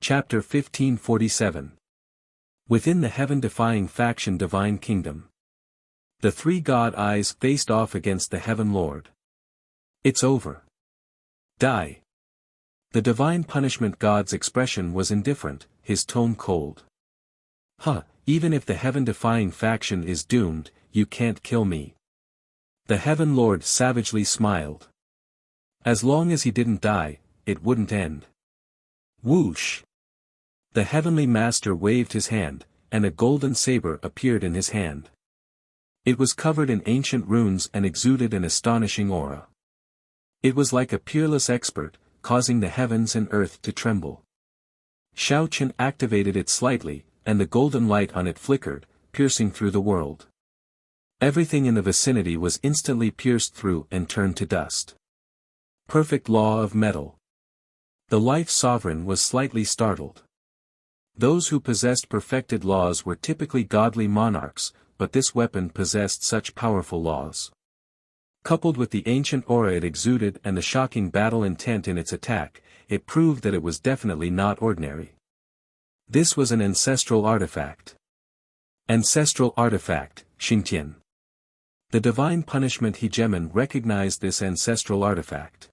Chapter 1547. Within the heaven-defying faction Divine Kingdom. The three god eyes faced off against the Heaven Lord. It's over. Die. The divine punishment god's expression was indifferent, his tone cold. Even if the heaven-defying faction is doomed, you can't kill me. The Heaven Lord savagely smiled. As long as he didn't die, it wouldn't end. Whoosh! The Heavenly Master waved his hand, and a golden saber appeared in his hand. It was covered in ancient runes and exuded an astonishing aura. It was like a peerless expert, causing the heavens and earth to tremble. Xiao Qian activated it slightly, and the golden light on it flickered, piercing through the world. Everything in the vicinity was instantly pierced through and turned to dust. Perfect law of metal. The Life Sovereign was slightly startled. Those who possessed perfected laws were typically godly monarchs, but this weapon possessed such powerful laws. Coupled with the ancient aura it exuded and the shocking battle intent in its attack, it proved that it was definitely not ordinary. This was an ancestral artifact. Ancestral artifact, Xingtian. The divine punishment hegemon recognized this ancestral artifact.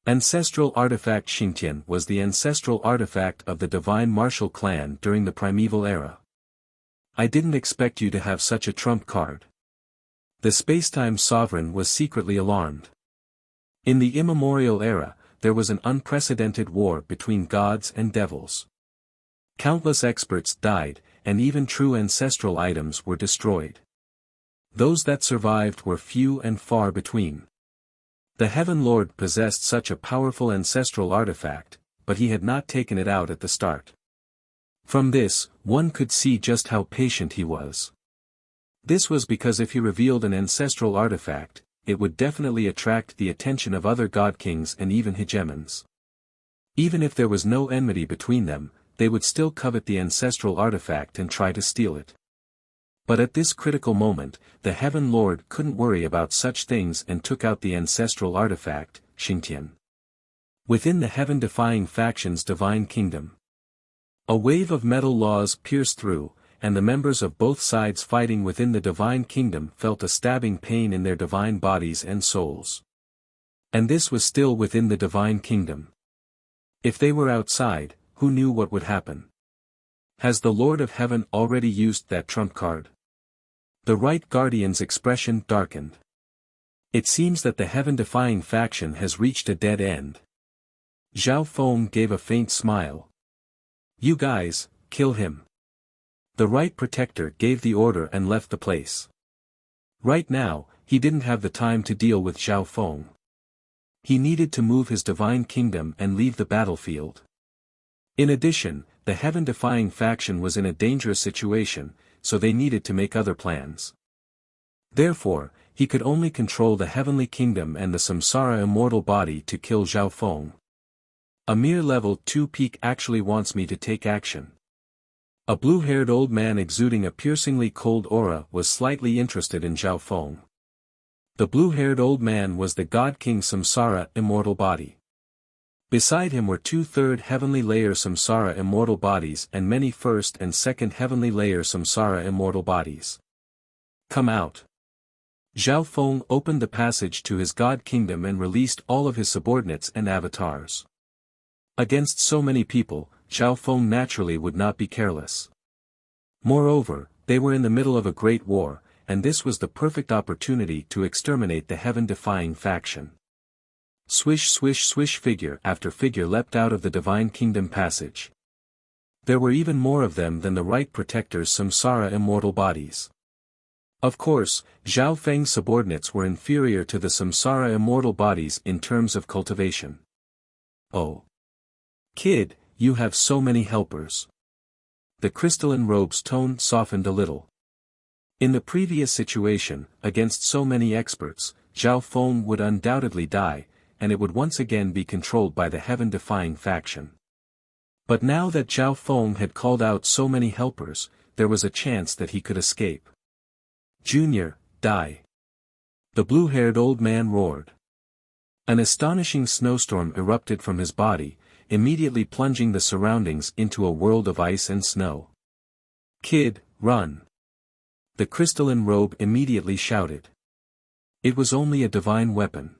Ancestral artifact Xingtian was the ancestral artifact of the divine martial clan during the primeval era. I didn't expect you to have such a trump card. The spacetime sovereign was secretly alarmed. In the immemorial era, there was an unprecedented war between gods and devils. Countless experts died, and even true ancestral items were destroyed. Those that survived were few and far between. The Heaven Lord possessed such a powerful ancestral artifact, but he had not taken it out at the start. From this, one could see just how patient he was. This was because if he revealed an ancestral artifact, it would definitely attract the attention of other god kings and even hegemons. Even if there was no enmity between them, they would still covet the ancestral artifact and try to steal it. But at this critical moment, the Heaven Lord couldn't worry about such things and took out the ancestral artifact, Xingtian. Within the heaven-defying faction's Divine Kingdom. A wave of metal laws pierced through, and the members of both sides fighting within the Divine Kingdom felt a stabbing pain in their divine bodies and souls. And this was still within the Divine Kingdom. If they were outside, who knew what would happen? Has the Lord of Heaven already used that trump card? The Right Guardian's expression darkened. It seems that the heaven-defying faction has reached a dead end. Zhao Feng gave a faint smile. You guys, kill him. The Right Protector gave the order and left the place. Right now, he didn't have the time to deal with Zhao Feng. He needed to move his Divine Kingdom and leave the battlefield. In addition, the heaven-defying faction was in a dangerous situation, so they needed to make other plans. Therefore, he could only control the heavenly kingdom and the samsara immortal body to kill Zhao Feng. A mere level 2 peak actually wants me to take action. A blue-haired old man exuding a piercingly cold aura was slightly interested in Zhao Feng. The blue-haired old man was the God King Samsara immortal body. Beside him were 2/3 heavenly layer samsara immortal bodies and many first and second heavenly layer samsara immortal bodies. Come out. Zhao Feng opened the passage to his God Kingdom and released all of his subordinates and avatars. Against so many people, Zhao Feng naturally would not be careless. Moreover, they were in the middle of a great war, and this was the perfect opportunity to exterminate the heaven-defying faction. Swish swish swish figure after figure leapt out of the Divine Kingdom passage. There were even more of them than the Right Protector's samsara immortal bodies. Of course, Zhao Feng's subordinates were inferior to the samsara immortal bodies in terms of cultivation. Oh. Kid, you have so many helpers. The crystalline robe's tone softened a little. In the previous situation, against so many experts, Zhao Feng would undoubtedly die, and it would once again be controlled by the heaven-defying faction. But now that Zhao Feng had called out so many helpers, there was a chance that he could escape. Junior, die. The blue-haired old man roared. An astonishing snowstorm erupted from his body, immediately plunging the surroundings into a world of ice and snow. "Kid, run!" the crystalline robe immediately shouted. It was only a divine weapon.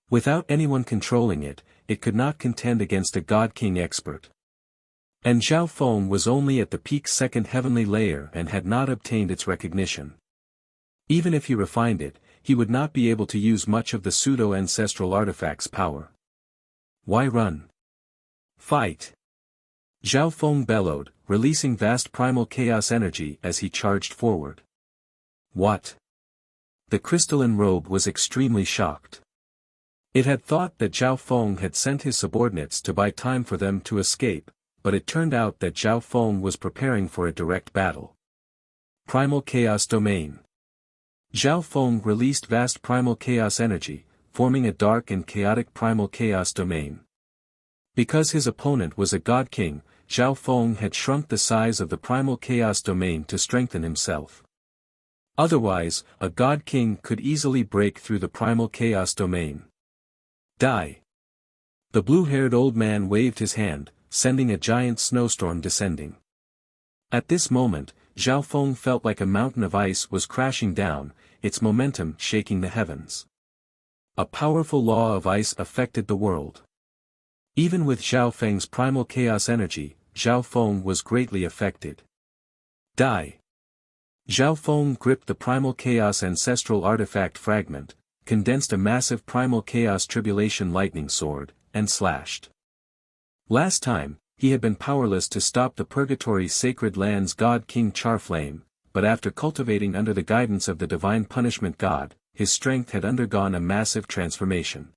Without anyone controlling it, it could not contend against a God King expert. And Zhao Feng was only at the peak second heavenly layer and had not obtained its recognition. Even if he refined it, he would not be able to use much of the pseudo-ancestral artifact's power. Why run? Fight! Zhao Feng bellowed, releasing vast primal chaos energy as he charged forward. What? The crystalline robe was extremely shocked. It had thought that Zhao Feng had sent his subordinates to buy time for them to escape, but it turned out that Zhao Feng was preparing for a direct battle. Primal Chaos Domain. Zhao Feng released vast primal chaos energy, forming a dark and chaotic primal chaos domain. Because his opponent was a God King, Zhao Feng had shrunk the size of the primal chaos domain to strengthen himself. Otherwise, a God King could easily break through the primal chaos domain. Die! The blue-haired old man waved his hand, sending a giant snowstorm descending. At this moment, Zhao Feng felt like a mountain of ice was crashing down, its momentum shaking the heavens. A powerful law of ice affected the world. Even with Zhao Feng's primal chaos energy, Zhao Feng was greatly affected. Die! Zhao Feng gripped the primal chaos ancestral artifact fragment, condensed a massive primal chaos tribulation lightning sword, and slashed. Last time, he had been powerless to stop the Purgatory Sacred Land's God King Charflame, but after cultivating under the guidance of the Divine Punishment God, his strength had undergone a massive transformation.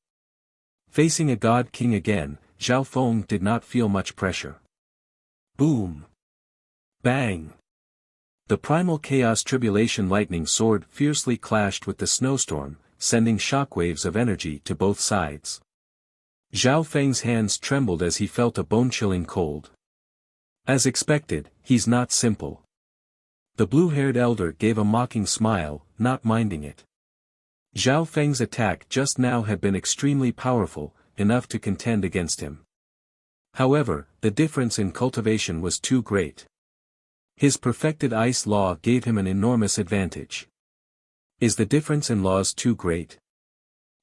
Facing a God King again, Zhao Feng did not feel much pressure. Boom! Bang! The Primal Chaos Tribulation Lightning Sword fiercely clashed with the snowstorm, sending shockwaves of energy to both sides. Zhao Feng's hands trembled as he felt a bone-chilling cold. As expected, he's not simple. The blue-haired elder gave a mocking smile, not minding it. Zhao Feng's attack just now had been extremely powerful, enough to contend against him. However, the difference in cultivation was too great. His perfected ice law gave him an enormous advantage. Is the difference in laws too great?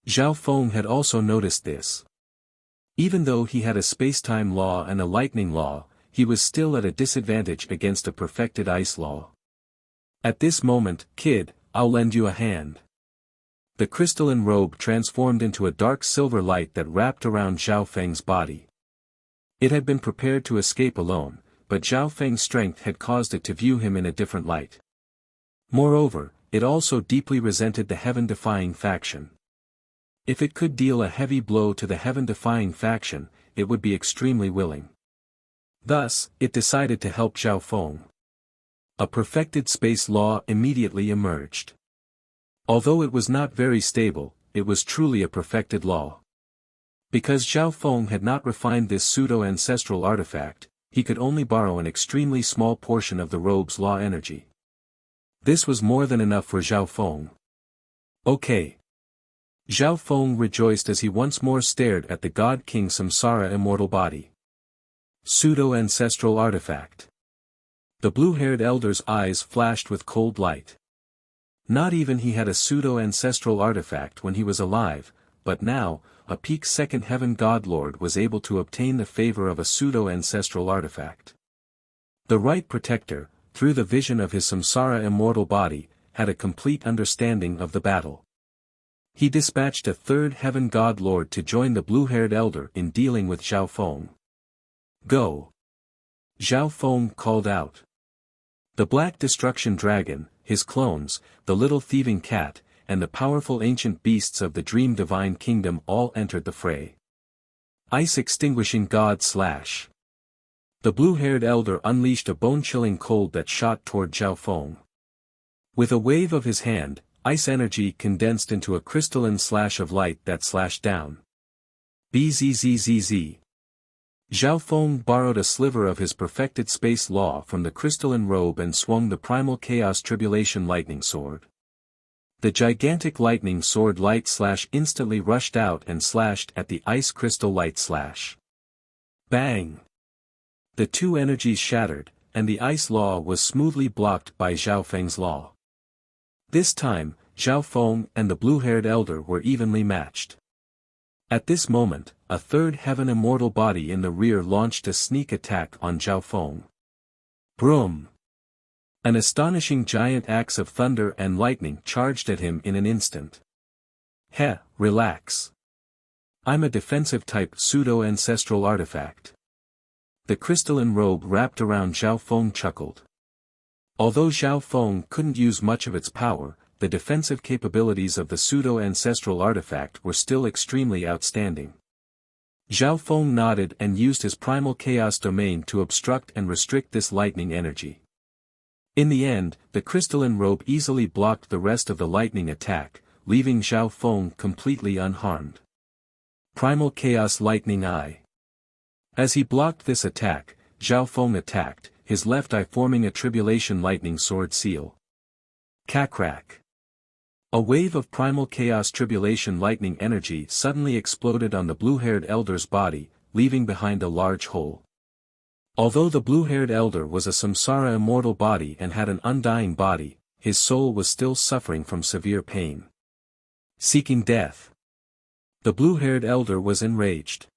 Zhao Feng had also noticed this. Even though he had a space-time law and a lightning law, he was still at a disadvantage against a perfected ice law. At this moment, kid, I'll lend you a hand. The crystalline robe transformed into a dark silver light that wrapped around Zhao Feng's body. It had been prepared to escape alone, but Zhao Feng's strength had caused it to view him in a different light. Moreover, it also deeply resented the heaven-defying faction. If it could deal a heavy blow to the heaven-defying faction, it would be extremely willing. Thus, it decided to help Zhao Feng. A perfected space law immediately emerged. Although it was not very stable, it was truly a perfected law. Because Zhao Feng had not refined this pseudo-ancestral artifact, he could only borrow an extremely small portion of the robe's law energy. This was more than enough for Zhao Feng. Okay. Zhao Feng rejoiced as he once more stared at the God King Samsara immortal body. Pseudo-ancestral artifact. The blue-haired elder's eyes flashed with cold light. Not even he had a pseudo-ancestral artifact when he was alive, but now, a peak second heaven godlord was able to obtain the favor of a pseudo-ancestral artifact. The right protector, through the vision of his samsara immortal body, had a complete understanding of the battle. He dispatched a third heaven godlord to join the blue-haired elder in dealing with Zhao Feng. Go! Zhao Feng called out. The Black Destruction Dragon, his clones, the little thieving cat, and the powerful ancient beasts of the Dream Divine Kingdom all entered the fray. Ice Extinguishing God Slash. The blue-haired elder unleashed a bone-chilling cold that shot toward Zhao Feng. With a wave of his hand, ice energy condensed into a crystalline slash of light that slashed down. Bzzzzz. Zhao Feng borrowed a sliver of his perfected space law from the crystalline robe and swung the primal chaos tribulation lightning sword. The gigantic lightning sword light slash instantly rushed out and slashed at the ice crystal light slash. Bang! The two energies shattered, and the ice law was smoothly blocked by Zhao Feng's law. This time, Zhao Feng and the blue-haired elder were evenly matched. At this moment, a third heaven immortal body in the rear launched a sneak attack on Zhao Feng. Broom! An astonishing giant axe of thunder and lightning charged at him in an instant. Relax. I'm a defensive-type pseudo-ancestral artifact. The crystalline robe wrapped around Zhao Feng chuckled. Although Zhao Feng couldn't use much of its power, the defensive capabilities of the pseudo-ancestral artifact were still extremely outstanding. Zhao Feng nodded and used his primal chaos domain to obstruct and restrict this lightning energy. In the end, the crystalline robe easily blocked the rest of the lightning attack, leaving Zhao Feng completely unharmed. Primal Chaos Lightning Eye. As he blocked this attack, Zhao Feng attacked, his left eye forming a Tribulation Lightning Sword seal. Crack. A wave of Primal Chaos Tribulation Lightning energy suddenly exploded on the blue-haired elder's body, leaving behind a large hole. Although the blue-haired elder was a samsara immortal body and had an undying body, his soul was still suffering from severe pain. Seeking death. The blue-haired elder was enraged.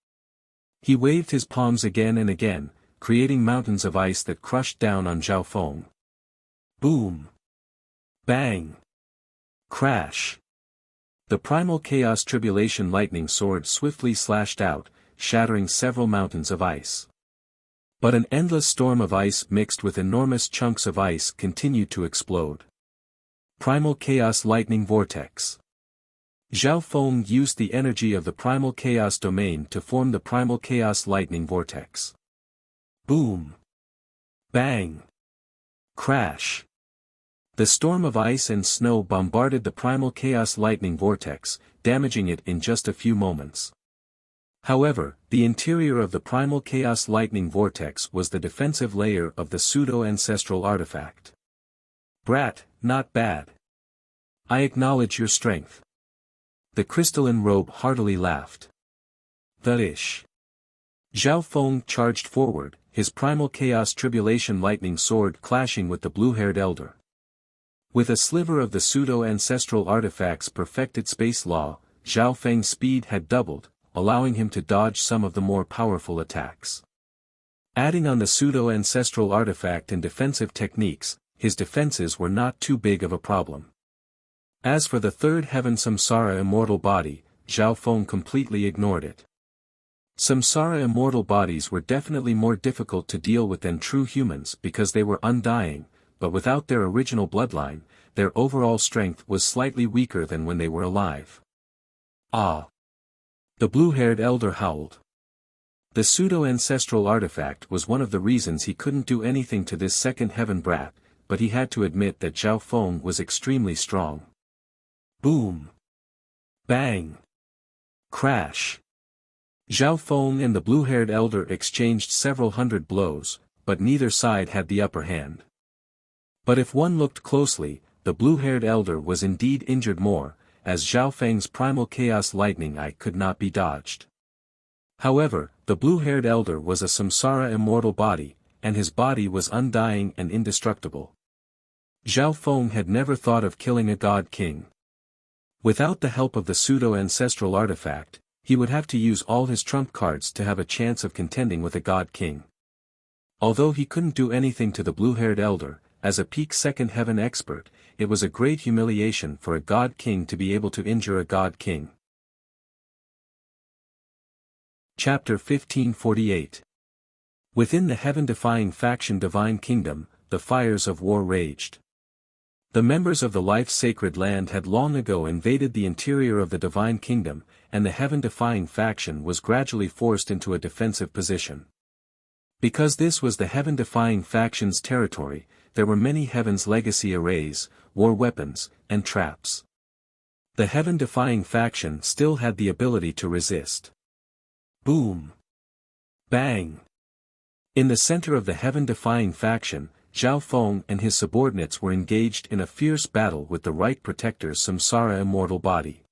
He waved his palms again and again, creating mountains of ice that crushed down on Zhao Feng. Boom! Bang! Crash! The Primal Chaos Tribulation Lightning Sword swiftly slashed out, shattering several mountains of ice. But an endless storm of ice mixed with enormous chunks of ice continued to explode. Primal Chaos Lightning Vortex. Zhao Feng used the energy of the Primal Chaos domain to form the Primal Chaos Lightning Vortex. Boom! Bang! Crash! The storm of ice and snow bombarded the Primal Chaos Lightning Vortex, damaging it in just a few moments. However, the interior of the Primal Chaos Lightning Vortex was the defensive layer of the pseudo-ancestral artifact. Brat, not bad. I acknowledge your strength. The crystalline robe heartily laughed. The-ish. Zhao Feng charged forward, his Primal Chaos Tribulation Lightning Sword clashing with the blue-haired elder. With a sliver of the pseudo-ancestral artifact's perfected space law, Zhao Feng's speed had doubled, allowing him to dodge some of the more powerful attacks. Adding on the pseudo-ancestral artifact and defensive techniques, his defenses were not too big of a problem. As for the third heaven samsara immortal body, Zhao Feng completely ignored it. Samsara immortal bodies were definitely more difficult to deal with than true humans because they were undying, but without their original bloodline, their overall strength was slightly weaker than when they were alive. Ah! The blue-haired elder howled. The pseudo-ancestral artifact was one of the reasons he couldn't do anything to this second heaven brat, but he had to admit that Zhao Feng was extremely strong. Boom! Bang! Crash! Zhao Feng and the blue-haired elder exchanged several hundred blows, but neither side had the upper hand. But if one looked closely, the blue-haired elder was indeed injured more, as Zhao Feng's Primal Chaos Lightning Eye could not be dodged. However, the blue-haired elder was a samsara immortal body, and his body was undying and indestructible. Zhao Feng had never thought of killing a god king. Without the help of the pseudo-ancestral artifact, he would have to use all his trump cards to have a chance of contending with a god king. Although he couldn't do anything to the blue-haired elder, as a peak second heaven expert, it was a great humiliation for a god king to be able to injure a god king. Chapter 1548. Within the heaven-defying faction Divine Kingdom, the fires of war raged. The members of the life-sacred land had long ago invaded the interior of the Divine Kingdom, and the heaven-defying faction was gradually forced into a defensive position. Because this was the heaven-defying faction's territory, there were many Heaven's legacy arrays, war weapons, and traps. The heaven-defying faction still had the ability to resist. Boom! Bang! In the center of the heaven-defying faction, Zhao Feng and his subordinates were engaged in a fierce battle with the Right Protector's samsara immortal body.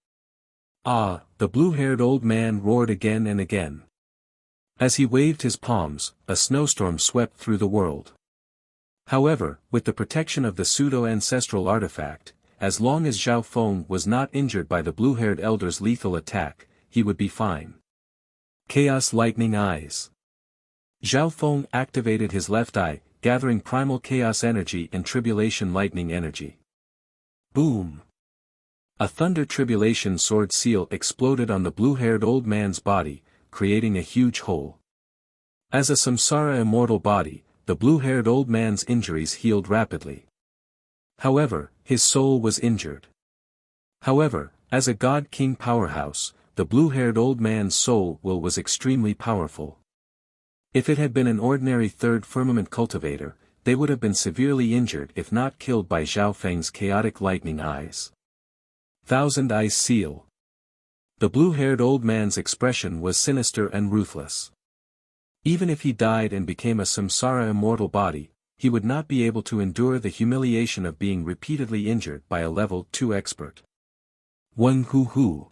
Ah! The blue-haired old man roared again and again. As he waved his palms, a snowstorm swept through the world. However, with the protection of the pseudo-ancestral artifact, as long as Zhao Feng was not injured by the blue-haired elder's lethal attack, he would be fine. Chaos Lightning Eyes. Zhao Feng activated his left eye, gathering primal chaos energy and tribulation lightning energy. Boom! A thunder tribulation sword seal exploded on the blue-haired old man's body, creating a huge hole. As a samsara immortal body, the blue-haired old man's injuries healed rapidly. However, his soul was injured. However, as a God-King powerhouse, the blue-haired old man's soul will was extremely powerful. If it had been an ordinary third firmament cultivator, they would have been severely injured if not killed by Zhao Feng's chaotic lightning eyes. Thousand Eyes Seal. The blue-haired old man's expression was sinister and ruthless. Even if he died and became a samsara immortal body, he would not be able to endure the humiliation of being repeatedly injured by a level 2 expert. Wen Hu Hu.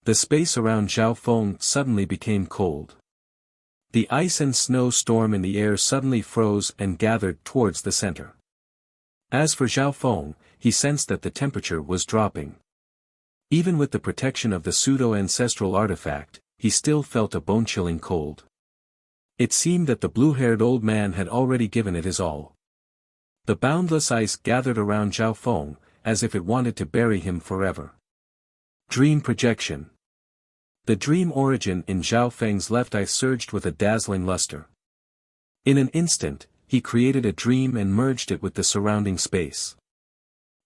The space around Zhao Feng suddenly became cold. The ice and snow storm in the air suddenly froze and gathered towards the center. As for Zhao Feng, he sensed that the temperature was dropping. Even with the protection of the pseudo-ancestral artifact, he still felt a bone-chilling cold. It seemed that the blue-haired old man had already given it his all. The boundless ice gathered around Zhao Feng, as if it wanted to bury him forever. Dream Projection. The dream origin in Zhao Feng's left eye surged with a dazzling luster. In an instant, he created a dream and merged it with the surrounding space.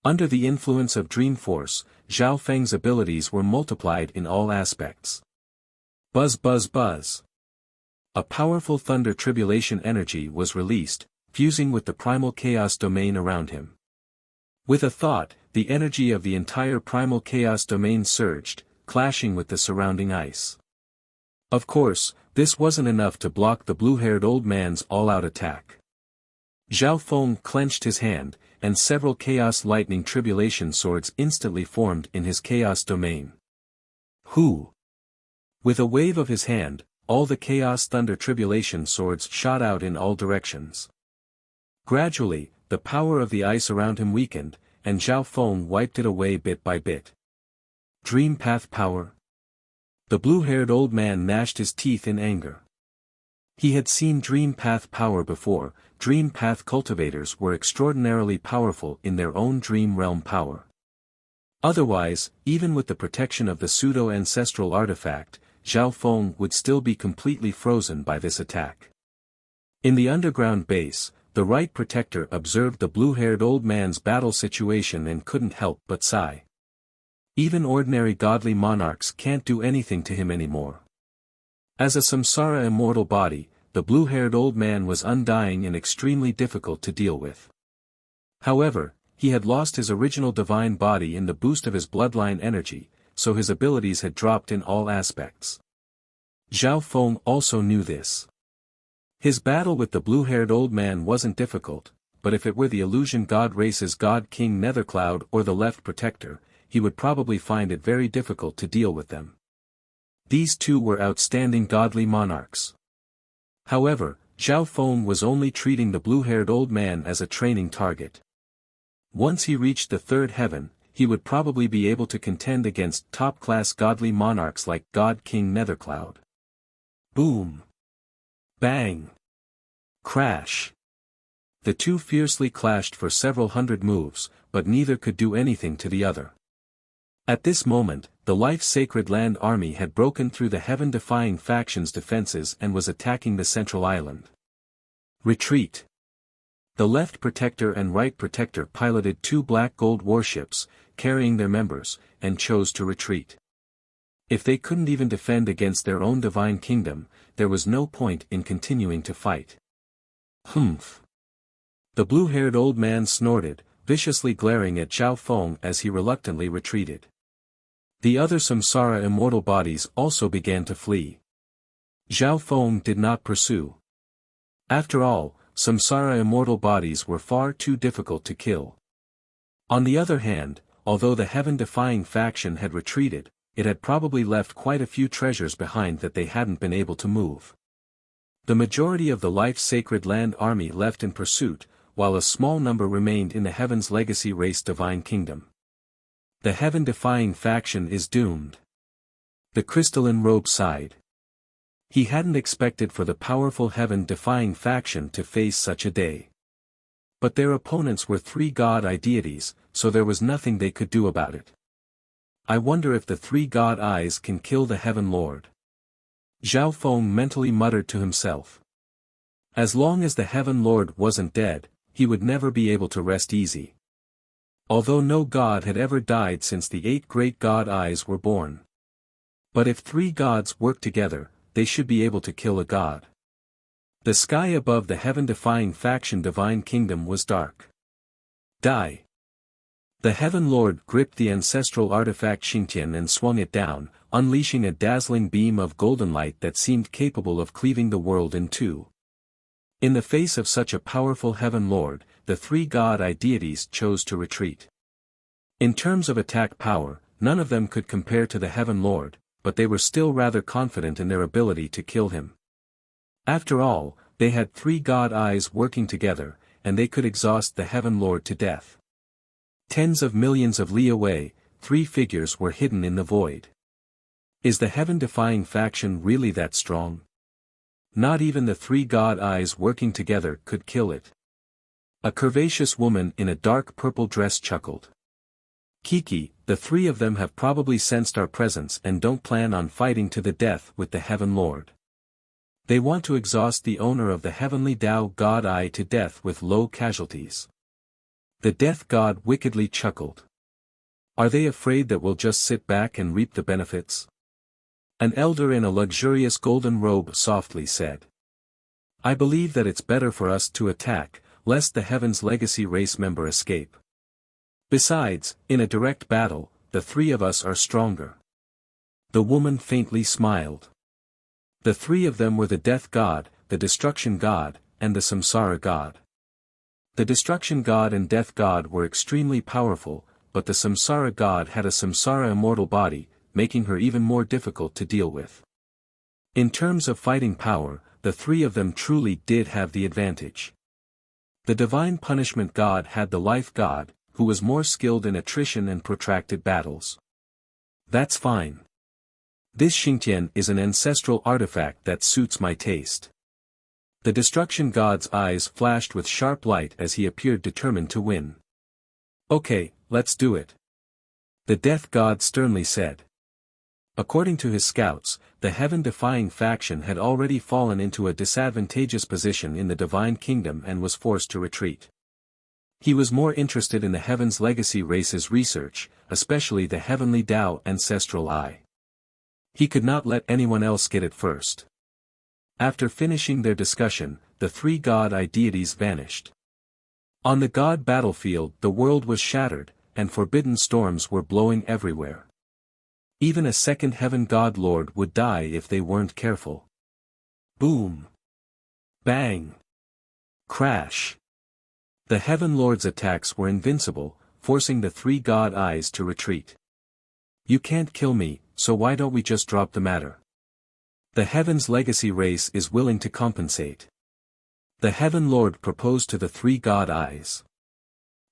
Under the influence of dream force, Zhao Feng's abilities were multiplied in all aspects. Buzz buzz buzz. A powerful thunder tribulation energy was released, fusing with the primal chaos domain around him. With a thought, the energy of the entire primal chaos domain surged, clashing with the surrounding ice. Of course, this wasn't enough to block the blue-haired old man's all-out attack. Zhao Feng clenched his hand, and several chaos lightning tribulation swords instantly formed in his chaos domain. Hu! With a wave of his hand, all the chaos thunder tribulation swords shot out in all directions. Gradually, the power of the ice around him weakened, and Zhao Feng wiped it away bit by bit. Dream Path Power. The blue-haired old man gnashed his teeth in anger. He had seen Dream Path Power before. Dream Path cultivators were extraordinarily powerful in their own dream realm power. Otherwise, even with the protection of the pseudo-ancestral artifact, Zhao Feng would still be completely frozen by this attack. In the underground base, the right protector observed the blue-haired old man's battle situation and couldn't help but sigh. Even ordinary godly monarchs can't do anything to him anymore. As a samsara immortal body, the blue-haired old man was undying and extremely difficult to deal with. However, he had lost his original divine body in the boost of his bloodline energy, so his abilities had dropped in all aspects. Zhao Feng also knew this. His battle with the blue-haired old man wasn't difficult, but if it were the illusion god race's god king Nethercloud or the left protector, he would probably find it very difficult to deal with them. These two were outstanding godly monarchs. However, Zhao Feng was only treating the blue-haired old man as a training target. Once he reached the third heaven, he would probably be able to contend against top-class godly monarchs like God King Nethercloud. Boom! Bang! Crash! The two fiercely clashed for several hundred moves, but neither could do anything to the other. At this moment, the life-sacred land army had broken through the heaven-defying faction's defenses and was attacking the central island. Retreat! The left protector and right protector piloted two black gold warships, carrying their members, and chose to retreat. If they couldn't even defend against their own divine kingdom, there was no point in continuing to fight. Humph! The blue-haired old man snorted, viciously glaring at Zhao Feng as he reluctantly retreated. The other samsara immortal bodies also began to flee. Zhao Feng did not pursue. After all, samsara immortal bodies were far too difficult to kill. On the other hand, although the heaven-defying faction had retreated, it had probably left quite a few treasures behind that they hadn't been able to move. The majority of the life-sacred land army left in pursuit, while a small number remained in the Heaven's legacy race divine kingdom. The heaven-defying faction is doomed. The crystalline robe sighed. He hadn't expected for the powerful heaven-defying faction to face such a day. But their opponents were three god-eye deities, so there was nothing they could do about it. I wonder if the three god-eyes can kill the Heaven Lord. Zhao Feng mentally muttered to himself. As long as the Heaven Lord wasn't dead, he would never be able to rest easy. Although no god had ever died since the 8 great god-eyes were born. But if 3 gods work together, they should be able to kill a god. The sky above the heaven-defying faction divine kingdom was dark. Die. The Heaven Lord gripped the ancestral artifact Xingtian and swung it down, unleashing a dazzling beam of golden light that seemed capable of cleaving the world in two. In the face of such a powerful Heaven Lord, the 3 god-eye deities chose to retreat. In terms of attack power, none of them could compare to the Heaven Lord, but they were still rather confident in their ability to kill him. After all, they had 3 god-eyes working together, and they could exhaust the Heaven Lord to death. Tens of millions of li away, 3 figures were hidden in the void. Is the heaven-defying faction really that strong? Not even the 3 god-eyes working together could kill it. A curvaceous woman in a dark purple dress chuckled. Kiki, the 3 of them have probably sensed our presence and don't plan on fighting to the death with the Heaven Lord. They want to exhaust the owner of the heavenly Tao God-Eye to death with low casualties. The Death God wickedly chuckled. Are they afraid that we'll just sit back and reap the benefits? An elder in a luxurious golden robe softly said. I believe that it's better for us to attack, lest the Heaven's legacy race member escape. Besides, in a direct battle, the 3 of us are stronger. The woman faintly smiled. The 3 of them were the Death God, the Destruction God, and the Samsara God. The Destruction God and Death God were extremely powerful, but the Samsara God had a Samsara immortal body, making her even more difficult to deal with. In terms of fighting power, the 3 of them truly did have the advantage. The Divine Punishment God had the Life God, who was more skilled in attrition and protracted battles. That's fine. This Xingtian is an ancestral artifact that suits my taste. The Destruction God's eyes flashed with sharp light as he appeared determined to win. Okay, let's do it. The Death God sternly said. According to his scouts, the heaven-defying faction had already fallen into a disadvantageous position in the Divine Kingdom and was forced to retreat. He was more interested in the Heaven's legacy race's research, especially the Heavenly Tao Ancestral Eye. He could not let anyone else get it first. After finishing their discussion, the 3 god-eye deities vanished. On the god battlefield the world was shattered, and forbidden storms were blowing everywhere. Even a second heaven god lord would die if they weren't careful. Boom! Bang! Crash! The Heaven Lord's attacks were invincible, forcing the 3 god-eyes to retreat. You can't kill me, so why don't we just drop the matter? The Heaven's legacy race is willing to compensate. The Heaven Lord proposed to the 3 god-eyes.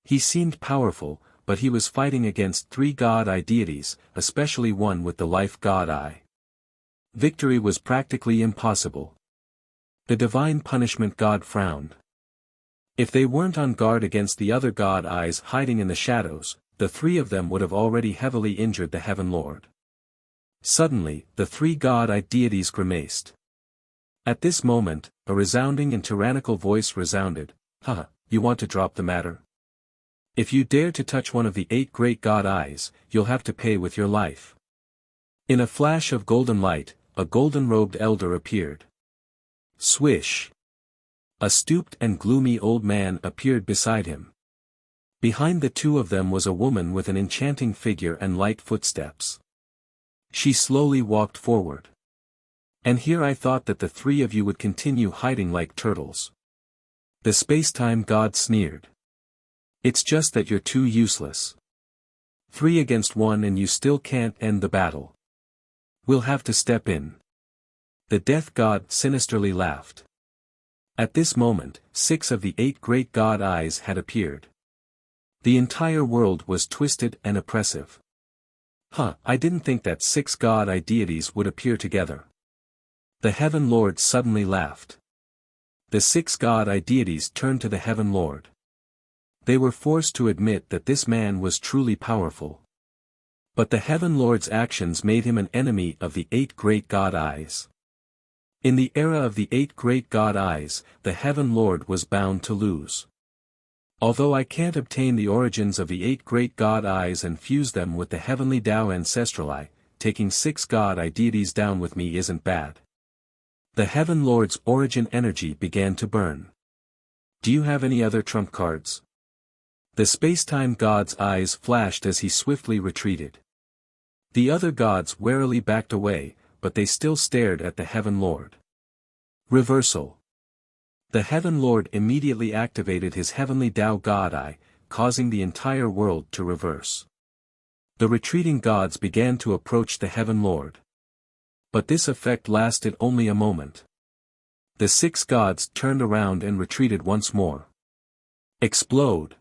He seemed powerful, but he was fighting against 3 god-eye deities, especially one with the Life God-Eye. Victory was practically impossible. The Divine Punishment God frowned. If they weren't on guard against the other god-eyes hiding in the shadows, the 3 of them would have already heavily injured the Heaven Lord. Suddenly, the 3 god-eye deities grimaced. At this moment, a resounding and tyrannical voice resounded, "Haha, you want to drop the matter? If you dare to touch one of the 8 great god-eyes, you'll have to pay with your life." In a flash of golden light, a golden-robed elder appeared. Swish! A stooped and gloomy old man appeared beside him. Behind the 2 of them was a woman with an enchanting figure and light footsteps. She slowly walked forward. And here I thought that the 3 of you would continue hiding like turtles. The space-time god sneered. It's just that you're too useless. 3 against 1 and you still can't end the battle. We'll have to step in. The death god sinisterly laughed. At this moment, 6 of the 8 great god eyes had appeared. The entire world was twisted and oppressive. I didn't think that 6 god eye deities would appear together. The Heaven Lord suddenly laughed. The 6 god eye deities turned to the Heaven Lord. They were forced to admit that this man was truly powerful. But the Heaven Lord's actions made him an enemy of the 8 great god eyes. In the era of the 8 great god eyes, the Heaven Lord was bound to lose. Although I can't obtain the origins of the 8 great god eyes and fuse them with the heavenly Tao ancestral eye, taking 6 god eye deities down with me isn't bad. The Heaven Lord's origin energy began to burn. Do you have any other trump cards? The space-time god's eyes flashed as he swiftly retreated. The other gods warily backed away, but they still stared at the Heaven Lord. Reversal. The Heaven Lord immediately activated his heavenly Tao God Eye, causing the entire world to reverse. The retreating gods began to approach the Heaven Lord. But this effect lasted only a moment. The 6 gods turned around and retreated once more. Explode!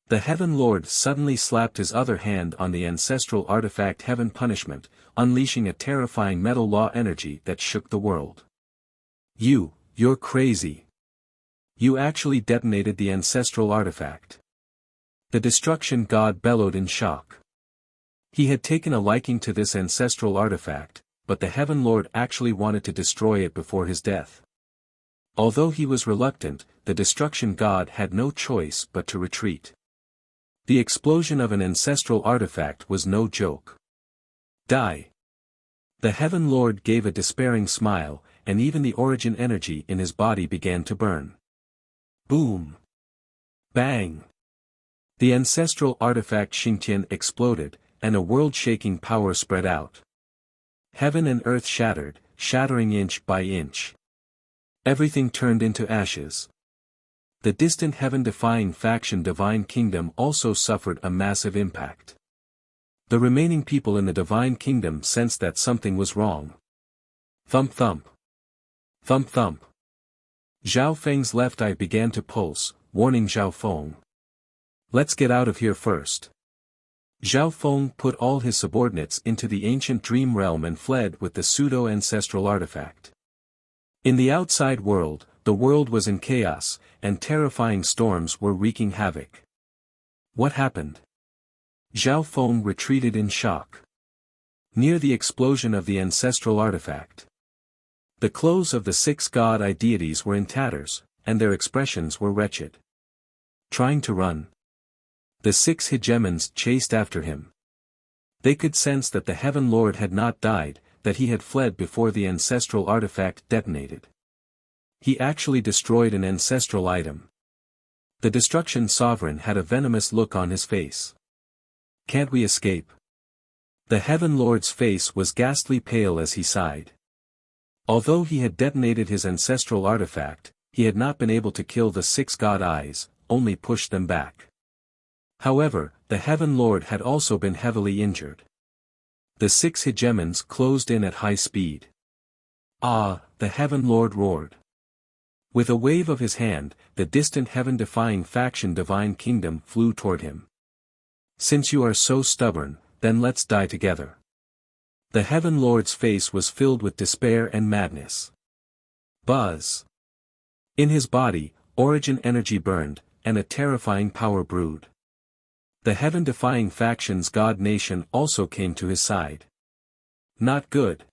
The Heaven Lord suddenly slapped his other hand on the ancestral artifact Heaven Punishment, unleashing a terrifying metal law energy that shook the world. You're crazy. You actually detonated the ancestral artifact. The destruction god bellowed in shock. He had taken a liking to this ancestral artifact, but the Heaven Lord actually wanted to destroy it before his death. Although he was reluctant, the destruction god had no choice but to retreat. The explosion of an ancestral artifact was no joke. Die! The Heaven Lord gave a despairing smile, and even the origin energy in his body began to burn. Boom! Bang! The ancestral artifact Xingtian exploded, and a world-shaking power spread out. Heaven and earth shattered, shattering inch by inch. Everything turned into ashes. The distant heaven-defying faction Divine Kingdom also suffered a massive impact. The remaining people in the Divine Kingdom sensed that something was wrong. Thump thump. Thump thump. Zhao Feng's left eye began to pulse, warning Zhao Feng. Let's get out of here first. Zhao Feng put all his subordinates into the ancient dream realm and fled with the pseudo-ancestral artifact. In the outside world, the world was in chaos, and terrifying storms were wreaking havoc. What happened? Zhao Feng retreated in shock. Near the explosion of the ancestral artifact. The clothes of the 6 god eye deities were in tatters, and their expressions were wretched. Trying to run. The 6 hegemons chased after him. They could sense that the Heaven Lord had not died, that he had fled before the ancestral artifact detonated. He actually destroyed an ancestral item. The Destruction Sovereign had a venomous look on his face. Can't we escape? The Heaven Lord's face was ghastly pale as he sighed. Although he had detonated his ancestral artifact, he had not been able to kill the 6 god eyes, only pushed them back. However, the Heaven Lord had also been heavily injured. The 6 hegemons closed in at high speed. The Heaven Lord roared. With a wave of his hand, the distant heaven-defying faction Divine Kingdom flew toward him. Since you are so stubborn, then let's die together. The Heaven Lord's face was filled with despair and madness. Buzz! In his body, origin energy burned, and a terrifying power brewed. The heaven-defying faction's god nation also came to his side. Not good.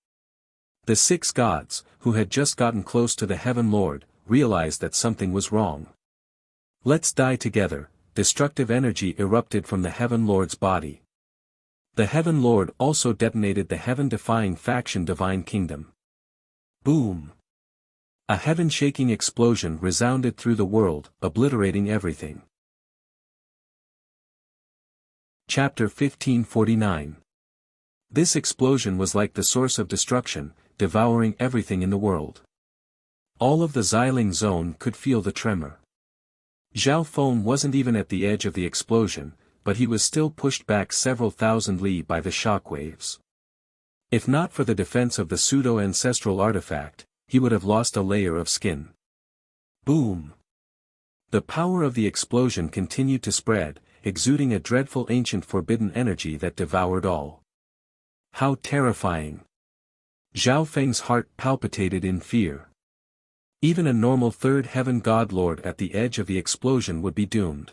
The 6 gods, who had just gotten close to the Heaven Lord, realized that something was wrong. Let's die together. Destructive energy erupted from the Heaven Lord's body. The Heaven Lord also detonated the heaven-defying faction Divine Kingdom. Boom! A heaven-shaking explosion resounded through the world, obliterating everything. Chapter 1549. This explosion was like the source of destruction, devouring everything in the world. All of the Xiling zone could feel the tremor. Zhao Feng wasn't even at the edge of the explosion, but he was still pushed back several thousand li by the shock waves. If not for the defense of the pseudo-ancestral artifact, he would have lost a layer of skin. Boom! The power of the explosion continued to spread, exuding a dreadful ancient forbidden energy that devoured all. How terrifying! Zhao Feng's heart palpitated in fear. Even a normal third heaven god lord at the edge of the explosion would be doomed.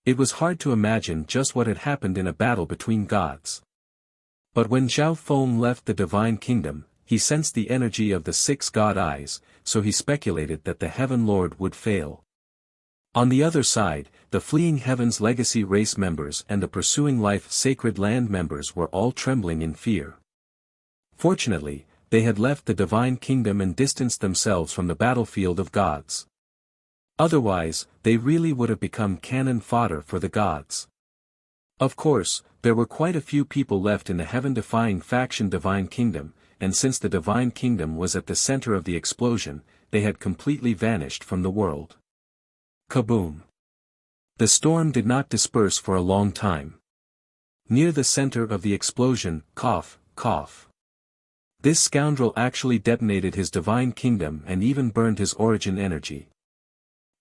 It was hard to imagine just what had happened in a battle between gods. But when Zhao Feng left the divine kingdom, he sensed the energy of the 6 god eyes, so he speculated that the heaven lord would fail. On the other side, the fleeing heaven's legacy race members and the pursuing life sacred land members were all trembling in fear. Fortunately, they had left the divine kingdom and distanced themselves from the battlefield of gods. Otherwise, they really would have become cannon fodder for the gods. Of course, there were quite a few people left in the heaven-defying faction divine kingdom, and since the divine kingdom was at the center of the explosion, they had completely vanished from the world. Kaboom! The storm did not disperse for a long time. Near the center of the explosion, cough, cough. This scoundrel actually detonated his divine kingdom and even burned his origin energy.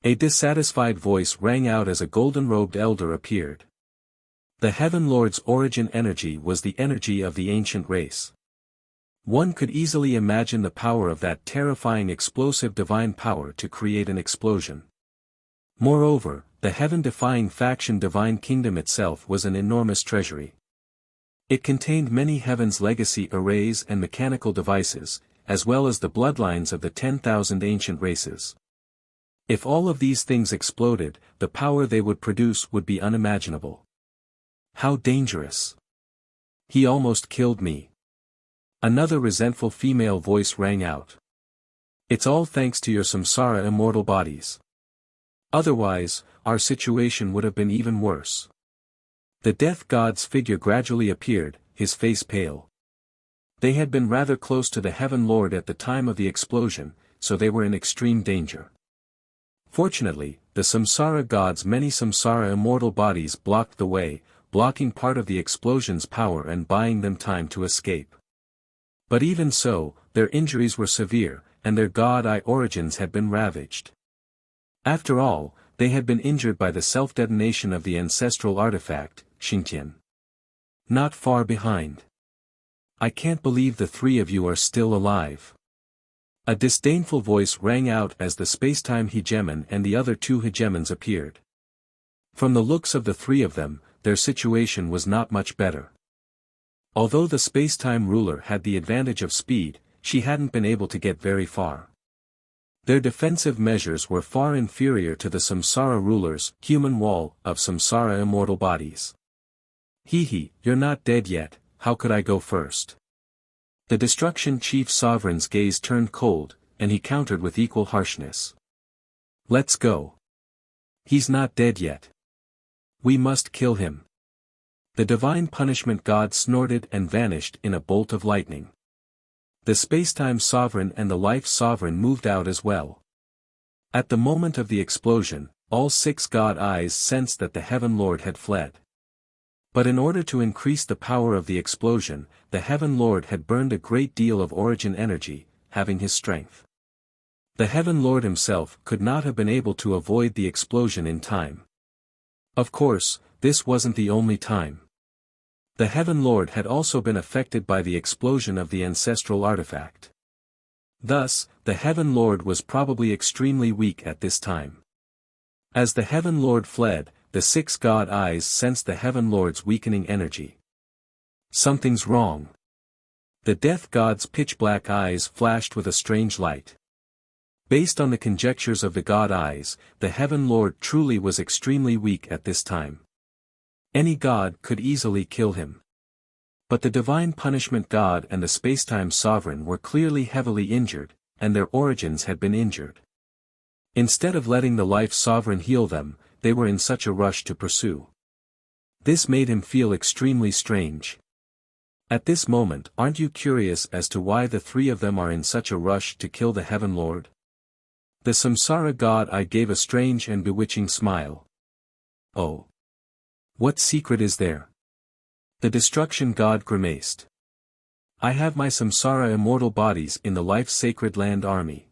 A dissatisfied voice rang out as a golden-robed elder appeared. The Heaven Lord's origin energy was the energy of the ancient race. One could easily imagine the power of that terrifying explosive divine power to create an explosion. Moreover, the heaven-defying faction divine kingdom itself was an enormous treasury. It contained many heaven's legacy arrays and mechanical devices, as well as the bloodlines of the 10,000 ancient races. If all of these things exploded, the power they would produce would be unimaginable. How dangerous! He almost killed me. Another resentful female voice rang out. It's all thanks to your samsara immortal bodies. Otherwise, our situation would have been even worse. The death god's figure gradually appeared, his face pale. They had been rather close to the Heaven Lord at the time of the explosion, so they were in extreme danger. Fortunately, the samsara god's many samsara immortal bodies blocked the way, blocking part of the explosion's power and buying them time to escape. But even so, their injuries were severe, and their god-eye origins had been ravaged. After all, they had been injured by the self-detonation of the ancestral artifact, Xingtian. Not far behind. I can't believe the 3 of you are still alive. A disdainful voice rang out as the spacetime hegemon and the other 2 hegemons appeared. From the looks of the 3 of them, their situation was not much better. Although the spacetime ruler had the advantage of speed, she hadn't been able to get very far. Their defensive measures were far inferior to the samsara ruler's human wall of samsara immortal bodies. Hee, you're not dead yet, how could I go first? The destruction chief sovereign's gaze turned cold, and he countered with equal harshness. Let's go. He's not dead yet. We must kill him. The divine punishment god snorted and vanished in a bolt of lightning. The spacetime sovereign and the life sovereign moved out as well. At the moment of the explosion, all 6 god eyes sensed that the Heaven Lord had fled. But in order to increase the power of the explosion, the Heaven Lord had burned a great deal of origin energy, having his strength. The Heaven Lord himself could not have been able to avoid the explosion in time. Of course, this wasn't the only time. The Heaven Lord had also been affected by the explosion of the ancestral artifact. Thus, the Heaven Lord was probably extremely weak at this time. As the Heaven Lord fled, the 6 god eyes sensed the Heaven Lord's weakening energy. Something's wrong. The death god's pitch-black eyes flashed with a strange light. Based on the conjectures of the god eyes, the Heaven Lord truly was extremely weak at this time. Any god could easily kill him. But the divine punishment god and the spacetime sovereign were clearly heavily injured, and their origins had been injured. Instead of letting the life sovereign heal them, they were in such a rush to pursue. This made him feel extremely strange. At this moment, aren't you curious as to why the 3 of them are in such a rush to kill the Heaven Lord? The samsara god I gave a strange and bewitching smile. Oh. What secret is there? The destruction god grimaced. I have my samsara immortal bodies in the life-sacred land army.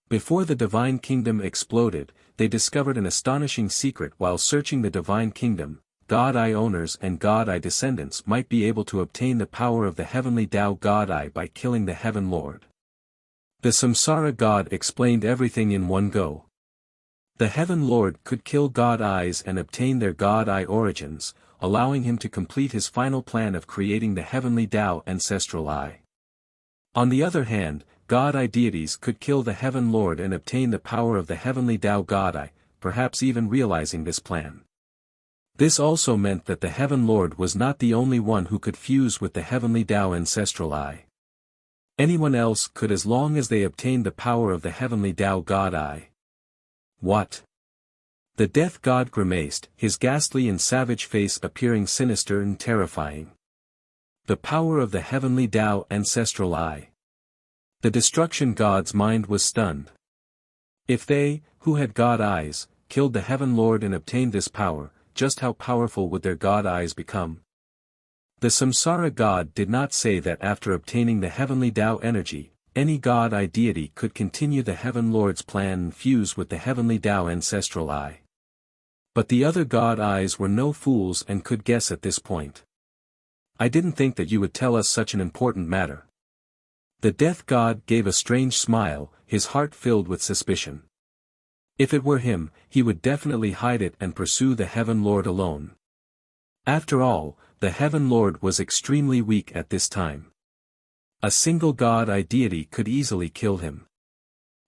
Before the divine kingdom exploded, they discovered an astonishing secret while searching the divine kingdom. God-Eye owners and God-Eye descendants might be able to obtain the power of the heavenly Tao God-Eye by killing the Heaven Lord. The Samsara God explained everything in one go. The Heaven Lord could kill God-Eyes and obtain their God-Eye origins, allowing him to complete his final plan of creating the heavenly Tao ancestral eye. On the other hand, God-Eye deities could kill the Heaven Lord and obtain the power of the heavenly Tao God-Eye, perhaps even realizing this plan. This also meant that the Heaven Lord was not the only one who could fuse with the heavenly Tao ancestral eye. Anyone else could as long as they obtained the power of the heavenly Tao God-Eye. What? The death god grimaced, his ghastly and savage face appearing sinister and terrifying. The power of the heavenly Tao ancestral eye. The destruction god's mind was stunned. If they, who had God eyes, killed the Heaven Lord and obtained this power, just how powerful would their God eyes become? The Samsara God did not say that after obtaining the heavenly Tao energy, any God-Eye deity could continue the Heaven Lord's plan and fuse with the heavenly Tao ancestral eye. But the other God-Eyes were no fools and could guess at this point. I didn't think that you would tell us such an important matter. The death god gave a strange smile, his heart filled with suspicion. If it were him, he would definitely hide it and pursue the Heaven Lord alone. After all, the Heaven Lord was extremely weak at this time. A single God-Eye deity could easily kill him.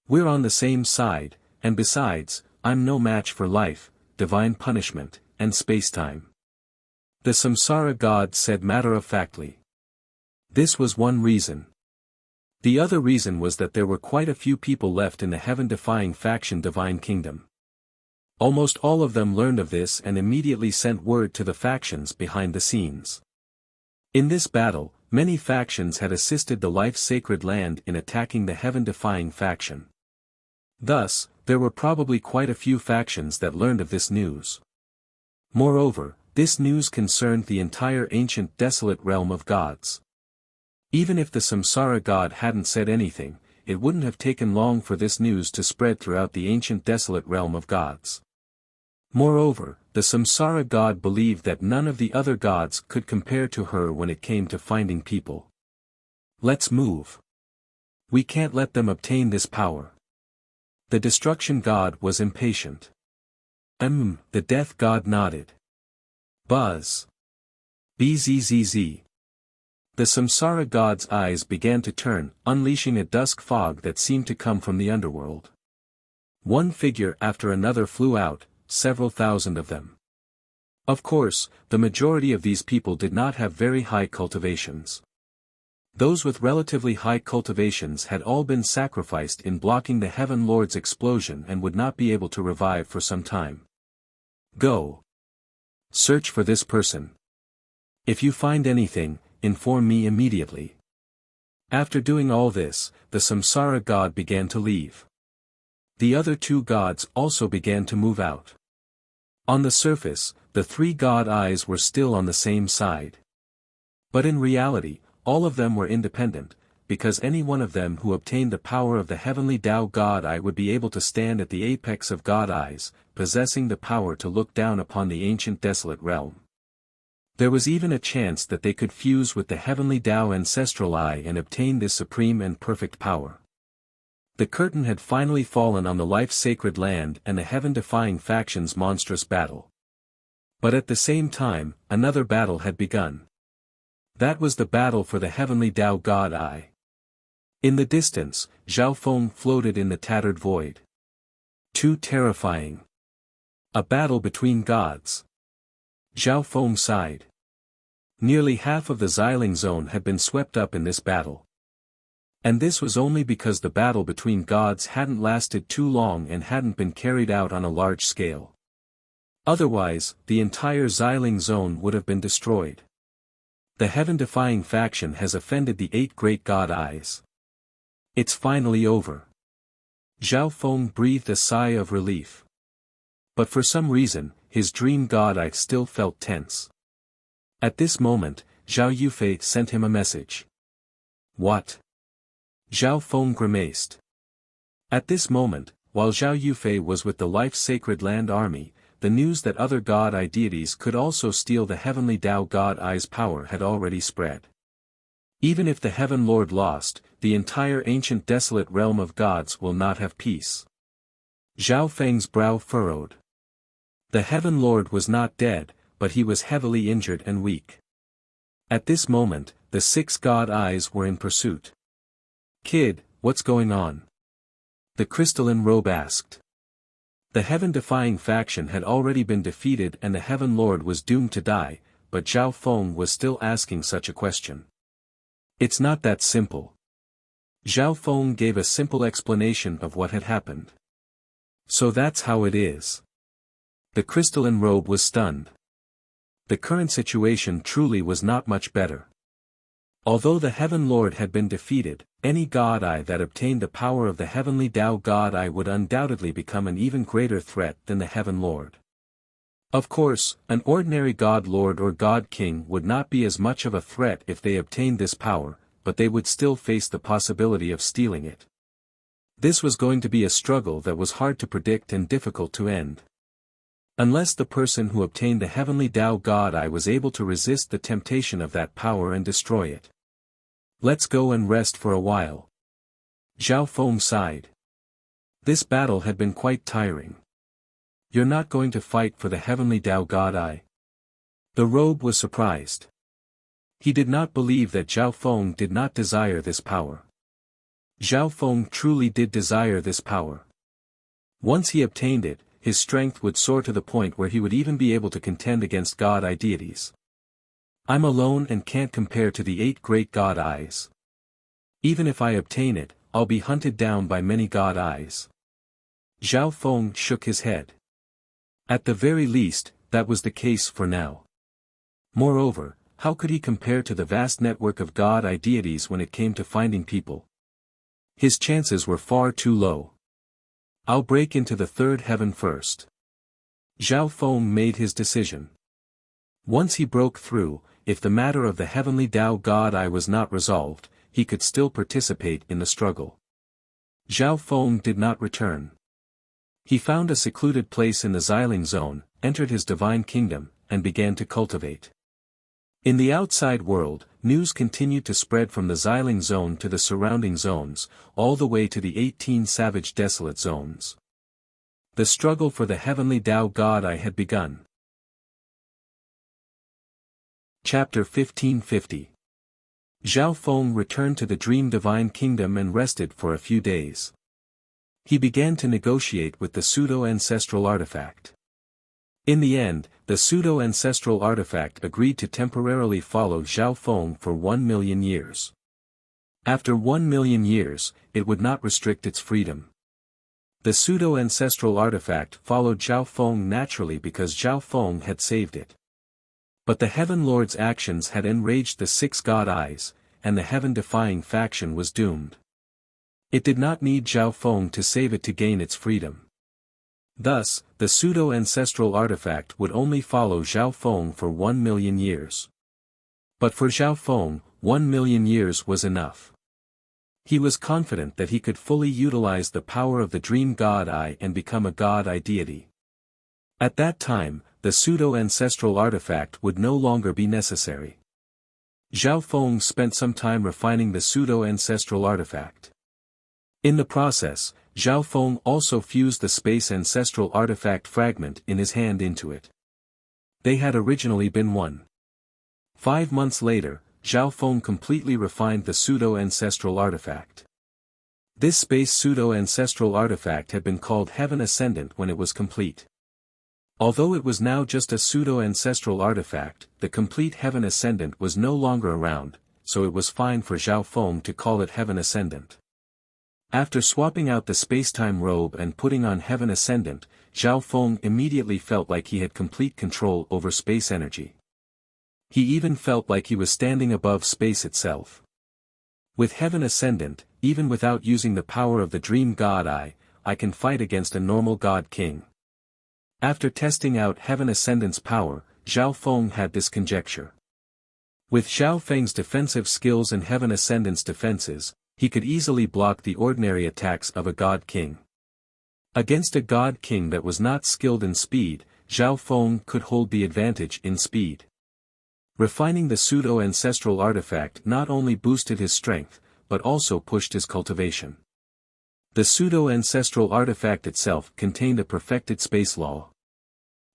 We're on the same side, and besides, I'm no match for life, divine punishment, and space-time. The Samsara God said matter-of-factly. This was one reason. The other reason was that there were quite a few people left in the heaven-defying faction Divine Kingdom. Almost all of them learned of this and immediately sent word to the factions behind the scenes. In this battle, many factions had assisted the life-sacred land in attacking the heaven-defying faction. Thus, there were probably quite a few factions that learned of this news. Moreover, this news concerned the entire ancient desolate realm of gods. Even if the Samsara God hadn't said anything, it wouldn't have taken long for this news to spread throughout the ancient desolate realm of gods. Moreover, the Samsara God believed that none of the other gods could compare to her when it came to finding people. Let's move. We can't let them obtain this power. The destruction god was impatient. The death god nodded. Buzz. Bzzz. The Samsara god's eyes began to turn, unleashing a dusk fog that seemed to come from the underworld. One figure after another flew out, several thousand of them. Of course, the majority of these people did not have very high cultivations. Those with relatively high cultivations had all been sacrificed in blocking the Heaven Lord's explosion and would not be able to revive for some time. Go. Search for this person. If you find anything, inform me immediately. After doing all this, the Samsara God began to leave. The other two gods also began to move out. On the surface, the three god eyes were still on the same side. But in reality, all of them were independent, because any one of them who obtained the power of the heavenly Tao God Eye would be able to stand at the apex of God Eyes, possessing the power to look down upon the ancient desolate realm. There was even a chance that they could fuse with the heavenly Tao ancestral eye and obtain this supreme and perfect power. The curtain had finally fallen on the life-sacred land and the heaven-defying factions' monstrous battle. But at the same time, another battle had begun. That was the battle for the heavenly Tao God Eye. In the distance, Zhao Feng floated in the tattered void. Too terrifying. A battle between gods. Zhao Feng sighed. Nearly half of the Xiling zone had been swept up in this battle. And this was only because the battle between gods hadn't lasted too long and hadn't been carried out on a large scale. Otherwise, the entire Xiling zone would have been destroyed. The heaven-defying faction has offended the 8 great god eyes. It's finally over. Zhao Feng breathed a sigh of relief. But for some reason, his dream god eye still felt tense. At this moment, Zhao Yufei sent him a message. What? Zhao Feng grimaced. At this moment, while Zhao Yufei was with the life-sacred land army, the news that other God-eye deities could also steal the heavenly Tao God-eye's power had already spread. Even if the Heaven Lord lost, the entire ancient desolate realm of gods will not have peace. Zhao Feng's brow furrowed. The Heaven Lord was not dead, but he was heavily injured and weak. At this moment, the 6 God-eyes were in pursuit. "Kid, what's going on?" the crystalline robe asked. The heaven-defying faction had already been defeated and the Heaven Lord was doomed to die, but Zhao Feng was still asking such a question. "It's not that simple." Zhao Feng gave a simple explanation of what had happened. "So that's how it is." The crystalline robe was stunned. The current situation truly was not much better. Although the Heaven Lord had been defeated, any God-eye that obtained the power of the heavenly Tao God-eye would undoubtedly become an even greater threat than the Heaven Lord. Of course, an ordinary God Lord or God King would not be as much of a threat if they obtained this power, but they would still face the possibility of stealing it. This was going to be a struggle that was hard to predict and difficult to end. Unless the person who obtained the heavenly Tao God-eye was able to resist the temptation of that power and destroy it. "Let's go and rest for a while." Zhao Feng sighed. This battle had been quite tiring. "You're not going to fight for the heavenly Tao God-eye?" The robe was surprised. He did not believe that Zhao Feng did not desire this power. Zhao Feng truly did desire this power. Once he obtained it, his strength would soar to the point where he would even be able to contend against God-eye deities. "I'm alone and can't compare to the 8 great God-eyes. Even if I obtain it, I'll be hunted down by many God-eyes." Zhao Feng shook his head. At the very least, that was the case for now. Moreover, how could he compare to the vast network of God-eye deities when it came to finding people? His chances were far too low. "I'll break into the 3rd heaven first." Zhao Feng made his decision. Once he broke through, if the matter of the heavenly Tao God-eye was not resolved, he could still participate in the struggle. Zhao Feng did not return. He found a secluded place in the Xiling zone, entered his divine kingdom, and began to cultivate. In the outside world, news continued to spread from the Xiling zone to the surrounding zones, all the way to the 18 savage desolate zones. The struggle for the heavenly Tao God-eye had begun. Chapter 1550. Zhao Feng returned to the Dream Divine Kingdom and rested for a few days. He began to negotiate with the pseudo-ancestral artifact. In the end, the pseudo-ancestral artifact agreed to temporarily follow Zhao Feng for 1 million years. After 1 million years, it would not restrict its freedom. The pseudo-ancestral artifact followed Zhao Feng naturally because Zhao Feng had saved it. But the Heaven Lord's actions had enraged the 6 God-eyes, and the heaven-defying faction was doomed. It did not need Zhao Feng to save it to gain its freedom. Thus, the pseudo-ancestral artifact would only follow Zhao Feng for 1 million years. But for Zhao Feng, 1 million years was enough. He was confident that he could fully utilize the power of the Dream God-eye and become a God-eye deity. At that time, the pseudo-ancestral artifact would no longer be necessary. Zhao Feng spent some time refining the pseudo-ancestral artifact. In the process, Zhao Feng also fused the space ancestral artifact fragment in his hand into it. They had originally been one. 5 months later, Zhao Feng completely refined the pseudo-ancestral artifact. This space pseudo-ancestral artifact had been called Heaven Ascendant when it was complete. Although it was now just a pseudo-ancestral artifact, the complete Heaven Ascendant was no longer around, so it was fine for Zhao Feng to call it Heaven Ascendant. After swapping out the spacetime robe and putting on Heaven Ascendant, Zhao Feng immediately felt like he had complete control over space energy. He even felt like he was standing above space itself. With Heaven Ascendant, even without using the power of the Dream God-eye, I can fight against a normal God King. After testing out Heaven Ascendant's power, Zhao Feng had this conjecture. With Zhao Feng's defensive skills and Heaven Ascendant's defenses, he could easily block the ordinary attacks of a God King. Against a God King that was not skilled in speed, Zhao Feng could hold the advantage in speed. Refining the pseudo-ancestral artifact not only boosted his strength, but also pushed his cultivation. The pseudo-ancestral artifact itself contained a perfected space law.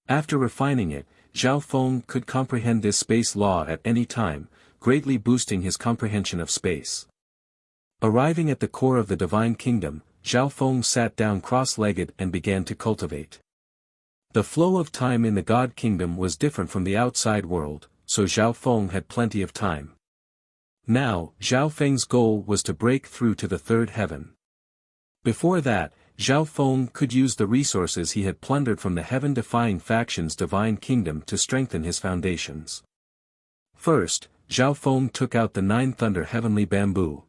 After refining it, Zhao Feng could comprehend this space law at any time, greatly boosting his comprehension of space. Arriving at the core of the Divine Kingdom, Zhao Feng sat down cross-legged and began to cultivate. The flow of time in the God Kingdom was different from the outside world, so Zhao Feng had plenty of time. Now, Zhao Feng's goal was to break through to the third heaven. Before that, Zhao Feng could use the resources he had plundered from the heaven-defying faction's Divine Kingdom to strengthen his foundations. First, Zhao Feng took out the 9 thunder heavenly bamboo.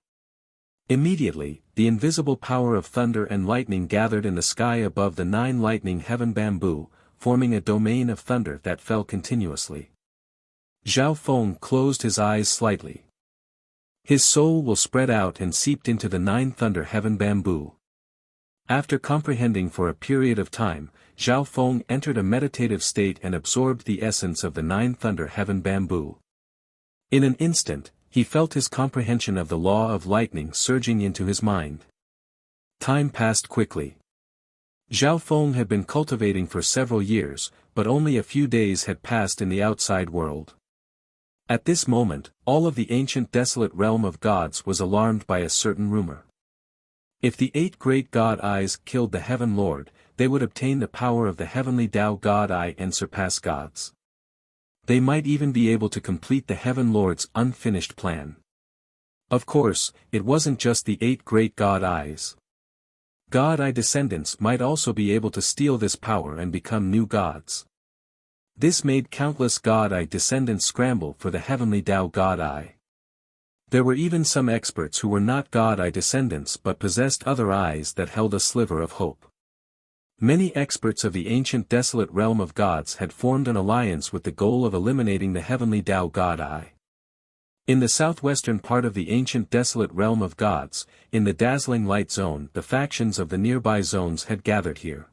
Immediately, the invisible power of thunder and lightning gathered in the sky above the 9 lightning heaven bamboo, forming a domain of thunder that fell continuously. Zhao Feng closed his eyes slightly. His soul will spread out and seeped into the 9 thunder heaven bamboo. After comprehending for a period of time, Zhao Feng entered a meditative state and absorbed the essence of the 9 thunder heaven bamboo. In an instant, he felt his comprehension of the law of lightning surging into his mind. Time passed quickly. Zhao Feng had been cultivating for several years, but only a few days had passed in the outside world. At this moment, all of the ancient desolate realm of gods was alarmed by a certain rumor. If the 8 great God Eyes killed the Heaven Lord, they would obtain the power of the heavenly Tao God Eye and surpass gods. They might even be able to complete the Heaven Lord's unfinished plan. Of course, it wasn't just the 8 great God Eyes. God Eye descendants might also be able to steal this power and become new gods. This made countless God Eye descendants scramble for the heavenly Tao God Eye. There were even some experts who were not God Eye descendants but possessed other eyes that held a sliver of hope. Many experts of the ancient desolate realm of gods had formed an alliance with the goal of eliminating the heavenly Tao God Eye. In the southwestern part of the ancient desolate realm of gods, in the dazzling light zone, the factions of the nearby zones had gathered here.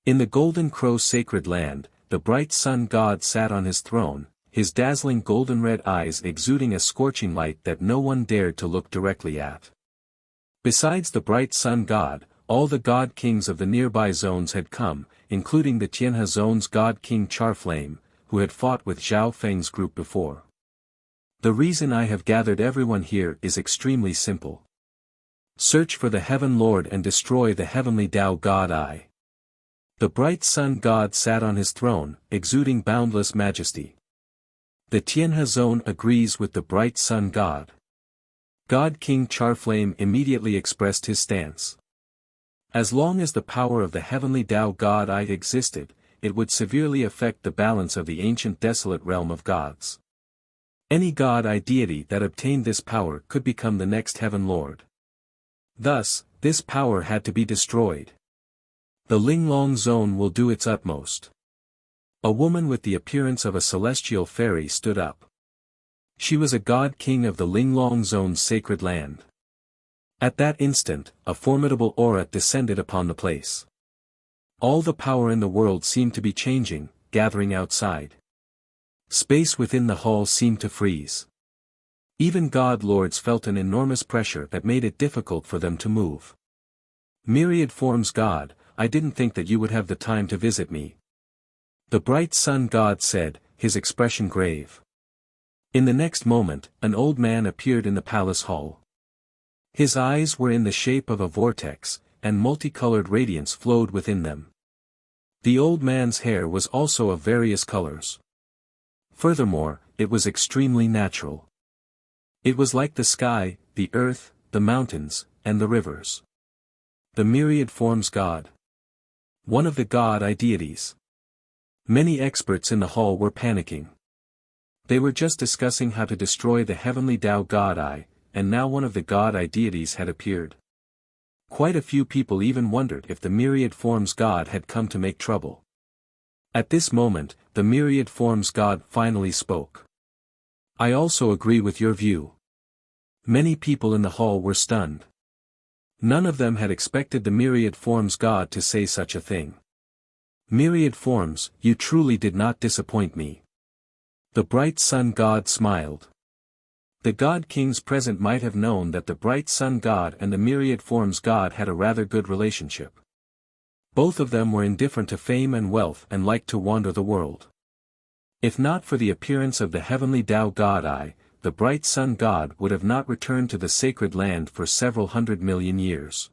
In the Golden Crow sacred land, the bright sun god sat on his throne, his dazzling golden-red eyes exuding a scorching light that no one dared to look directly at. Besides the bright sun god, all the god kings of the nearby zones had come, including the Tianhe zone's god king Charflame, who had fought with Zhao Feng's group before. The reason I have gathered everyone here is extremely simple. Search for the Heaven Lord and destroy the heavenly Tao God Eye. The bright sun god sat on his throne, exuding boundless majesty. The Tianhe zone agrees with the bright sun god. God King Charflame immediately expressed his stance. As long as the power of the heavenly Tao God Eye existed, it would severely affect the balance of the ancient desolate realm of gods. Any God Eye deity that obtained this power could become the next Heaven Lord. Thus, this power had to be destroyed. The Linglong zone will do its utmost. A woman with the appearance of a celestial fairy stood up. She was a god king of the Linglong zone's sacred land. At that instant, a formidable aura descended upon the place. All the power in the world seemed to be changing, gathering outside. Space within the hall seemed to freeze. Even god lords felt an enormous pressure that made it difficult for them to move. Myriad forms God, I didn't think that you would have the time to visit me. The bright sun god said, his expression grave. In the next moment, an old man appeared in the palace hall. His eyes were in the shape of a vortex, and multicolored radiance flowed within them. The old man's hair was also of various colors. Furthermore, it was extremely natural. It was like the sky, the earth, the mountains, and the rivers. The myriad forms God. One of the God Eye deities. Many experts in the hall were panicking. They were just discussing how to destroy the heavenly Tao God Eye, and now one of the God Eye deities had appeared. Quite a few people even wondered if the myriad forms God had come to make trouble. At this moment, the myriad forms God finally spoke. I also agree with your view. Many people in the hall were stunned. None of them had expected the myriad forms God to say such a thing. Myriad forms, you truly did not disappoint me. The bright sun God smiled. The God Kings present might have known that the bright sun God and the myriad forms God had a rather good relationship. Both of them were indifferent to fame and wealth and liked to wander the world. If not for the appearance of the heavenly Tao God, the bright sun God would have not returned to the sacred land for several 100 million years.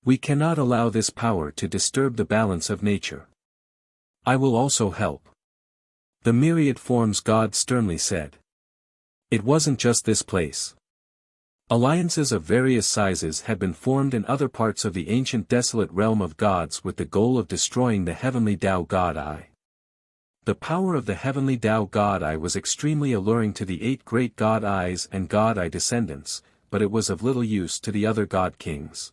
We cannot allow this power to disturb the balance of nature. I will also help. The myriad forms God sternly said. It wasn't just this place. Alliances of various sizes had been formed in other parts of the ancient desolate realm of gods with the goal of destroying the heavenly Tao God. The power of the heavenly Tao God was extremely alluring to the 8 great God Eyes and God Eye descendants, but it was of little use to the other God Kings.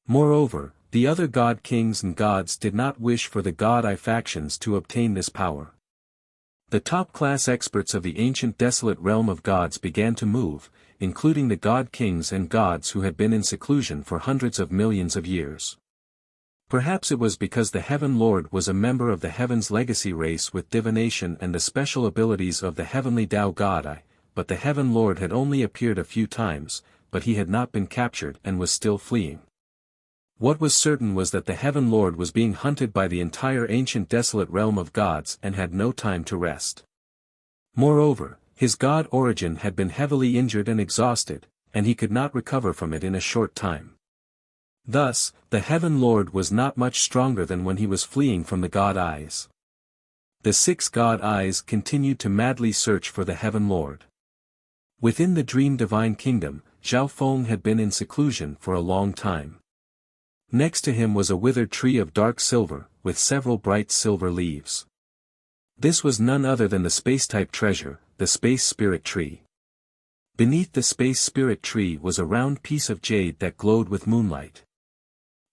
Moreover, the other God Kings and gods did not wish for the God Eye factions to obtain this power. The top-class experts of the ancient desolate realm of gods began to move, including the God Kings and gods who had been in seclusion for hundreds of millions of years. Perhaps it was because the Heaven Lord was a member of the Heaven's legacy race with divination and the special abilities of the heavenly Tao God, but the Heaven Lord had only appeared a few times, but he had not been captured and was still fleeing. What was certain was that the Heaven Lord was being hunted by the entire ancient desolate realm of gods and had no time to rest. Moreover, his god origin had been heavily injured and exhausted, and he could not recover from it in a short time. Thus, the Heaven Lord was not much stronger than when he was fleeing from the God Eyes. The 6 God Eyes continued to madly search for the Heaven Lord. Within the Dream Divine Kingdom, Zhao Feng had been in seclusion for a long time. Next to him was a withered tree of dark silver, with several bright silver leaves. This was none other than the space-type treasure, the Space Spirit Tree. Beneath the Space Spirit Tree was a round piece of jade that glowed with moonlight.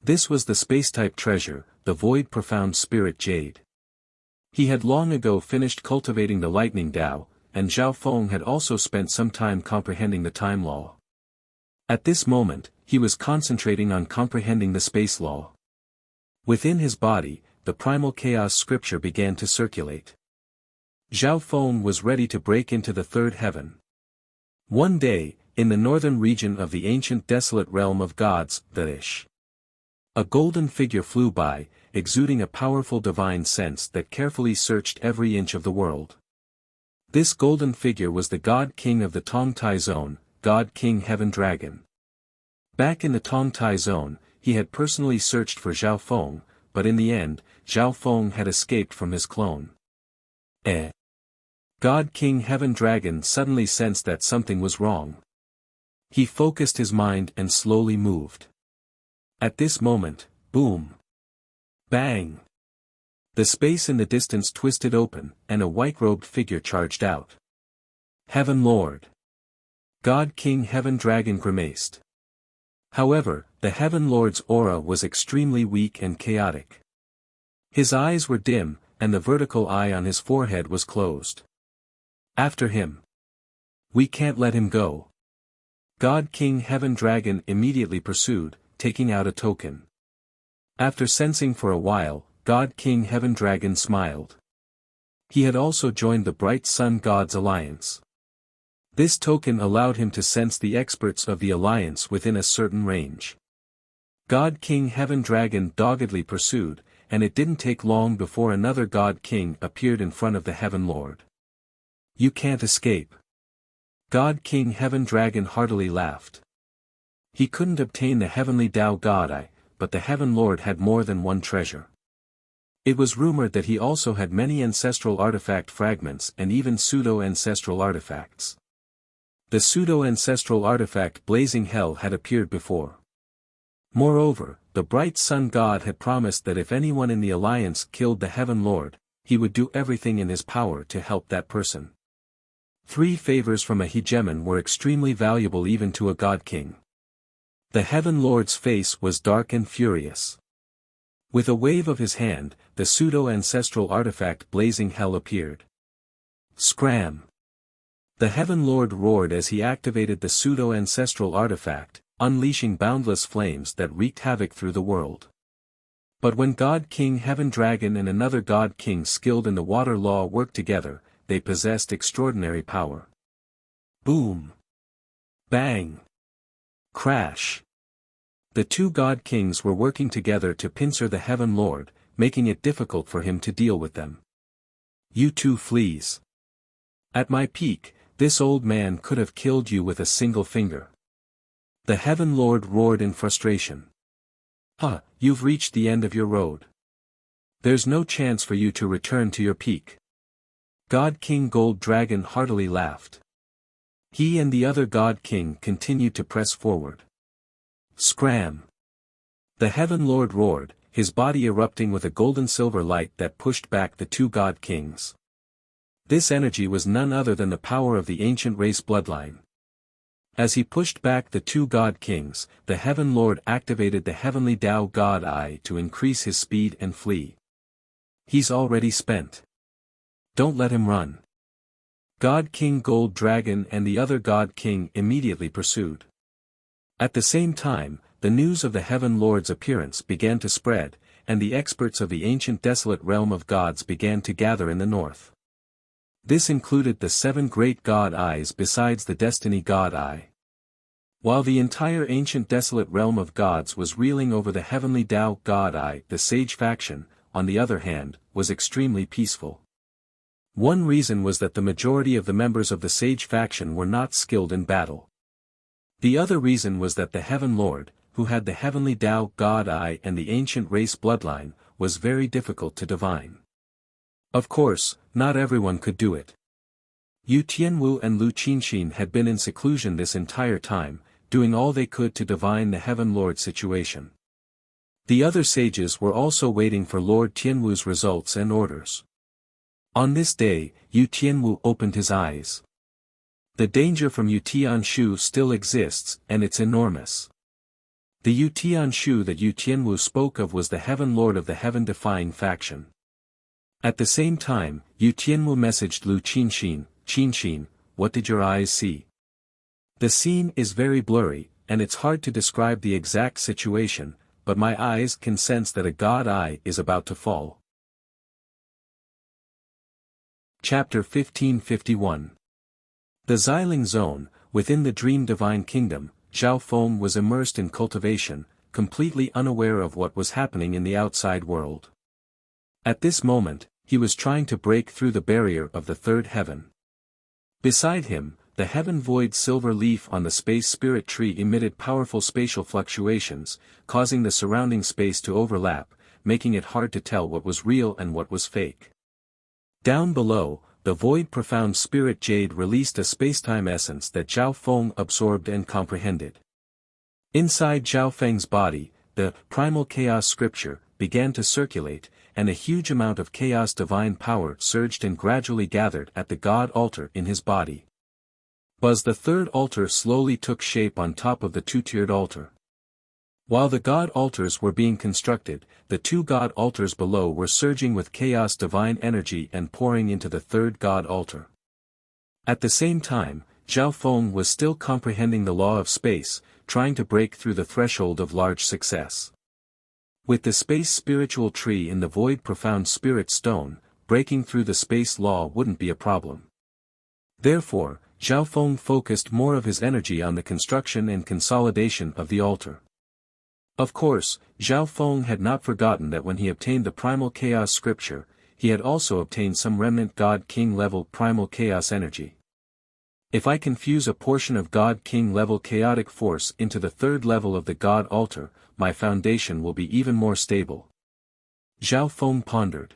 This was the space-type treasure, the Void Profound Spirit Jade. He had long ago finished cultivating the Lightning Tao, and Zhao Feng had also spent some time comprehending the time law. At this moment, he was concentrating on comprehending the space law. Within his body, the primal chaos scripture began to circulate. Zhao Feng was ready to break into the third heaven. One day, in the northern region of the ancient desolate realm of gods, a golden figure flew by, exuding a powerful divine sense that carefully searched every inch of the world. This golden figure was the God King of the Tongtai Zone, God King Heaven Dragon. Back in the Tongtai Zone, he had personally searched for Zhao Feng, but in the end, Zhao Feng had escaped from his clone. God King Heaven Dragon suddenly sensed that something was wrong. He focused his mind and slowly moved. At this moment, boom! Bang! The space in the distance twisted open, and a white-robed figure charged out. Heaven Lord! God King Heaven Dragon grimaced. However, the Heaven Lord's aura was extremely weak and chaotic. His eyes were dim, and the vertical eye on his forehead was closed. After him! We can't let him go. God King Heaven Dragon immediately pursued, taking out a token. After sensing for a while, God King Heaven Dragon smiled. He had also joined the Bright Sun Gods Alliance. This token allowed him to sense the experts of the alliance within a certain range. God King Heaven Dragon doggedly pursued, and it didn't take long before another God King appeared in front of the Heaven Lord. You can't escape. God King Heaven Dragon heartily laughed. He couldn't obtain the heavenly Tao God, but the Heaven Lord had more than one treasure. It was rumored that he also had many ancestral artifact fragments and even pseudo-ancestral artifacts. The pseudo-ancestral artifact Blazing Hell had appeared before. Moreover, the Bright Sun God had promised that if anyone in the alliance killed the Heaven Lord, he would do everything in his power to help that person. 3 favors from a hegemon were extremely valuable even to a God King. The Heaven Lord's face was dark and furious. With a wave of his hand, the pseudo-ancestral artifact Blazing Hell appeared. Scram! The Heaven Lord roared as he activated the pseudo-ancestral artifact, unleashing boundless flames that wreaked havoc through the world. But when God King Heaven Dragon and another God King skilled in the water law worked together, they possessed extraordinary power. Boom! Bang! Crash! The two God Kings were working together to pincer the Heaven Lord, making it difficult for him to deal with them. You two fleas! At my peak, this old man could have killed you with a single finger. The Heaven Lord roared in frustration. You've reached the end of your road. There's no chance for you to return to your peak. God King Gold Dragon heartily laughed. He and the other God King continued to press forward. Scram! The Heaven Lord roared, his body erupting with a golden-silver light that pushed back the two God Kings. This energy was none other than the power of the ancient race bloodline. As he pushed back the two God Kings, the Heaven Lord activated the Heavenly Tao God Eye to increase his speed and flee. He's already spent. Don't let him run. God King Gold Dragon and the other God King immediately pursued. At the same time, the news of the Heaven Lord's appearance began to spread, and the experts of the ancient desolate realm of gods began to gather in the north. This included the 7 great God Eyes besides the Destiny God Eye. While the entire ancient desolate realm of gods was reeling over the Heavenly Tao God Eye, the Sage faction, on the other hand, was extremely peaceful. One reason was that the majority of the members of the Sage faction were not skilled in battle. The other reason was that the Heaven Lord, who had the Heavenly Tao God Eye and the ancient race bloodline, was very difficult to divine. Of course, not everyone could do it. Yu Tianwu and Lu Qinxin had been in seclusion this entire time, doing all they could to divine the Heaven Lord's situation. The other sages were also waiting for Lord Tianwu's results and orders. On this day, Yu Tianwu opened his eyes. The danger from Yu Tianshu still exists, and it's enormous. The Yu Tianshu that Yu Tianwu spoke of was the Heaven Lord of the Heaven-defying faction. At the same time, Yu Tianwu messaged Lu Qinxin, "Qinxin, what did your eyes see?" The scene is very blurry, and it's hard to describe the exact situation, but my eyes can sense that a God Eye is about to fall. Chapter 1551. The Xiling Zone, within the Dream Divine Kingdom, Zhao Feng was immersed in cultivation, completely unaware of what was happening in the outside world. At this moment, he was trying to break through the barrier of the third heaven. Beside him, the Heaven Void silver leaf on the Space Spirit Tree emitted powerful spatial fluctuations, causing the surrounding space to overlap, making it hard to tell what was real and what was fake. Down below, the Void Profound Spirit Jade released a spacetime essence that Zhao Feng absorbed and comprehended. Inside Zhao Feng's body, the Primal Chaos Scripture began to circulate, and a huge amount of chaos divine power surged and gradually gathered at the God altar in his body. The third altar slowly took shape on top of the two-tiered altar. While the God altars were being constructed, the two God altars below were surging with chaos divine energy and pouring into the third God altar. At the same time, Zhao Feng was still comprehending the law of space, trying to break through the threshold of large success. With the space spiritual tree in the Void Profound Spirit Stone, breaking through the space law wouldn't be a problem. Therefore, Zhao Feng focused more of his energy on the construction and consolidation of the altar. Of course, Zhao Feng had not forgotten that when he obtained the Primal Chaos Scripture, he had also obtained some remnant God King level Primal Chaos energy. If I can fuse a portion of God King level chaotic force into the third level of the God altar, my foundation will be even more stable. Zhao Feng pondered.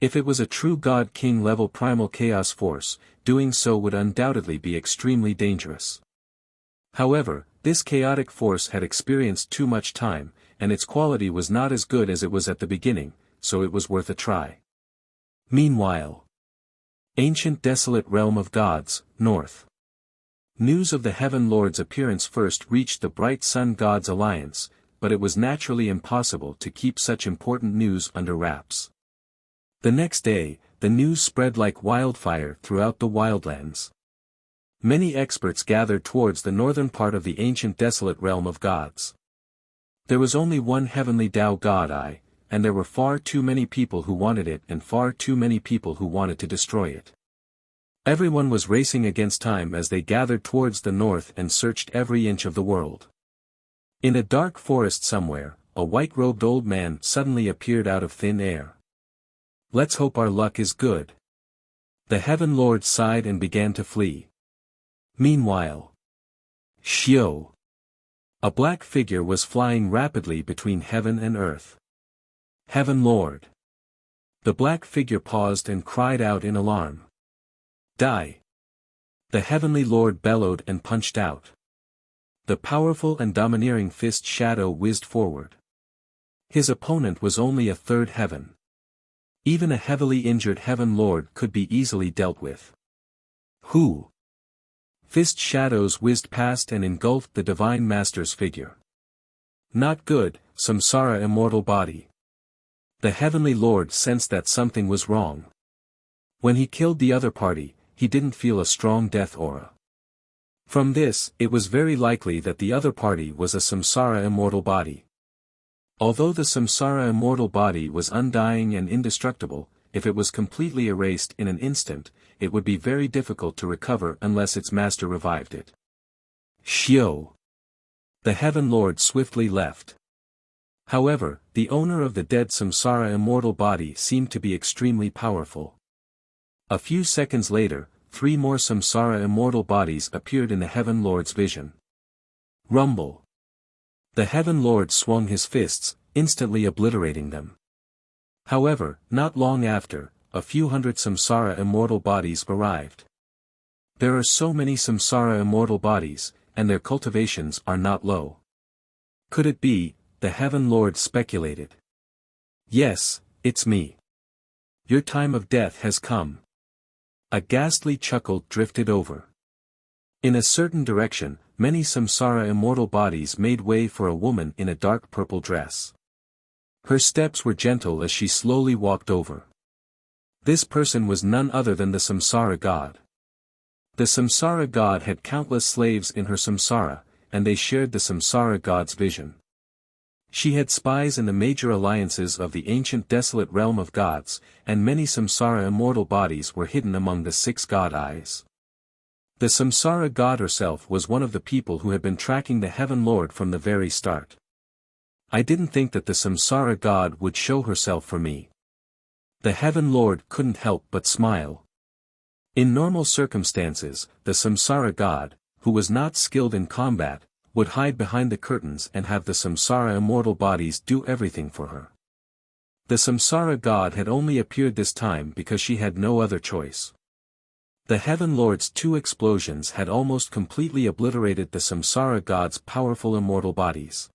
If it was a true God King level primal chaos force, doing so would undoubtedly be extremely dangerous. However, this chaotic force had experienced too much time, and its quality was not as good as it was at the beginning, so it was worth a try. Meanwhile, ancient desolate realm of gods, north. News of the Heaven Lord's appearance first reached the Bright Sun Gods Alliance, but it was naturally impossible to keep such important news under wraps. The next day, the news spread like wildfire throughout the wildlands. Many experts gathered towards the northern part of the ancient desolate realm of gods. There was only one heavenly Tao God Eye, and there were far too many people who wanted it and far too many people who wanted to destroy it. Everyone was racing against time as they gathered towards the north and searched every inch of the world. In a dark forest somewhere, a white-robed old man suddenly appeared out of thin air. "Let's hope our luck is good." The Heaven Lord sighed and began to flee. Meanwhile, Xiao, a black figure was flying rapidly between heaven and earth. "Heaven Lord." The black figure paused and cried out in alarm. "Die!" The Heavenly Lord bellowed and punched out. The powerful and domineering fist shadow whizzed forward. His opponent was only a third heaven. Even a heavily injured Heaven Lord could be easily dealt with. Who? Fist shadows whizzed past and engulfed the Divine Master's figure. "Not good, Samsara immortal body." The Heavenly Lord sensed that something was wrong. When he killed the other party, he didn't feel a strong death aura. From this, it was very likely that the other party was a Samsara immortal body. Although the Samsara immortal body was undying and indestructible, if it was completely erased in an instant, it would be very difficult to recover unless its master revived it. Xiao. The Heaven Lord swiftly left. However, the owner of the dead Samsara immortal body seemed to be extremely powerful. A few seconds later, 3 more Samsara immortal bodies appeared in the Heaven Lord's vision. Rumble. The Heaven Lord swung his fists, instantly obliterating them. However, not long after, a few hundred Samsara immortal bodies arrived. There are so many Samsara immortal bodies, and their cultivations are not low. Could it be, the Heaven Lord speculated. "Yes, it's me. Your time of death has come." A ghastly chuckle drifted over. In a certain direction, many Samsara immortal bodies made way for a woman in a dark purple dress. Her steps were gentle as she slowly walked over. This person was none other than the Samsara God. The Samsara God had countless slaves in her samsara, and they shared the Samsara God's vision. She had spies in the major alliances of the ancient desolate realm of gods, and many Samsara immortal bodies were hidden among the 6 God Eyes. The Samsara God herself was one of the people who had been tracking the Heaven Lord from the very start. "I didn't think that the Samsara God would show herself for me." The Heaven Lord couldn't help but smile. In normal circumstances, the Samsara God, who was not skilled in combat, would hide behind the curtains and have the Samsara immortal bodies do everything for her. The Samsara God had only appeared this time because she had no other choice. The Heaven Lord's 2 explosions had almost completely obliterated the Samsara God's powerful immortal bodies.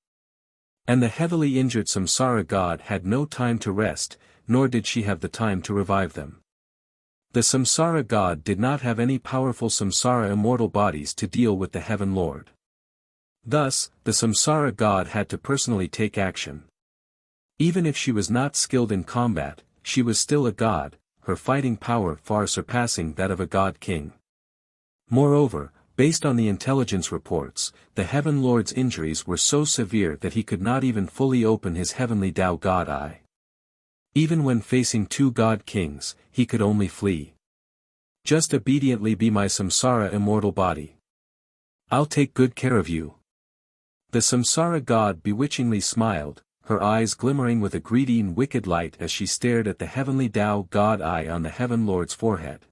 And the heavily injured Samsara God had no time to rest, nor did she have the time to revive them. The Samsara God did not have any powerful Samsara immortal bodies to deal with the Heaven Lord. Thus, the Samsara God had to personally take action. Even if she was not skilled in combat, she was still a god, her fighting power far surpassing that of a god king. Moreover, based on the intelligence reports, the Heaven Lord's injuries were so severe that he could not even fully open his heavenly Tao God Eye. Even when facing 2 god kings, he could only flee. "Just obediently be my Samsara immortal body. I'll take good care of you." The Samsara God bewitchingly smiled, her eyes glimmering with a greedy and wicked light as she stared at the heavenly Tao God Eye on the Heaven Lord's forehead.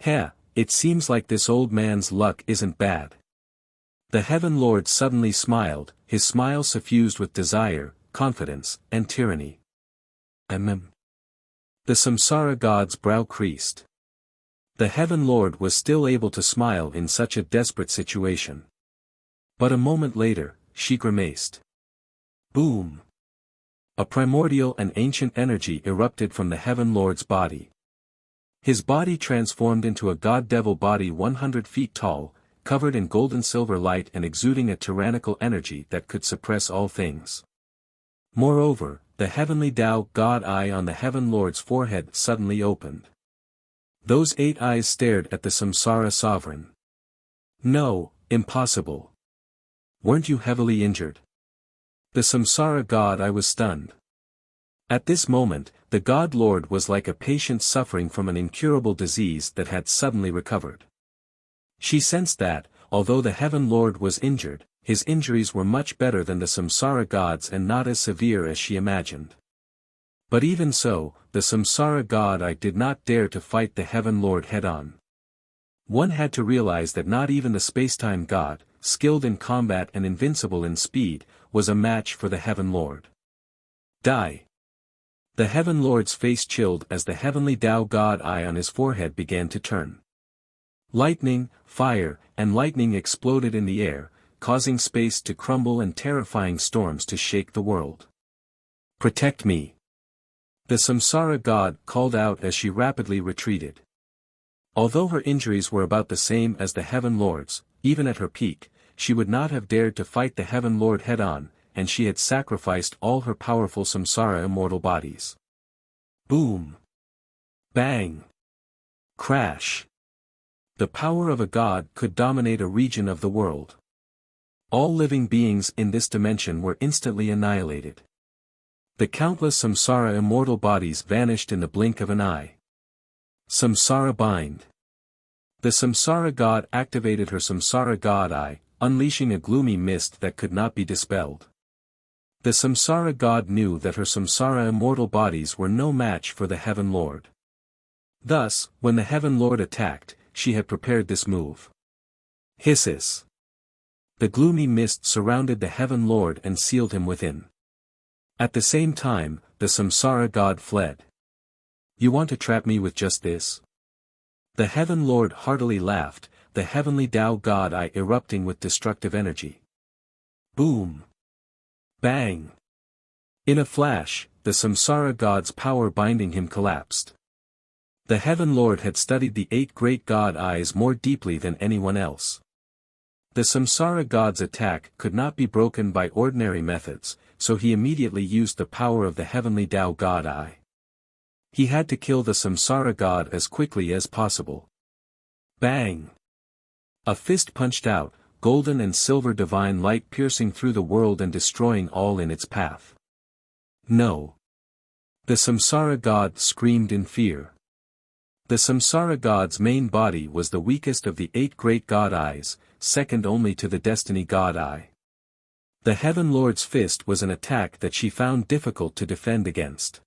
"Heh, it seems like this old man's luck isn't bad." The Heaven Lord suddenly smiled, his smile suffused with desire, confidence, and tyranny. The Samsara God's brow creased. The Heaven Lord was still able to smile in such a desperate situation. But a moment later, she grimaced. Boom! A primordial and ancient energy erupted from the Heaven Lord's body. His body transformed into a god-devil body 100 feet tall, covered in gold-and-silver light and exuding a tyrannical energy that could suppress all things. Moreover, the heavenly Tao God Eye on the Heaven Lord's forehead suddenly opened. Those 8 eyes stared at the Samsara Sovereign. No, impossible. Weren't you heavily injured? The Samsara god. I was stunned. At this moment, the God Lord was like a patient suffering from an incurable disease that had suddenly recovered. She sensed that, although the Heaven Lord was injured, his injuries were much better than the Samsara god's and not as severe as she imagined. But even so, the Samsara god I did not dare to fight the Heaven Lord head-on. One had to realize that not even the spacetime god, skilled in combat and invincible in speed, was a match for the Heaven Lord. Die. The Heaven Lord's face chilled as the heavenly Tao God eye on his forehead began to turn. Lightning, fire, and lightning exploded in the air, causing space to crumble and terrifying storms to shake the world. Protect me. The Samsara god called out as she rapidly retreated. Although her injuries were about the same as the Heaven Lord's, even at her peak, she would not have dared to fight the Heaven Lord head-on, and she had sacrificed all her powerful Samsara immortal bodies. Boom! Bang! Crash! The power of a god could dominate a region of the world. All living beings in this dimension were instantly annihilated. The countless Samsara immortal bodies vanished in the blink of an eye. Samsara bind. The Samsara god activated her Samsara god eye, unleashing a gloomy mist that could not be dispelled. The Samsara god knew that her Samsara immortal bodies were no match for the Heaven Lord. Thus, when the Heaven Lord attacked, she had prepared this move. Hisses. The gloomy mist surrounded the Heaven Lord and sealed him within. At the same time, the Samsara god fled. You want to trap me with just this? The Heaven Lord heartily laughed, the heavenly Tao God eye erupting with destructive energy. Boom! Bang! In a flash, the Samsara god's power binding him collapsed. The Heaven Lord had studied the 8 great God eyes more deeply than anyone else. The Samsara god's attack could not be broken by ordinary methods, so he immediately used the power of the heavenly Tao God eye. He had to kill the Samsara god as quickly as possible. Bang! A fist punched out, golden and silver divine light piercing through the world and destroying all in its path. No! The Samsara god screamed in fear. The Samsara god's main body was the weakest of the 8 great God eyes, second only to the Destiny God eye. The Heaven Lord's fist was an attack that she found difficult to defend against.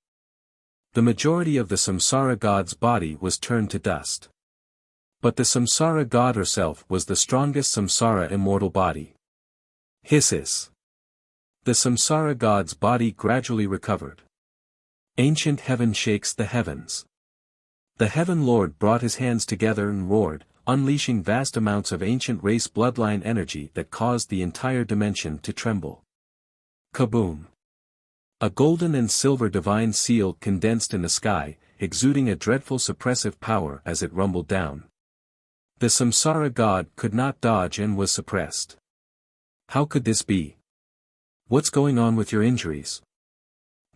The majority of the Samsara god's body was turned to dust. But the Samsara god herself was the strongest Samsara immortal body. Hisses. The Samsara god's body gradually recovered. Ancient heaven shakes the heavens. The Heaven Lord brought his hands together and roared, unleashing vast amounts of ancient race bloodline energy that caused the entire dimension to tremble. Kaboom! A golden and silver divine seal condensed in the sky, exuding a dreadful suppressive power as it rumbled down. The Samsara god could not dodge and was suppressed. How could this be? What's going on with your injuries?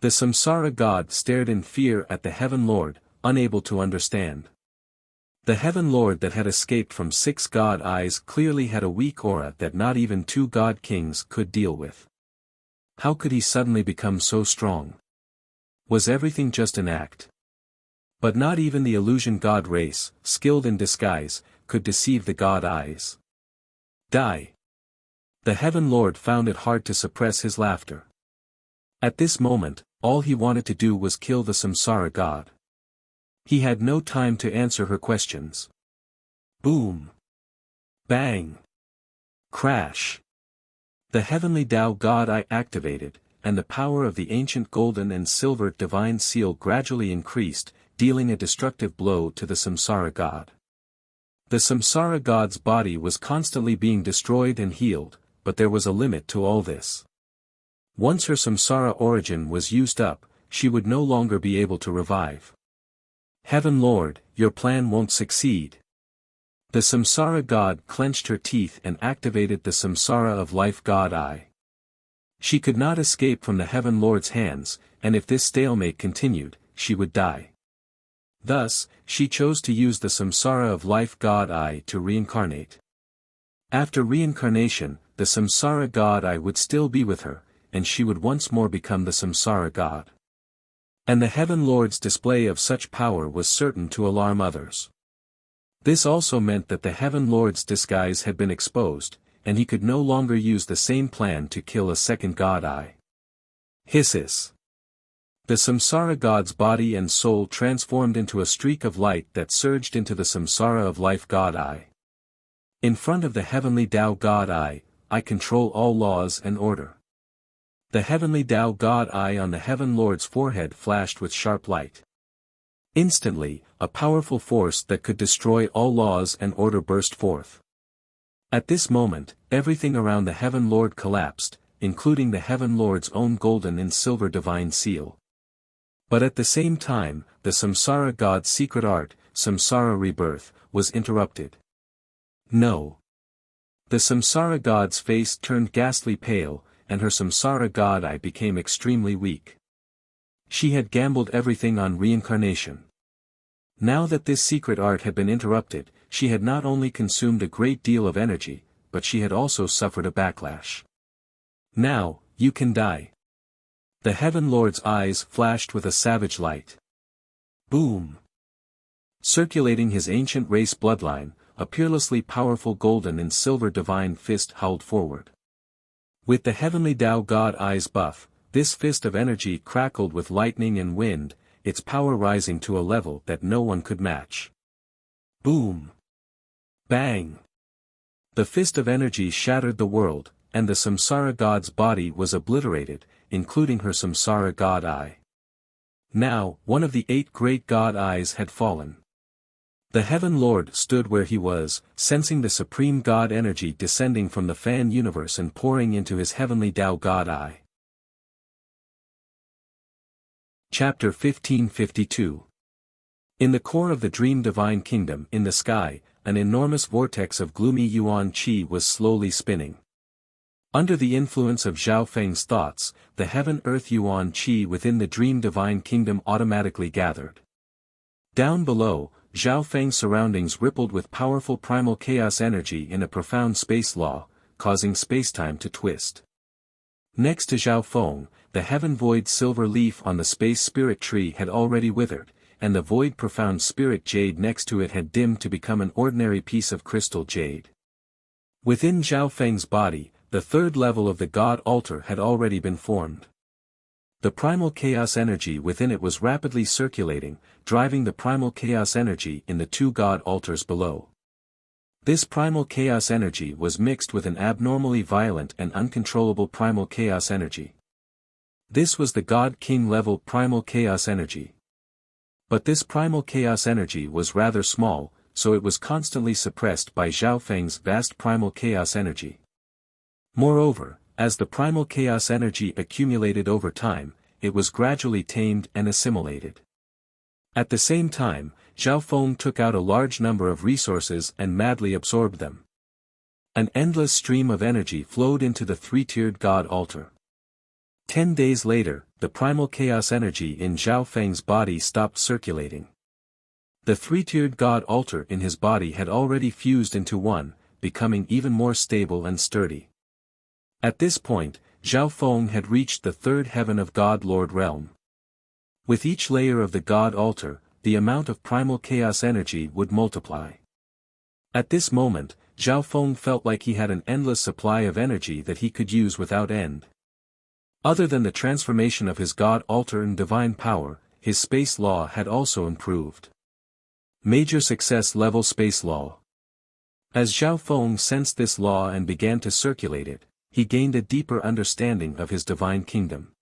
The Samsara god stared in fear at the Heaven Lord, unable to understand. The Heaven Lord that had escaped from 6 God eyes clearly had a weak aura that not even 2 God kings could deal with. How could he suddenly become so strong? Was everything just an act? But not even the illusion god race, skilled in disguise, could deceive the God eyes. Die! The Heaven Lord found it hard to suppress his laughter. At this moment, all he wanted to do was kill the Samsara god. He had no time to answer her questions. Boom! Bang! Crash! The heavenly Tao God eye activated, and the power of the ancient golden and silver divine seal gradually increased, dealing a destructive blow to the Samsara god. The Samsara god's body was constantly being destroyed and healed, but there was a limit to all this. Once her Samsara origin was used up, she would no longer be able to revive. Heaven Lord, your plan won't succeed. The Samsara god clenched her teeth and activated the Samsara of Life God eye. She could not escape from the Heaven Lord's hands, and if this stalemate continued, she would die. Thus, she chose to use the Samsara of Life God eye to reincarnate. After reincarnation, the samsara god I would still be with her, and she would once more become the samsara god. And the Heaven Lord's display of such power was certain to alarm others. This also meant that the Heaven Lord's disguise had been exposed, and he could no longer use the same plan to kill a second god I. Hisses. The samsara god's body and soul transformed into a streak of light that surged into the samsara of life god I. In front of the heavenly Tao god I control all laws and order. The heavenly Tao god I on the Heaven Lord's forehead flashed with sharp light. Instantly, a powerful force that could destroy all laws and order burst forth. At this moment, everything around the Heaven Lord collapsed, including the Heaven Lord's own golden and silver divine seal. But at the same time, the samsara god's secret art, samsara rebirth, was interrupted. No. The samsara god's face turned ghastly pale, and her samsara god I became extremely weak. She had gambled everything on reincarnation. Now that this secret art had been interrupted, she had not only consumed a great deal of energy, but she had also suffered a backlash. Now, you can die. The Heaven Lord's eyes flashed with a savage light. Boom! Circulating his ancient race bloodline, a peerlessly powerful golden and silver divine fist howled forward. With the heavenly Tao God eyes buff, this fist of energy crackled with lightning and wind, its power rising to a level that no one could match. Boom! Bang! The fist of energy shattered the world, and the samsara god's body was obliterated, including her samsara god eye. Now, one of the 8 great god eyes had fallen. The Heaven Lord stood where he was, sensing the supreme god energy descending from the fan universe and pouring into his heavenly Tao god eye. Chapter 1552. In the core of the Dream Divine Kingdom in the sky, an enormous vortex of gloomy yuan qi was slowly spinning. Under the influence of Zhao Feng's thoughts, the heaven-earth yuan qi within the Dream Divine Kingdom automatically gathered. Down below, Zhao Feng's surroundings rippled with powerful primal chaos energy in a profound space law, causing spacetime to twist. Next to Zhao Feng, the heaven void silver leaf on the space spirit tree had already withered, and the void profound spirit jade next to it had dimmed to become an ordinary piece of crystal jade. Within Zhao Feng's body, the third level of the God altar had already been formed. The primal chaos energy within it was rapidly circulating, driving the primal chaos energy in the 2 God altars below. This primal chaos energy was mixed with an abnormally violent and uncontrollable primal chaos energy. This was the God King level primal chaos energy. But this primal chaos energy was rather small, so it was constantly suppressed by Zhao Feng's vast primal chaos energy. Moreover, as the primal chaos energy accumulated over time, it was gradually tamed and assimilated. At the same time, Zhao Feng took out a large number of resources and madly absorbed them. An endless stream of energy flowed into the 3-tiered God altar. 10 days later, the primal chaos energy in Zhao Feng's body stopped circulating. The 3-tiered God altar in his body had already fused into one, becoming even more stable and sturdy. At this point, Zhao Feng had reached the 3rd heaven of God Lord realm. With each layer of the God altar, the amount of primal chaos energy would multiply. At this moment, Zhao Feng felt like he had an endless supply of energy that he could use without end. Other than the transformation of his God altar and divine power, his space law had also improved. Major success level space law. As Zhao Feng sensed this law and began to circulate it, he gained a deeper understanding of his divine kingdom.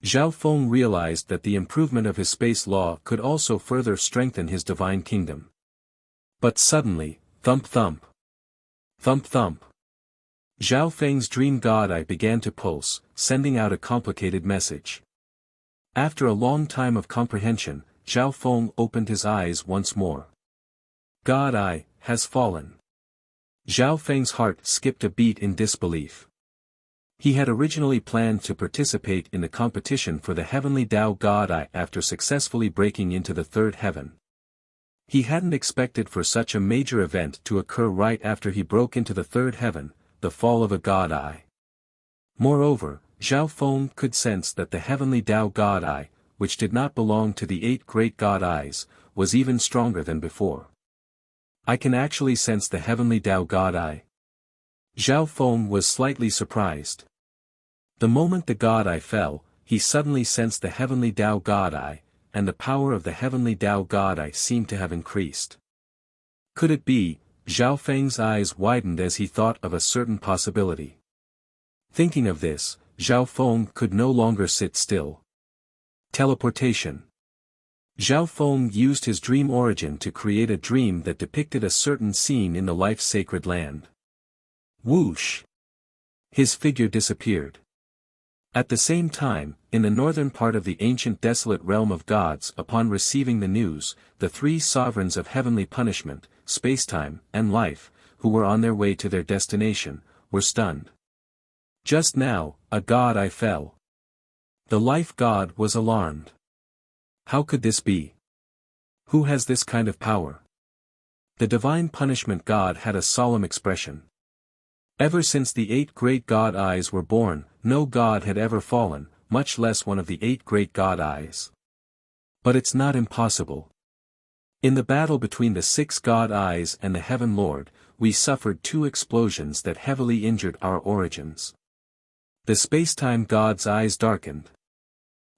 Zhao Feng realized that the improvement of his space law could also further strengthen his divine kingdom. But suddenly, thump thump. Thump thump. Zhao Feng's dream god eye began to pulse, sending out a complicated message. After a long time of comprehension, Zhao Feng opened his eyes once more. God eye has fallen. Zhao Feng's heart skipped a beat in disbelief. He had originally planned to participate in the competition for the heavenly Tao God Eye after successfully breaking into the 3rd heaven. He hadn't expected for such a major event to occur right after he broke into the third heaven, the fall of a God Eye. Moreover, Zhao Feng could sense that the heavenly Tao God Eye, which did not belong to the 8 great God Eyes, was even stronger than before. I can actually sense the heavenly Tao God Eye. Zhao Feng was slightly surprised. The moment the God Eye fell, he suddenly sensed the heavenly Tao God Eye, and the power of the heavenly Tao God Eye seemed to have increased. Could it be? Zhao Feng's eyes widened as he thought of a certain possibility. Thinking of this, Zhao Feng could no longer sit still. Teleportation. Zhao Feng used his dream origin to create a dream that depicted a certain scene in the life-sacred land. Whoosh! His figure disappeared. At the same time, in the northern part of the ancient desolate realm of gods, upon receiving the news, the 3 sovereigns of heavenly punishment, spacetime, and life, who were on their way to their destination, were stunned. Just now, a God Eye fell. The life god was alarmed. How could this be? Who has this kind of power? The divine punishment god had a solemn expression. Ever since the 8 great God Eyes were born, no god had ever fallen, much less one of the 8 great God Eyes. But it's not impossible. In the battle between the 6 God Eyes and the Heaven Lord, we suffered 2 explosions that heavily injured our origins. The spacetime god's eyes darkened.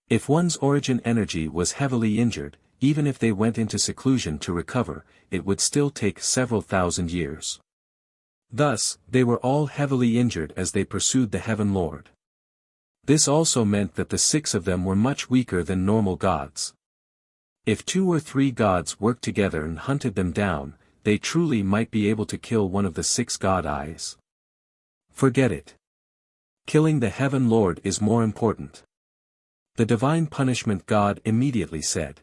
If one's origin energy was heavily injured, even if they went into seclusion to recover, it would still take several thousand years. Thus, they were all heavily injured as they pursued the Heaven Lord. This also meant that the 6 of them were much weaker than normal gods. If 2 or 3 gods worked together and hunted them down, they truly might be able to kill one of the 6 God Eyes. Forget it. Killing the Heaven Lord is more important. The divine punishment god immediately said.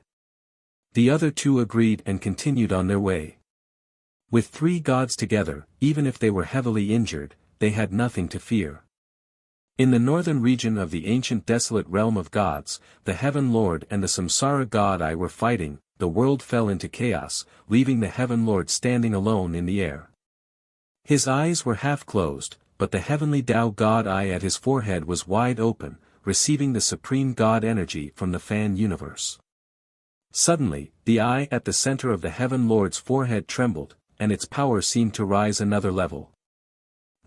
The other 2 agreed and continued on their way. With 3 gods together, even if they were heavily injured, they had nothing to fear. In the northern region of the ancient desolate realm of gods, the Heaven Lord and the Samsara God Eye were fighting. The world fell into chaos, leaving the Heaven Lord standing alone in the air. His eyes were half closed, but the heavenly Tao God Eye at his forehead was wide open, receiving the supreme God energy from the Fan universe. Suddenly, the eye at the center of the Heaven Lord's forehead trembled, and its power seemed to rise another level.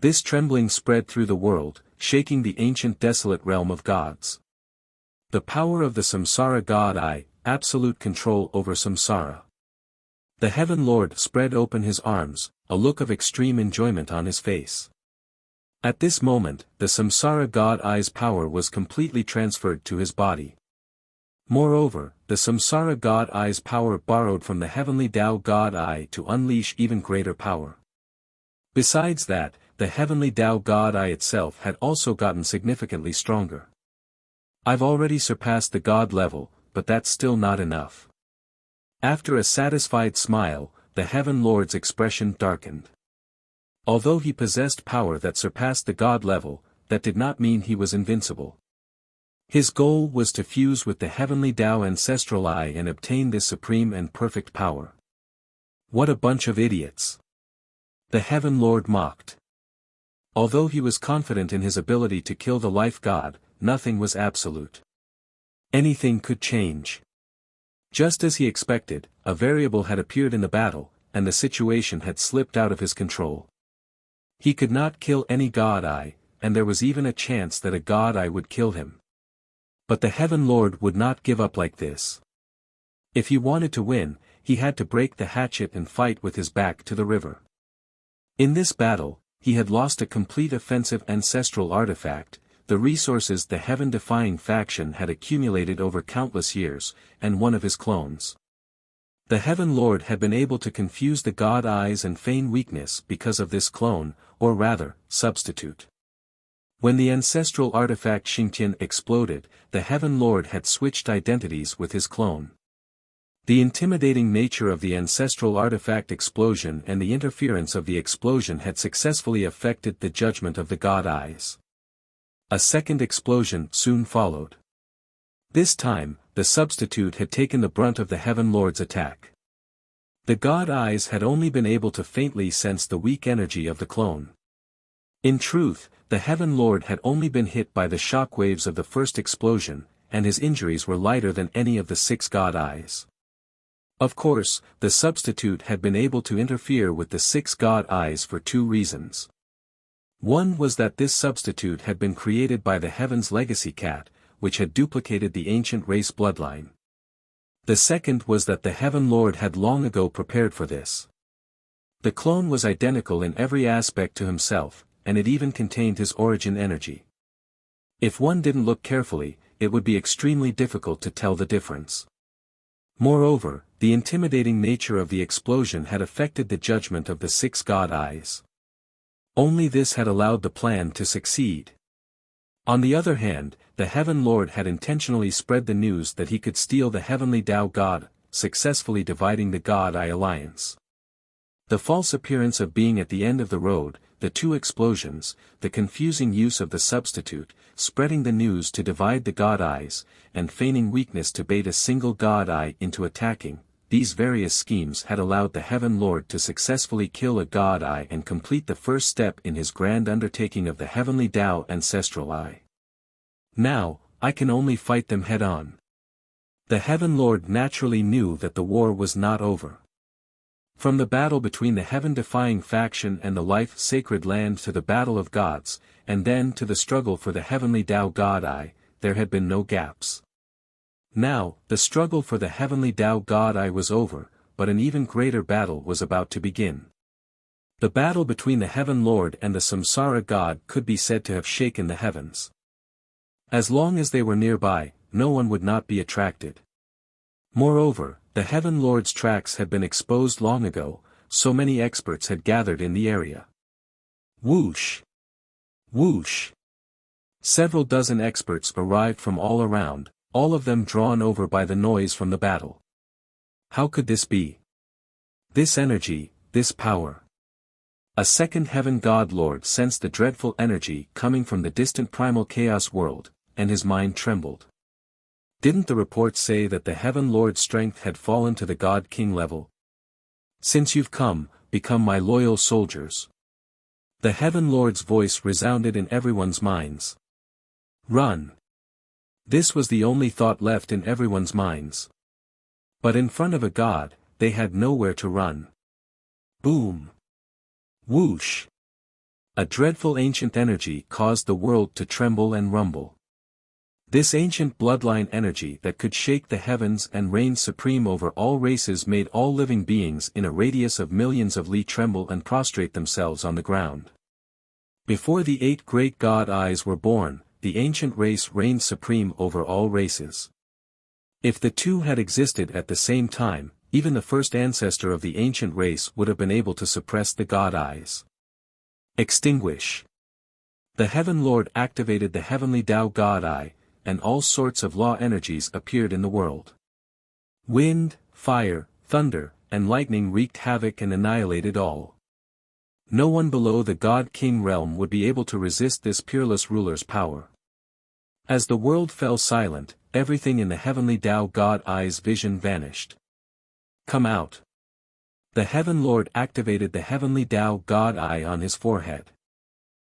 This trembling spread through the world, shaking the ancient desolate realm of gods. The power of the Samsara God Eye, absolute control over Samsara. The Heaven Lord spread open his arms, a look of extreme enjoyment on his face. At this moment, the Samsara God Eye's power was completely transferred to his body. Moreover, the Samsara God Eye's power borrowed from the heavenly Tao God Eye to unleash even greater power. Besides that, the heavenly Tao God Eye itself had also gotten significantly stronger. I've already surpassed the God level, but that's still not enough. After a satisfied smile, the Heaven Lord's expression darkened. Although he possessed power that surpassed the God level, that did not mean he was invincible. His goal was to fuse with the heavenly Tao ancestral eye and obtain this supreme and perfect power. What a bunch of idiots! The Heaven Lord mocked. Although he was confident in his ability to kill the life god, nothing was absolute. Anything could change. Just as he expected, a variable had appeared in the battle, and the situation had slipped out of his control. He could not kill any God Eye, and there was even a chance that a God Eye would kill him. But the Heaven Lord would not give up like this. If he wanted to win, he had to break the hatchet and fight with his back to the river. In this battle, he had lost a complete offensive ancestral artifact, the resources the heaven-defying faction had accumulated over countless years, and one of his clones. The Heaven Lord had been able to confuse the God Eyes and feign weakness because of this clone, or rather, substitute. When the ancestral artifact Xingtian exploded, the Heaven Lord had switched identities with his clone. The intimidating nature of the ancestral artifact explosion and the interference of the explosion had successfully affected the judgment of the God Eyes. A second explosion soon followed. This time, the substitute had taken the brunt of the Heaven Lord's attack. The god eyes had only been able to faintly sense the weak energy of the clone. In truth, the Heaven Lord had only been hit by the shock waves of the first explosion, and his injuries were lighter than any of the 6 god eyes. Of course, the substitute had been able to interfere with the 6 god eyes for 2 reasons. One was that this substitute had been created by the Heaven's legacy cat, which had duplicated the ancient race bloodline. The second was that the Heaven Lord had long ago prepared for this. The clone was identical in every aspect to himself, and it even contained his origin energy. If one didn't look carefully, it would be extremely difficult to tell the difference. Moreover, the intimidating nature of the explosion had affected the judgment of the 6 god eyes. Only this had allowed the plan to succeed. On the other hand, the Heaven Lord had intentionally spread the news that he could steal the heavenly Tao God, successfully dividing the God Eye alliance. The false appearance of being at the end of the road, the 2 explosions, the confusing use of the substitute, spreading the news to divide the God Eyes, and feigning weakness to bait a single God Eye into attacking, these various schemes had allowed the Heaven Lord to successfully kill a God Eye and complete the first step in his grand undertaking of the heavenly Tao Ancestral Eye. Now, I can only fight them head-on. The Heaven Lord naturally knew that the war was not over. From the battle between the heaven-defying faction and the life-sacred land to the battle of gods, and then to the struggle for the heavenly Tao God Eye, there had been no gaps. Now, the struggle for the heavenly Tao God Eye was over, but an even greater battle was about to begin. The battle between the Heaven Lord and the Samsara God could be said to have shaken the heavens. As long as they were nearby, no one would not be attracted. Moreover, the Heaven Lord's tracks had been exposed long ago, so many experts had gathered in the area. Whoosh! Whoosh! Several dozen experts arrived from all around, all of them drawn over by the noise from the battle. How could this be? This energy, this power. A second Heaven God Lord sensed the dreadful energy coming from the distant primal chaos world, and his mind trembled. Didn't the reports say that the Heaven Lord's strength had fallen to the God King level? Since you've come, become my loyal soldiers. The Heaven Lord's voice resounded in everyone's minds. Run! This was the only thought left in everyone's minds. But in front of a god, they had nowhere to run. Boom! Whoosh! A dreadful ancient energy caused the world to tremble and rumble. This ancient bloodline energy that could shake the heavens and reign supreme over all races made all living beings in a radius of millions of li tremble and prostrate themselves on the ground. Before the 8 great god eyes were born, the ancient race reigned supreme over all races. If the two had existed at the same time, even the first ancestor of the ancient race would have been able to suppress the god eyes. Extinguish! The Heaven Lord activated the heavenly Tao God Eye, and all sorts of law energies appeared in the world. Wind, fire, thunder, and lightning wreaked havoc and annihilated all. No one below the God King realm would be able to resist this peerless ruler's power. As the world fell silent, everything in the heavenly Tao God Eye's vision vanished. Come out! The Heaven Lord activated the heavenly Tao God Eye on his forehead.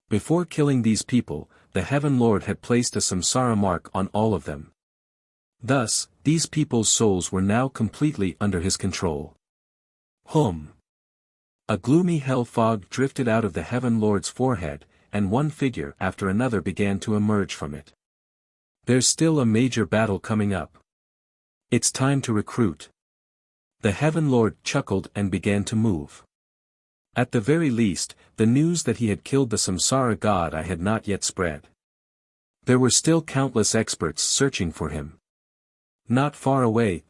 Before killing these people, the Heaven Lord had placed a samsara mark on all of them. Thus, these people's souls were now completely under his control. Hum! A gloomy hell fog drifted out of the Heaven Lord's forehead, and one figure after another began to emerge from it. There's still a major battle coming up. It's time to recruit. The Heaven Lord chuckled and began to move. At the very least, the news that he had killed the Samsara God I had not yet spread. There were still countless experts searching for him. Not far away,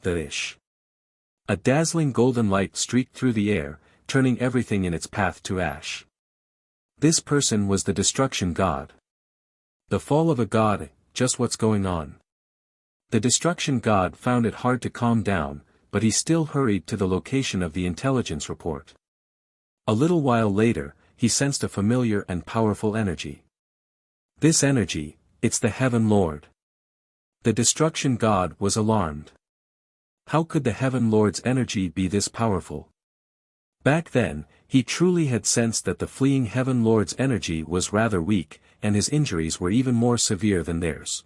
a dazzling golden light streaked through the air, turning everything in its path to ash. This person was the destruction god. The fall of a god, just what's going on. The destruction god found it hard to calm down, but he still hurried to the location of the intelligence report. A little while later, he sensed a familiar and powerful energy. This energy, it's the Heaven Lord. The destruction god was alarmed. How could the Heaven Lord's energy be this powerful? Back then, he truly had sensed that the fleeing Heaven Lord's energy was rather weak, and his injuries were even more severe than theirs.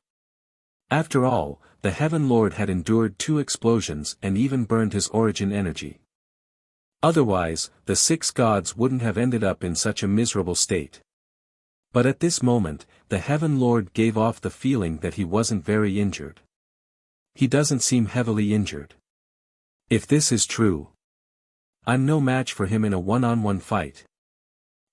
After all, the Heaven Lord had endured 2 explosions and even burned his origin energy. Otherwise, the 6 gods wouldn't have ended up in such a miserable state. But at this moment, the Heaven Lord gave off the feeling that he wasn't very injured. He doesn't seem heavily injured. If this is true, I'm no match for him in a one-on-one fight.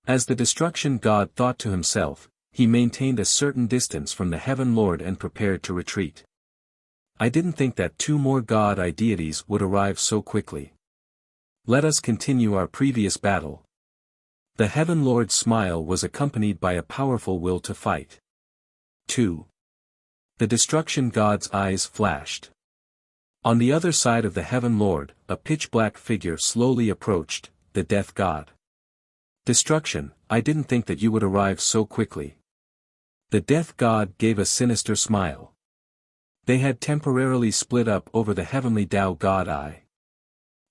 As the destruction god thought to himself, he maintained a certain distance from the Heaven Lord and prepared to retreat. I didn't think that 2 more god deities would arrive so quickly. Let us continue our previous battle. The Heaven Lord's smile was accompanied by a powerful will to fight. 2. The destruction god's eyes flashed. On the other side of the Heaven Lord, a pitch-black figure slowly approached, the Death God. Destruction, I didn't think that you would arrive so quickly. The Death God gave a sinister smile. They had temporarily split up over the heavenly Tao God Eye.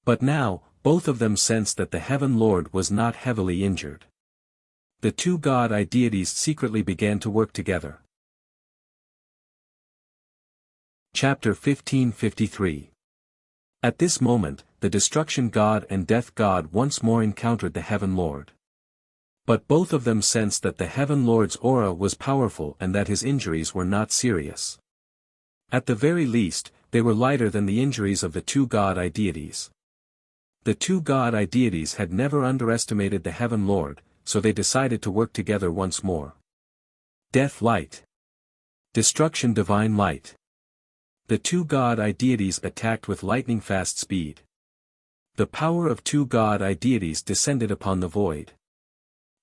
But now, both of them sensed that the Heaven Lord was not heavily injured. The 2 god deities secretly began to work together. Chapter 1553. At this moment, the Destruction God and Death God once more encountered the Heaven Lord. But both of them sensed that the Heaven Lord's aura was powerful and that his injuries were not serious. At the very least, they were lighter than the injuries of the 2 god deities. The 2 god deities had never underestimated the Heaven Lord, so they decided to work together once more. Death Light. Destruction Divine Light. The 2 god deities attacked with lightning-fast speed. The power of 2 god deities descended upon the void.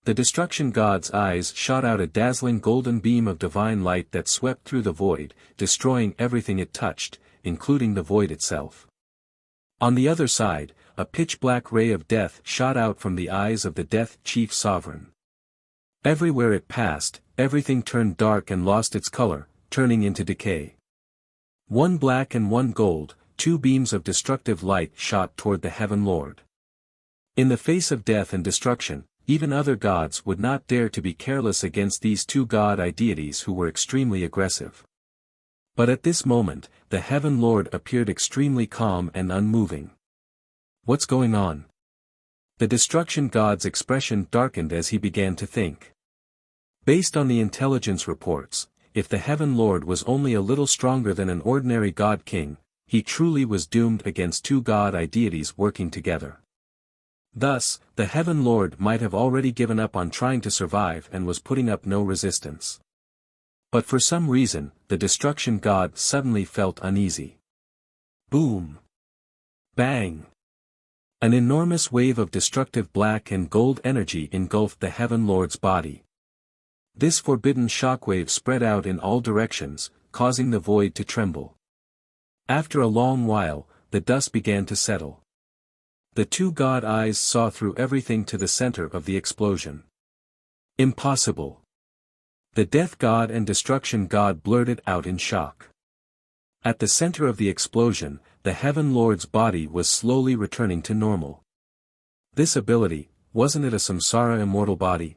The destruction god's eyes shot out a dazzling golden beam of divine light that swept through the void, destroying everything it touched, including the void itself. On the other side, a pitch-black ray of death shot out from the eyes of the Death Chief Sovereign. Everywhere it passed, everything turned dark and lost its color, turning into decay. 1 black and 1 gold, 2 beams of destructive light shot toward the Heaven Lord. In the face of death and destruction, even other gods would not dare to be careless against these 2 god deities who were extremely aggressive. But at this moment, the Heaven Lord appeared extremely calm and unmoving. What's going on? The destruction god's expression darkened as he began to think. Based on the intelligence reports, if the Heaven Lord was only a little stronger than an ordinary god king, he truly was doomed against 2 god deities working together. Thus, the Heaven Lord might have already given up on trying to survive and was putting up no resistance. But for some reason, the destruction god suddenly felt uneasy. Boom! Bang! An enormous wave of destructive black and gold energy engulfed the Heaven Lord's body. This forbidden shockwave spread out in all directions, causing the void to tremble. After a long while, the dust began to settle. The 2 god eyes saw through everything to the center of the explosion. Impossible! The Death God and Destruction God blurted out in shock. At the center of the explosion, the Heaven Lord's body was slowly returning to normal. This ability, wasn't it a samsara immortal body?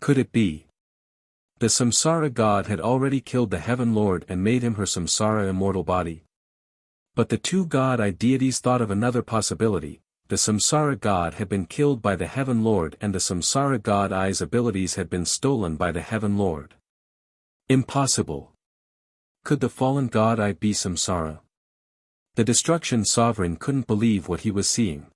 Could it be? The samsara god had already killed the Heaven Lord and made him her samsara immortal body. But the 2 god deities thought of another possibility. The samsara god had been killed by the Heaven Lord and the samsara god eye's abilities had been stolen by the Heaven Lord. Impossible! Could the fallen god eye be samsara? The destruction sovereign couldn't believe what he was seeing.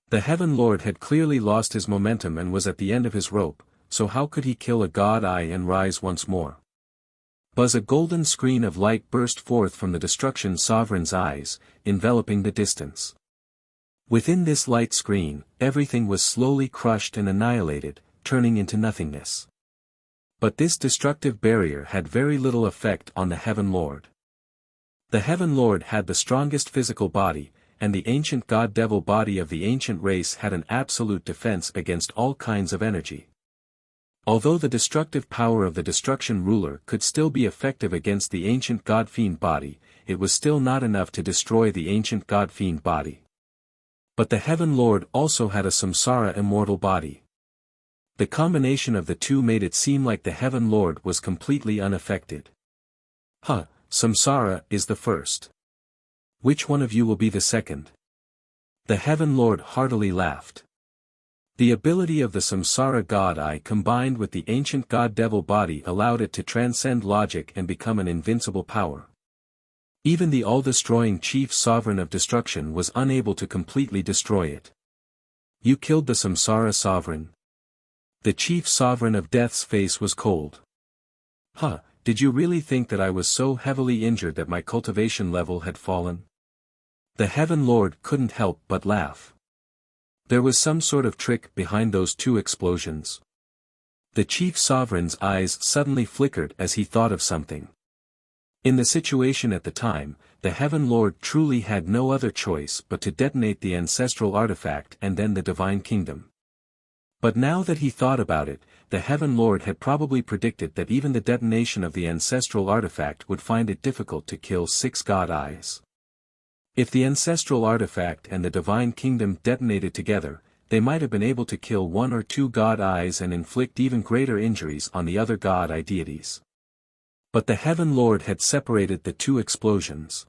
The Heaven Lord had clearly lost his momentum and was at the end of his rope, so how could he kill a god eye and rise once more? Buzz! A golden screen of light burst forth from the destruction sovereign's eyes, enveloping the distance. Within this light screen, everything was slowly crushed and annihilated, turning into nothingness. But this destructive barrier had very little effect on the Heaven Lord. The Heaven Lord had the strongest physical body, and the ancient god-devil body of the ancient race had an absolute defense against all kinds of energy. Although the destructive power of the destruction ruler could still be effective against the ancient god-fiend body, it was still not enough to destroy the ancient god-fiend body. But the Heaven Lord also had a samsara immortal body. The combination of the two made it seem like the Heaven Lord was completely unaffected. Samsara is the first. Which one of you will be the second? The Heaven Lord heartily laughed. The ability of the samsara god eye combined with the ancient god-devil body allowed it to transcend logic and become an invincible power. Even the all-destroying chief sovereign of destruction was unable to completely destroy it. You killed the samsara sovereign? The chief sovereign of death's face was cold. Did you really think that I was so heavily injured that my cultivation level had fallen? The Heaven Lord couldn't help but laugh. There was some sort of trick behind those two explosions. The chief sovereign's eyes suddenly flickered as he thought of something. In the situation at the time, the Heaven Lord truly had no other choice but to detonate the ancestral artifact and then the divine kingdom. But now that he thought about it, the Heaven Lord had probably predicted that even the detonation of the ancestral artifact would find it difficult to kill 6 god eyes. If the ancestral artifact and the divine kingdom detonated together, they might have been able to kill 1 or 2 god eyes and inflict even greater injuries on the other god eye deities. But the Heaven Lord had separated the 2 explosions.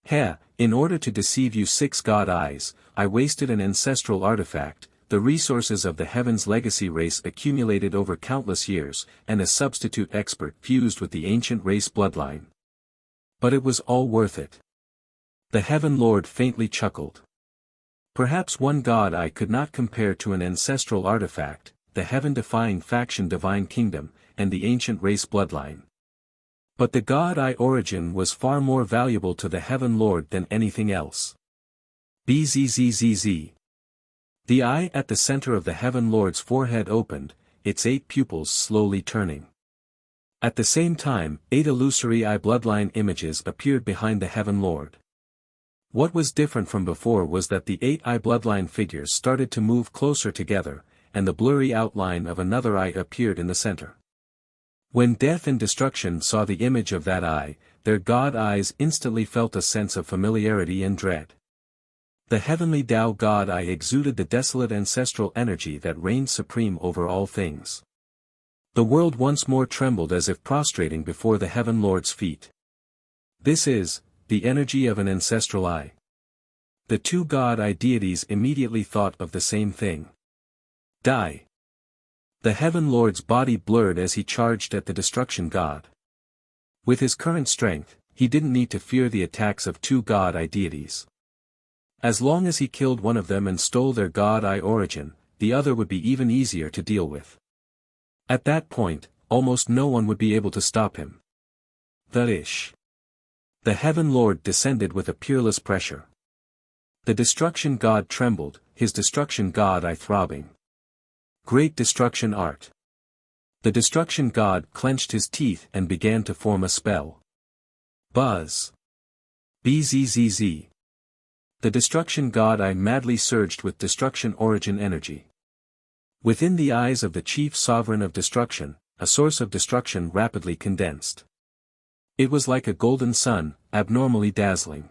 In order to deceive you 6 god eyes, I wasted an ancestral artifact, the resources of the Heaven's legacy race accumulated over countless years, and a substitute expert fused with the ancient race bloodline. But it was all worth it. The Heaven Lord faintly chuckled. Perhaps 1 god eye could not compare to an ancestral artifact, the heaven-defying faction divine kingdom, and the ancient race bloodline. But the god eye origin was far more valuable to the Heaven Lord than anything else. Bzzzzz. The eye at the center of the Heaven Lord's forehead opened, its 8 pupils slowly turning. At the same time, 8 illusory eye bloodline images appeared behind the Heaven Lord. What was different from before was that the 8 eye bloodline figures started to move closer together, and the blurry outline of another eye appeared in the center. When Death and Destruction saw the image of that eye, their god eyes instantly felt a sense of familiarity and dread. The heavenly Tao God Eye exuded the desolate ancestral energy that reigned supreme over all things. The world once more trembled as if prostrating before the Heaven Lord's feet. This is the energy of an ancestral eye. The 2 god eye deities immediately thought of the same thing. Die. The Heaven Lord's body blurred as he charged at the destruction god. With his current strength, he didn't need to fear the attacks of 2 god eye deities. As long as he killed one of them and stole their god eye origin, the other would be even easier to deal with. At that point, almost no one would be able to stop him. The Heaven Lord descended with a peerless pressure. The destruction god trembled, his destruction god eye throbbing. Great destruction art. The destruction god clenched his teeth and began to form a spell. Buzz. Bzzz. The destruction god eye madly surged with destruction origin energy. Within the eyes of the chief sovereign of destruction, a source of destruction rapidly condensed. It was like a golden sun, abnormally dazzling.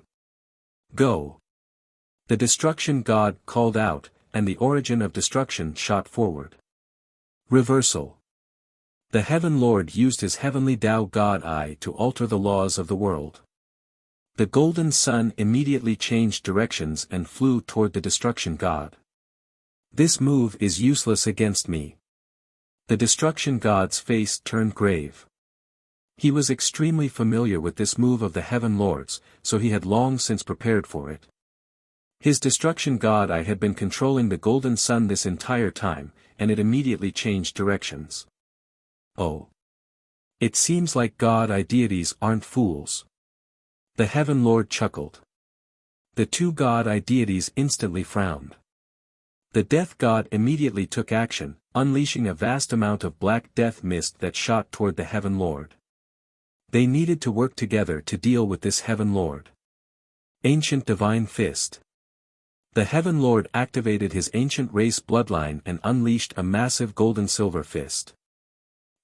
Go. The destruction god called out, and the origin of destruction shot forward. Reversal. The Heaven Lord used his heavenly Tao God Eye to alter the laws of the world. The golden sun immediately changed directions and flew toward the destruction god. This move is useless against me. The destruction god's face turned grave. He was extremely familiar with this move of the Heaven Lord's, so he had long since prepared for it. His destruction god eye had been controlling the golden sun this entire time, and it immediately changed directions. Oh. It seems like god eye deities aren't fools. The Heaven Lord chuckled. The 2 god eye deities instantly frowned. The death god immediately took action, unleashing a vast amount of black death mist that shot toward the Heaven Lord. They needed to work together to deal with this Heaven Lord. Ancient Divine Fist. The Heaven Lord activated his ancient race bloodline and unleashed a massive golden-silver fist.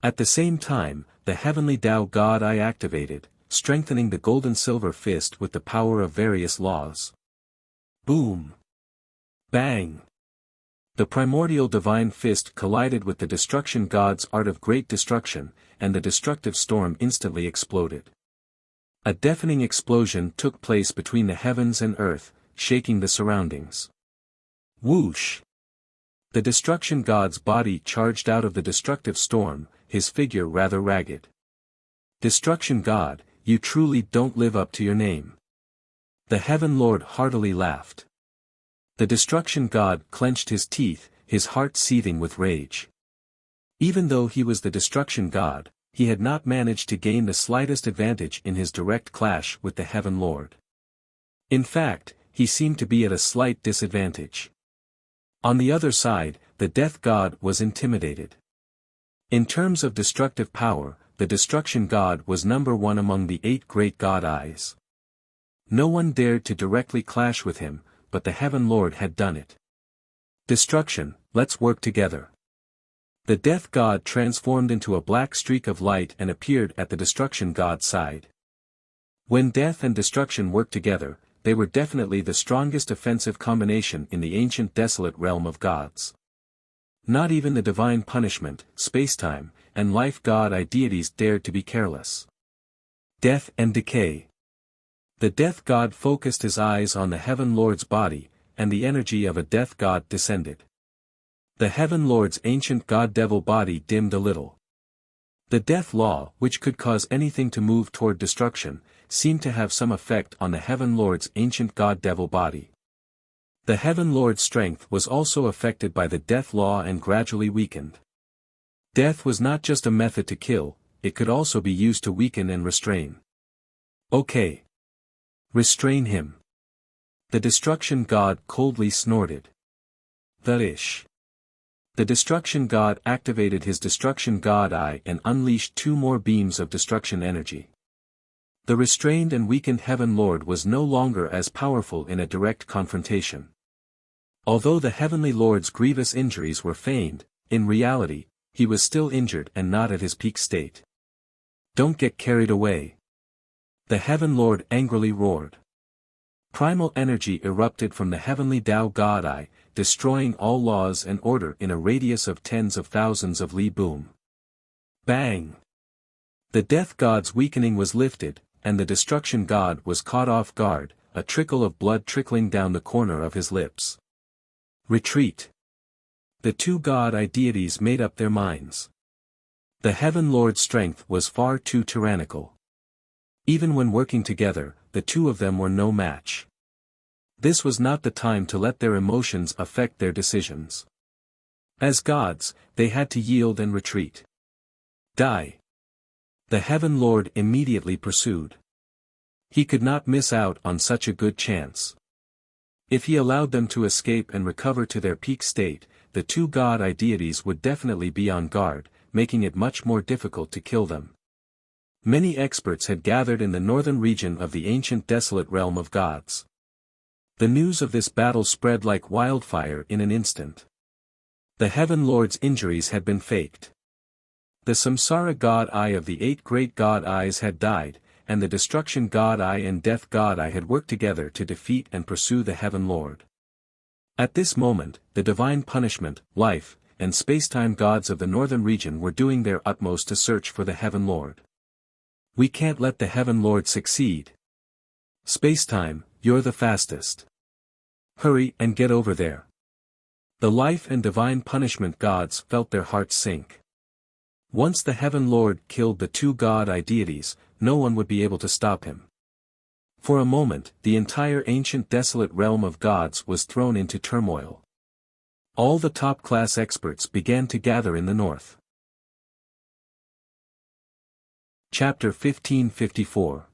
At the same time, the heavenly Tao God Eye activated, strengthening the golden-silver fist with the power of various laws. Boom! Bang! The primordial divine fist collided with the destruction god's art of great destruction, and the destructive storm instantly exploded. A deafening explosion took place between the heavens and earth, shaking the surroundings. Whoosh! The destruction god's body charged out of the destructive storm, his figure rather ragged. Destruction god, you truly don't live up to your name. The Heaven Lord heartily laughed. The destruction god clenched his teeth, his heart seething with rage. Even though he was the destruction god, he had not managed to gain the slightest advantage in his direct clash with the Heaven Lord. In fact, he seemed to be at a slight disadvantage. On the other side, the death god was intimidated. In terms of destructive power, the destruction god was number one among the 8 great god eyes. No one dared to directly clash with him, but the Heaven Lord had done it. Destruction, let's work together. The death god transformed into a black streak of light and appeared at the destruction god's side. When death and destruction worked together, they were definitely the strongest offensive combination in the ancient desolate realm of gods. Not even the divine punishment, spacetime, and life god deities dared to be careless. Death and decay. The death god focused his eyes on the Heaven Lord's body, and the energy of a death god descended. The Heaven Lord's ancient god-devil body dimmed a little. The death law, which could cause anything to move toward destruction, seemed to have some effect on the Heaven Lord's ancient god-devil body. The Heaven Lord's strength was also affected by the death law and gradually weakened. Death was not just a method to kill, it could also be used to weaken and restrain. Okay. Restrain him. The destruction god coldly snorted. The destruction god activated his destruction god eye and unleashed 2 more beams of destruction energy. The restrained and weakened Heaven Lord was no longer as powerful in a direct confrontation. Although the Heavenly Lord's grievous injuries were feigned, in reality, he was still injured and not at his peak state. Don't get carried away. The Heaven Lord angrily roared. Primal energy erupted from the heavenly Tao God Eye, destroying all laws and order in a radius of tens of thousands of li. Boom! Bang! The death god's weakening was lifted, and the destruction god was caught off guard, a trickle of blood trickling down the corner of his lips. Retreat! The 2 god deities made up their minds. The Heaven Lord's strength was far too tyrannical. Even when working together, the 2 of them were no match. This was not the time to let their emotions affect their decisions. As gods, they had to yield and retreat. Die! The Heaven Lord immediately pursued. He could not miss out on such a good chance. If he allowed them to escape and recover to their peak state, the 2 god deities would definitely be on guard, making it much more difficult to kill them. Many experts had gathered in the northern region of the ancient desolate realm of gods. The news of this battle spread like wildfire in an instant. The Heaven Lord's injuries had been faked. The Samsara God Eye of the 8 great God Eyes had died, and the Destruction God Eye and Death God Eye had worked together to defeat and pursue the Heaven Lord. At this moment, the divine punishment, life, and spacetime gods of the northern region were doing their utmost to search for the Heaven Lord. We can't let the Heaven Lord succeed. Spacetime, you're the fastest. Hurry and get over there. The life and divine punishment gods felt their hearts sink. Once the Heaven Lord killed the 2 god deities, no one would be able to stop him. For a moment, the entire ancient desolate realm of gods was thrown into turmoil. All the top-class experts began to gather in the north. Chapter 1554.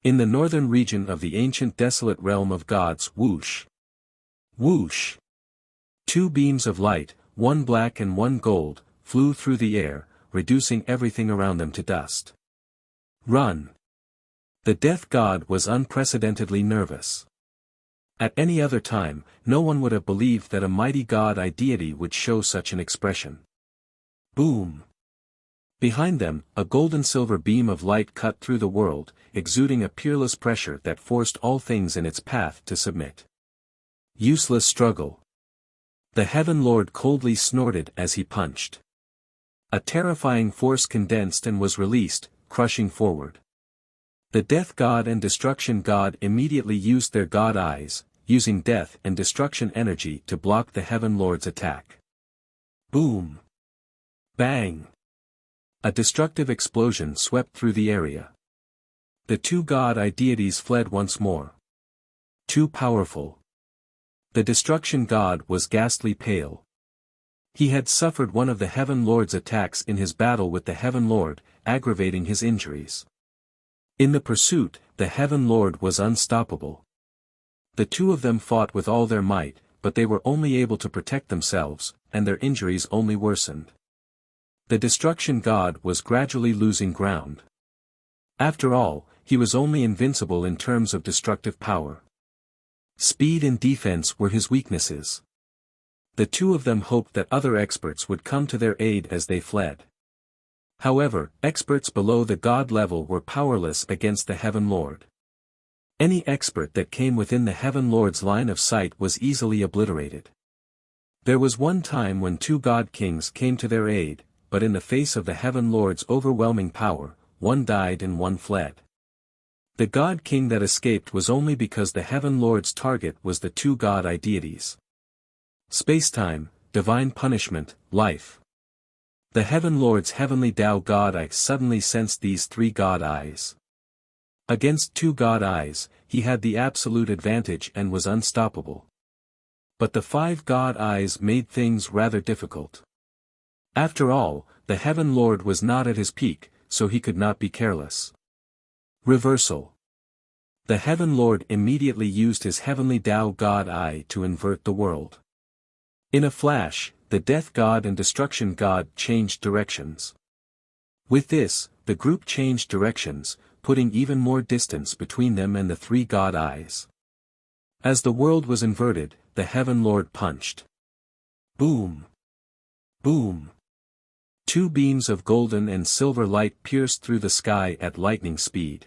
In the northern region of the ancient desolate realm of gods, whoosh! Whoosh! 2 beams of light, one black and one gold, flew through the air, reducing everything around them to dust. Run! The death god was unprecedentedly nervous. At any other time, no one would have believed that a mighty god deity would show such an expression. Boom! Behind them, a golden-silver beam of light cut through the world, exuding a peerless pressure that forced all things in its path to submit. Useless struggle. The Heaven Lord coldly snorted as he punched. A terrifying force condensed and was released, crushing forward. The Death God and Destruction God immediately used their God eyes, using death and destruction energy to block the Heaven Lord's attack. Boom! Bang! A destructive explosion swept through the area. The two God-eye deities fled once more. Too powerful. The Destruction God was ghastly pale. He had suffered one of the Heaven Lord's attacks in his battle with the Heaven Lord, aggravating his injuries. In the pursuit, the Heaven Lord was unstoppable. The two of them fought with all their might, but they were only able to protect themselves, and their injuries only worsened. The Destruction God was gradually losing ground. After all, he was only invincible in terms of destructive power. Speed and defense were his weaknesses. The two of them hoped that other experts would come to their aid as they fled. However, experts below the God level were powerless against the Heaven Lord. Any expert that came within the Heaven Lord's line of sight was easily obliterated. There was one time when two God Kings came to their aid, but in the face of the Heaven Lord's overwhelming power, one died and one fled. The God King that escaped was only because the Heaven Lord's target was the two God-eye deities. Space-time, divine punishment, life. The Heaven Lord's heavenly Tao God-eye suddenly sensed these three God-eyes. Against two God-eyes, he had the absolute advantage and was unstoppable. But the five God-eyes made things rather difficult. After all, the Heaven Lord was not at his peak, so he could not be careless. Reversal. The Heaven Lord immediately used his heavenly Tao God-eye to invert the world. In a flash, the Death God and Destruction God changed directions. With this, the group changed directions, putting even more distance between them and the three God-eyes. As the world was inverted, the Heaven Lord punched. Boom! Boom! Two beams of golden and silver light pierced through the sky at lightning speed.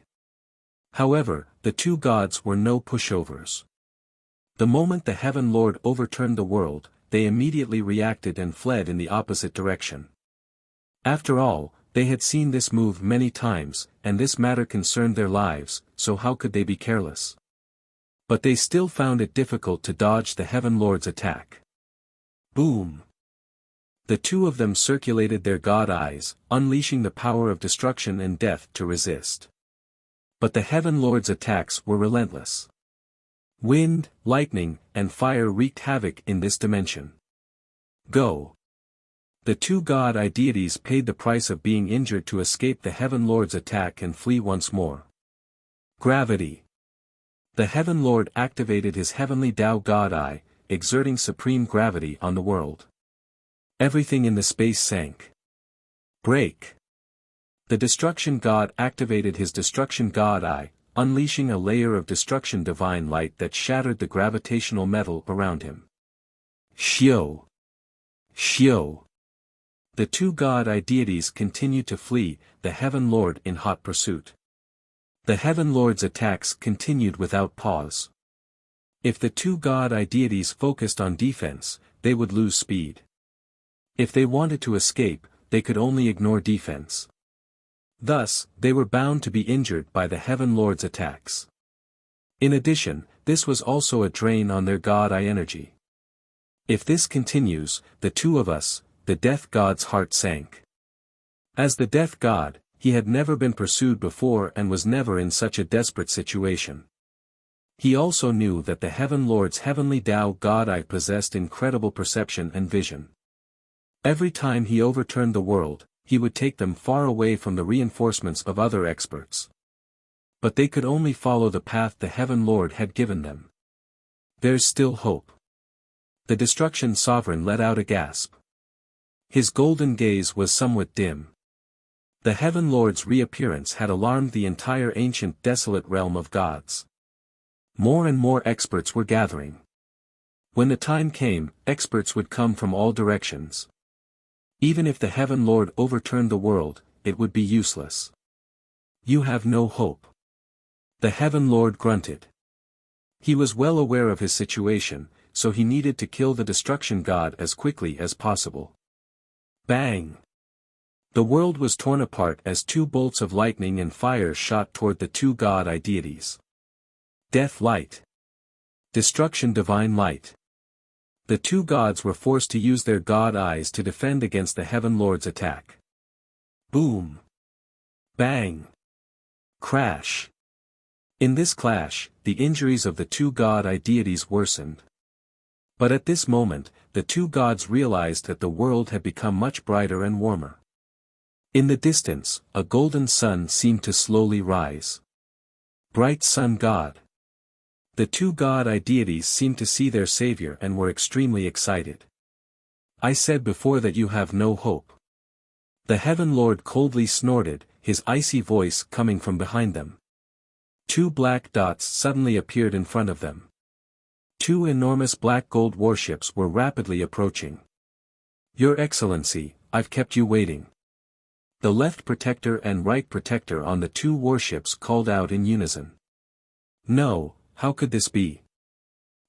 However, the two gods were no pushovers. The moment the Heaven Lord overturned the world, they immediately reacted and fled in the opposite direction. After all, they had seen this move many times, and this matter concerned their lives, so how could they be careless? But they still found it difficult to dodge the Heaven Lord's attack. Boom! The two of them circulated their God eyes, unleashing the power of destruction and death to resist. But the Heaven Lord's attacks were relentless. Wind, lightning, and fire wreaked havoc in this dimension. Go! The two God-eye deities paid the price of being injured to escape the Heaven Lord's attack and flee once more. Gravity. The Heaven Lord activated his heavenly Tao God-eye, exerting supreme gravity on the world. Everything in the space sank. Break. The Destruction God activated his Destruction God-eye, unleashing a layer of destruction divine light that shattered the gravitational metal around him. Shio! Shio! The two God-eye deities continued to flee, the Heaven Lord in hot pursuit. The Heaven Lord's attacks continued without pause. If the two God-eye deities focused on defense, they would lose speed. If they wanted to escape, they could only ignore defense. Thus, they were bound to be injured by the Heaven Lord's attacks. In addition, this was also a drain on their God-eye energy. If this continues, the two of us, the Death God's heart sank. As the Death God, he had never been pursued before and was never in such a desperate situation. He also knew that the Heaven Lord's heavenly Tao God-eye possessed incredible perception and vision. Every time he overturned the world, he would take them far away from the reinforcements of other experts. But they could only follow the path the Heaven Lord had given them. There's still hope. The Destruction Sovereign let out a gasp. His golden gaze was somewhat dim. The Heaven Lord's reappearance had alarmed the entire ancient desolate realm of gods. More and more experts were gathering. When the time came, experts would come from all directions. Even if the Heaven Lord overturned the world, it would be useless. You have no hope. The Heaven Lord grunted. He was well aware of his situation, so he needed to kill the destruction god as quickly as possible. Bang! The world was torn apart as two bolts of lightning and fire shot toward the two god-eye deities. Death light. Destruction divine light. The two gods were forced to use their god eyes to defend against the Heaven Lord's attack. Boom! Bang! Crash! In this clash, the injuries of the two god-eye deities worsened. But at this moment, the two gods realized that the world had become much brighter and warmer. In the distance, a golden sun seemed to slowly rise. Bright sun god. The two god-eye deities seemed to see their savior and were extremely excited. I said before that you have no hope. The Heaven Lord coldly snorted, his icy voice coming from behind them. Two black dots suddenly appeared in front of them. Two enormous black gold warships were rapidly approaching. Your Excellency, I've kept you waiting. The left protector and right protector on the two warships called out in unison. No, how could this be?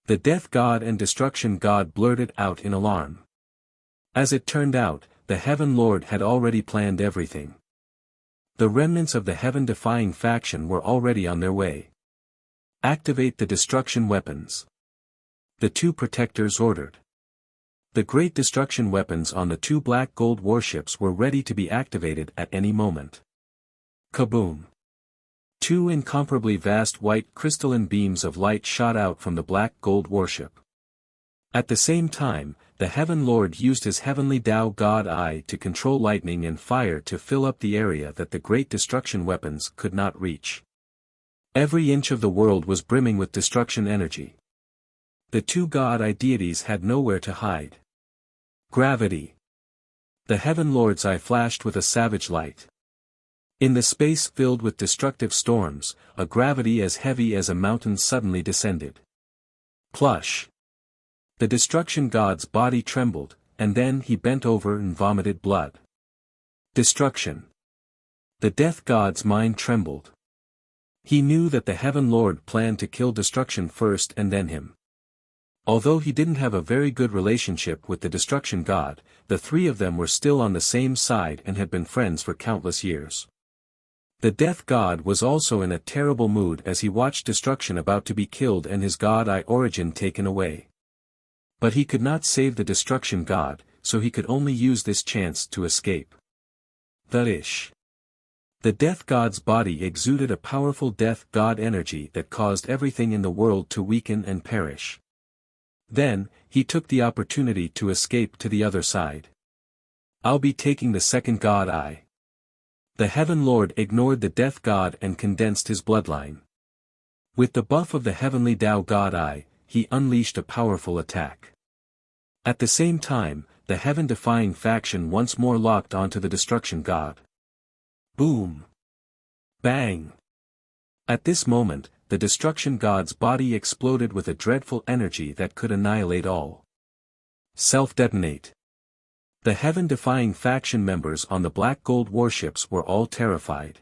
The death god and destruction god blurted out in alarm. As it turned out, the Heaven Lord had already planned everything. The remnants of the heaven-defying faction were already on their way. Activate the destruction weapons. The two protectors ordered. The great destruction weapons on the two black gold warships were ready to be activated at any moment. Kaboom! Two incomparably vast white crystalline beams of light shot out from the black gold warship. At the same time, the Heaven Lord used his heavenly Tao God Eye to control lightning and fire to fill up the area that the great destruction weapons could not reach. Every inch of the world was brimming with destruction energy. The two god-eye deities had nowhere to hide. Gravity. The Heaven Lord's eye flashed with a savage light. In the space filled with destructive storms, a gravity as heavy as a mountain suddenly descended. Plush. The destruction god's body trembled, and then he bent over and vomited blood. Destruction. The death god's mind trembled. He knew that the Heaven Lord planned to kill destruction first and then him. Although he didn't have a very good relationship with the destruction god, the three of them were still on the same side and had been friends for countless years. The death god was also in a terrible mood as he watched destruction about to be killed and his god-eye origin taken away. But he could not save the destruction god, so he could only use this chance to escape. The death god's body exuded a powerful death god energy that caused everything in the world to weaken and perish. Then, he took the opportunity to escape to the other side. I'll be taking the second god eye. The Heaven Lord ignored the death god and condensed his bloodline. With the buff of the heavenly Tao god eye, he unleashed a powerful attack. At the same time, the heaven-defying faction once more locked onto the destruction god. Boom! Bang! At this moment, the destruction god's body exploded with a dreadful energy that could annihilate all. Self-detonate. The heaven-defying faction members on the black gold warships were all terrified.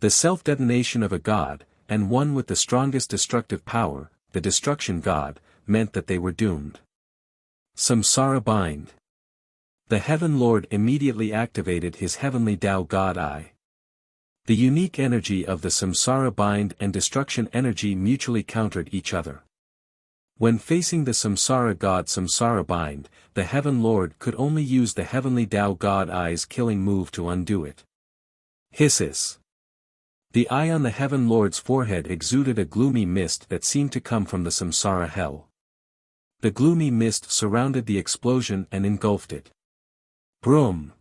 The self-detonation of a god, and one with the strongest destructive power, the destruction god, meant that they were doomed. Samsara Bind. The Heaven Lord immediately activated his heavenly Tao God Eye. The unique energy of the Samsara Bind and destruction energy mutually countered each other. When facing the Samsara God Samsara Bind, the Heaven Lord could only use the heavenly Tao God Eye's killing move to undo it. Hisses. The eye on the Heaven Lord's forehead exuded a gloomy mist that seemed to come from the Samsara hell. The gloomy mist surrounded the explosion and engulfed it. Broom!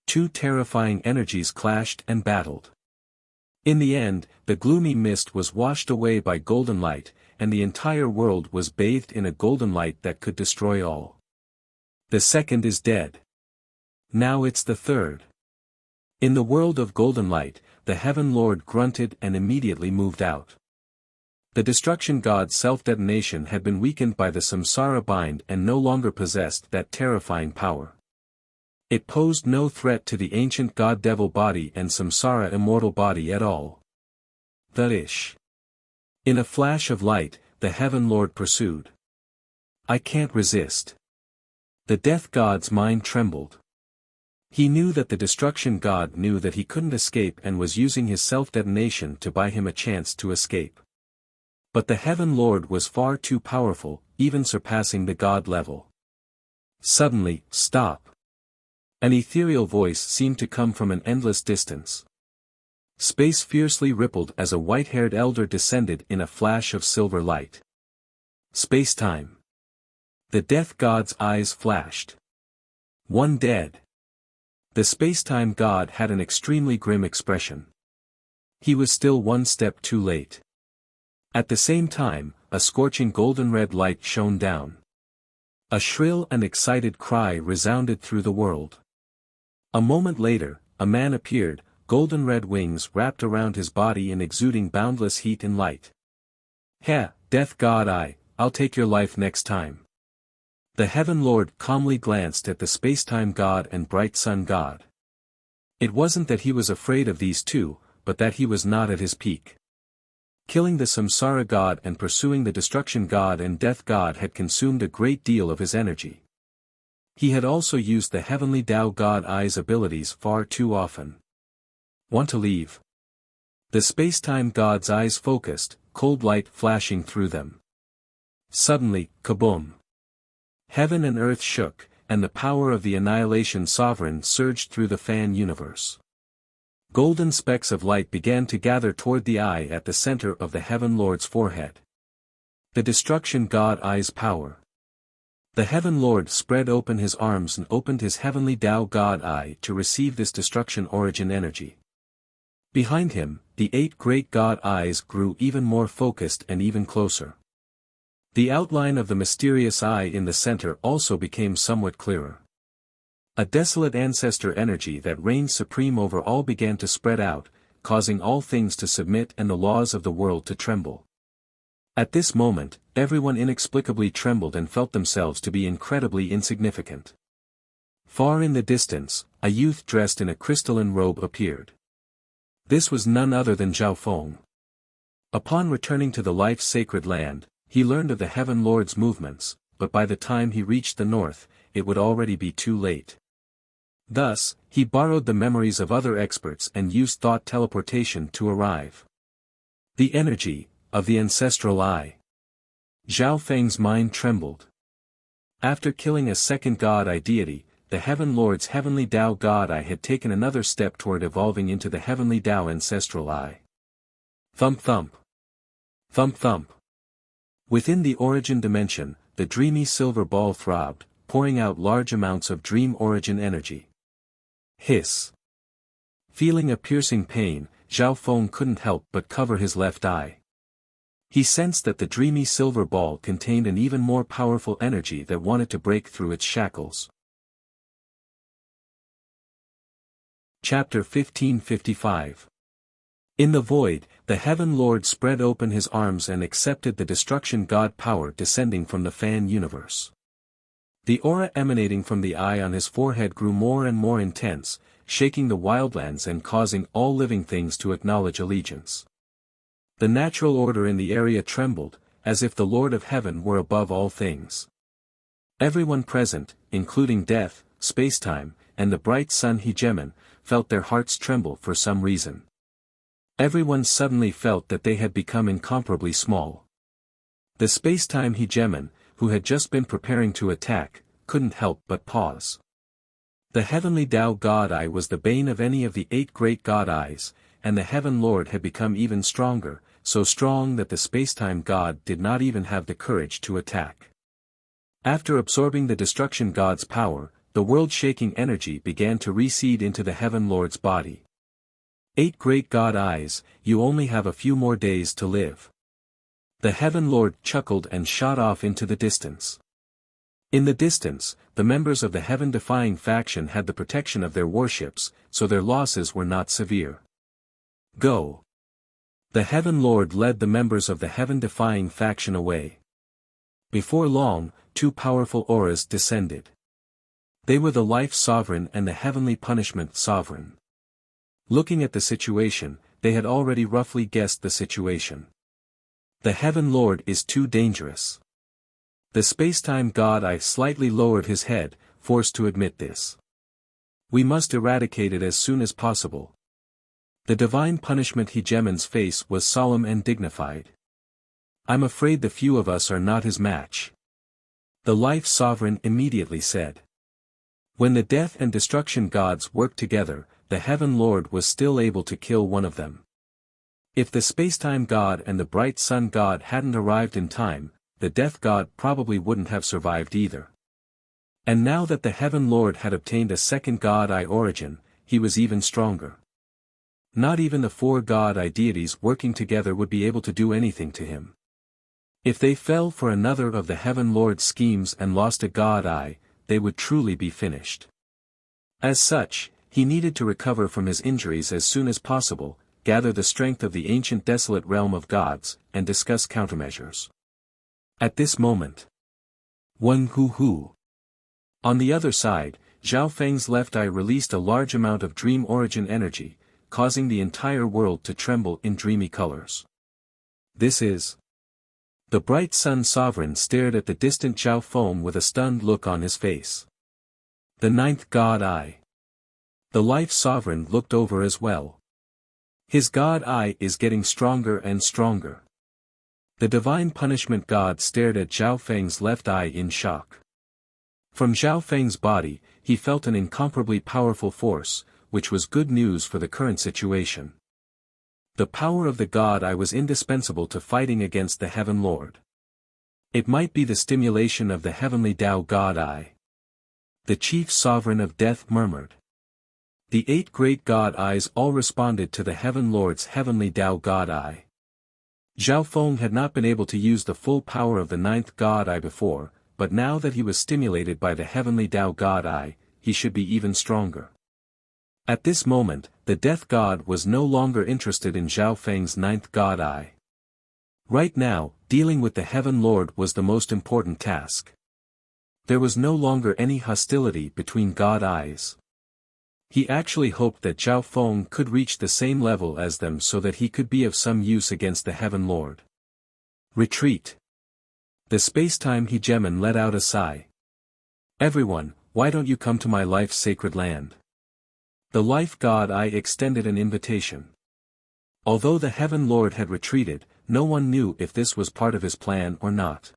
Two terrifying energies clashed and battled. In the end, the gloomy mist was washed away by golden light, and the entire world was bathed in a golden light that could destroy all. The second is dead. Now it's the third. In the world of golden light, the Heaven Lord grunted and immediately moved out. The destruction god's self-detonation had been weakened by the Samsara Bind and no longer possessed that terrifying power. It posed no threat to the ancient god-devil body and samsara immortal body at all. The-ish. In a flash of light, the Heaven Lord pursued. I can't resist. The death god's mind trembled. He knew that the destruction god knew that he couldn't escape and was using his self-detonation to buy him a chance to escape. But the Heaven Lord was far too powerful, even surpassing the god level. Suddenly, stop. An ethereal voice seemed to come from an endless distance. Space fiercely rippled as a white-haired elder descended in a flash of silver light. Space-time. The death god's eyes flashed. One dead. The space-time god had an extremely grim expression. He was still one step too late. At the same time, a scorching golden-red light shone down. A shrill and excited cry resounded through the world. A moment later, a man appeared, golden-red wings wrapped around his body and exuding boundless heat and light. "Ha, death god, I'll take your life next time." The Heaven Lord calmly glanced at the space-time god and bright sun god. It wasn't that he was afraid of these two, but that he was not at his peak. Killing the samsara god and pursuing the destruction god and death god had consumed a great deal of his energy. He had also used the heavenly Tao god eye's abilities far too often. Want to leave? The space-time god's eyes focused, cold light flashing through them. Suddenly, kaboom! Heaven and earth shook, and the power of the Annihilation Sovereign surged through the fan universe. Golden specks of light began to gather toward the eye at the center of the Heaven Lord's forehead. The Destruction God Eye's power. The Heaven Lord spread open his arms and opened his heavenly Tao God Eye to receive this destruction origin energy. Behind him, the 8 great God Eyes grew even more focused and even closer. The outline of the mysterious eye in the center also became somewhat clearer. A desolate ancestor energy that reigned supreme over all began to spread out, causing all things to submit and the laws of the world to tremble. At this moment, everyone inexplicably trembled and felt themselves to be incredibly insignificant. Far in the distance, a youth dressed in a crystalline robe appeared. This was none other than Zhao Feng. Upon returning to the life-sacred land, he learned of the Heaven Lord's movements, but by the time he reached the north, it would already be too late. Thus, he borrowed the memories of other experts and used thought teleportation to arrive. The energy of the ancestral eye. Zhao Feng's mind trembled. After killing a second God Eye deity, the Heaven Lord's heavenly Tao God Eye had taken another step toward evolving into the heavenly Tao ancestral eye. Thump thump. Thump thump. Within the origin dimension, the dreamy silver ball throbbed, pouring out large amounts of dream origin energy. Hiss. Feeling a piercing pain, Zhao Feng couldn't help but cover his left eye. He sensed that the dreamy silver ball contained an even more powerful energy that wanted to break through its shackles. Chapter 1555. In the void, the Heaven Lord spread open his arms and accepted the destruction god power descending from the fan universe. The aura emanating from the eye on his forehead grew more and more intense, shaking the wildlands and causing all living things to acknowledge allegiance. The natural order in the area trembled, as if the Lord of Heaven were above all things. Everyone present, including death, spacetime, and the bright sun hegemon, felt their hearts tremble for some reason. Everyone suddenly felt that they had become incomparably small. The spacetime hegemon, who had just been preparing to attack, couldn't help but pause. The heavenly Tao God Eye was the bane of any of the 8 great God Eyes, and the Heaven Lord had become even stronger, so strong that the spacetime god did not even have the courage to attack. After absorbing the destruction god's power, the world-shaking energy began to recede into the Heaven Lord's body. 8 great God Eyes, you only have a few more days to live. The Heaven Lord chuckled and shot off into the distance. In the distance, the members of the heaven-defying faction had the protection of their warships, so their losses were not severe. Go. The Heaven Lord led the members of the heaven-defying faction away. Before long, 2 powerful auras descended. They were the life sovereign and the heavenly punishment sovereign. Looking at the situation, they had already roughly guessed the situation. The Heaven Lord is too dangerous. The spacetime god I slightly lowered his head, forced to admit this. We must eradicate it as soon as possible. The divine punishment hegemon's face was solemn and dignified. I'm afraid the few of us are not his match. The life sovereign immediately said. When the death and destruction gods worked together, the Heaven Lord was still able to kill one of them. If the spacetime god and the bright sun god hadn't arrived in time, the death god probably wouldn't have survived either. And now that the Heaven Lord had obtained a second god eye origin, he was even stronger. Not even the four god eye deities working together would be able to do anything to him. If they fell for another of the Heaven Lord's schemes and lost a god eye, they would truly be finished. As such, he needed to recover from his injuries as soon as possible, gather the strength of the ancient desolate realm of gods, and discuss countermeasures. At this moment, Hu. On the other side, Zhao Feng's left eye released a large amount of dream origin energy, causing the entire world to tremble in dreamy colors. This is. The bright sun sovereign stared at the distant Zhao Feng with a stunned look on his face. The ninth god eye. The life sovereign looked over as well. His god eye is getting stronger and stronger. The divine punishment god stared at Zhao Feng's left eye in shock. From Zhao Feng's body, he felt an incomparably powerful force, which was good news for the current situation. The power of the god eye was indispensable to fighting against the Heaven Lord. It might be the stimulation of the heavenly Tao god eye. The chief sovereign of death murmured. The 8 great god eyes all responded to the Heaven Lord's heavenly Tao god eye. Zhao Feng had not been able to use the full power of the 9th god eye before, but now that he was stimulated by the heavenly Tao god eye, he should be even stronger. At this moment, the death god was no longer interested in Zhao Feng's 9th god eye. Right now, dealing with the Heaven Lord was the most important task. There was no longer any hostility between god eyes. He actually hoped that Zhao Feng could reach the same level as them so that he could be of some use against the Heaven Lord. Retreat. The spacetime hegemon let out a sigh. Everyone, why don't you come to my life's sacred land? The life god eye extended an invitation. Although the Heaven Lord had retreated, no one knew if this was part of his plan or not.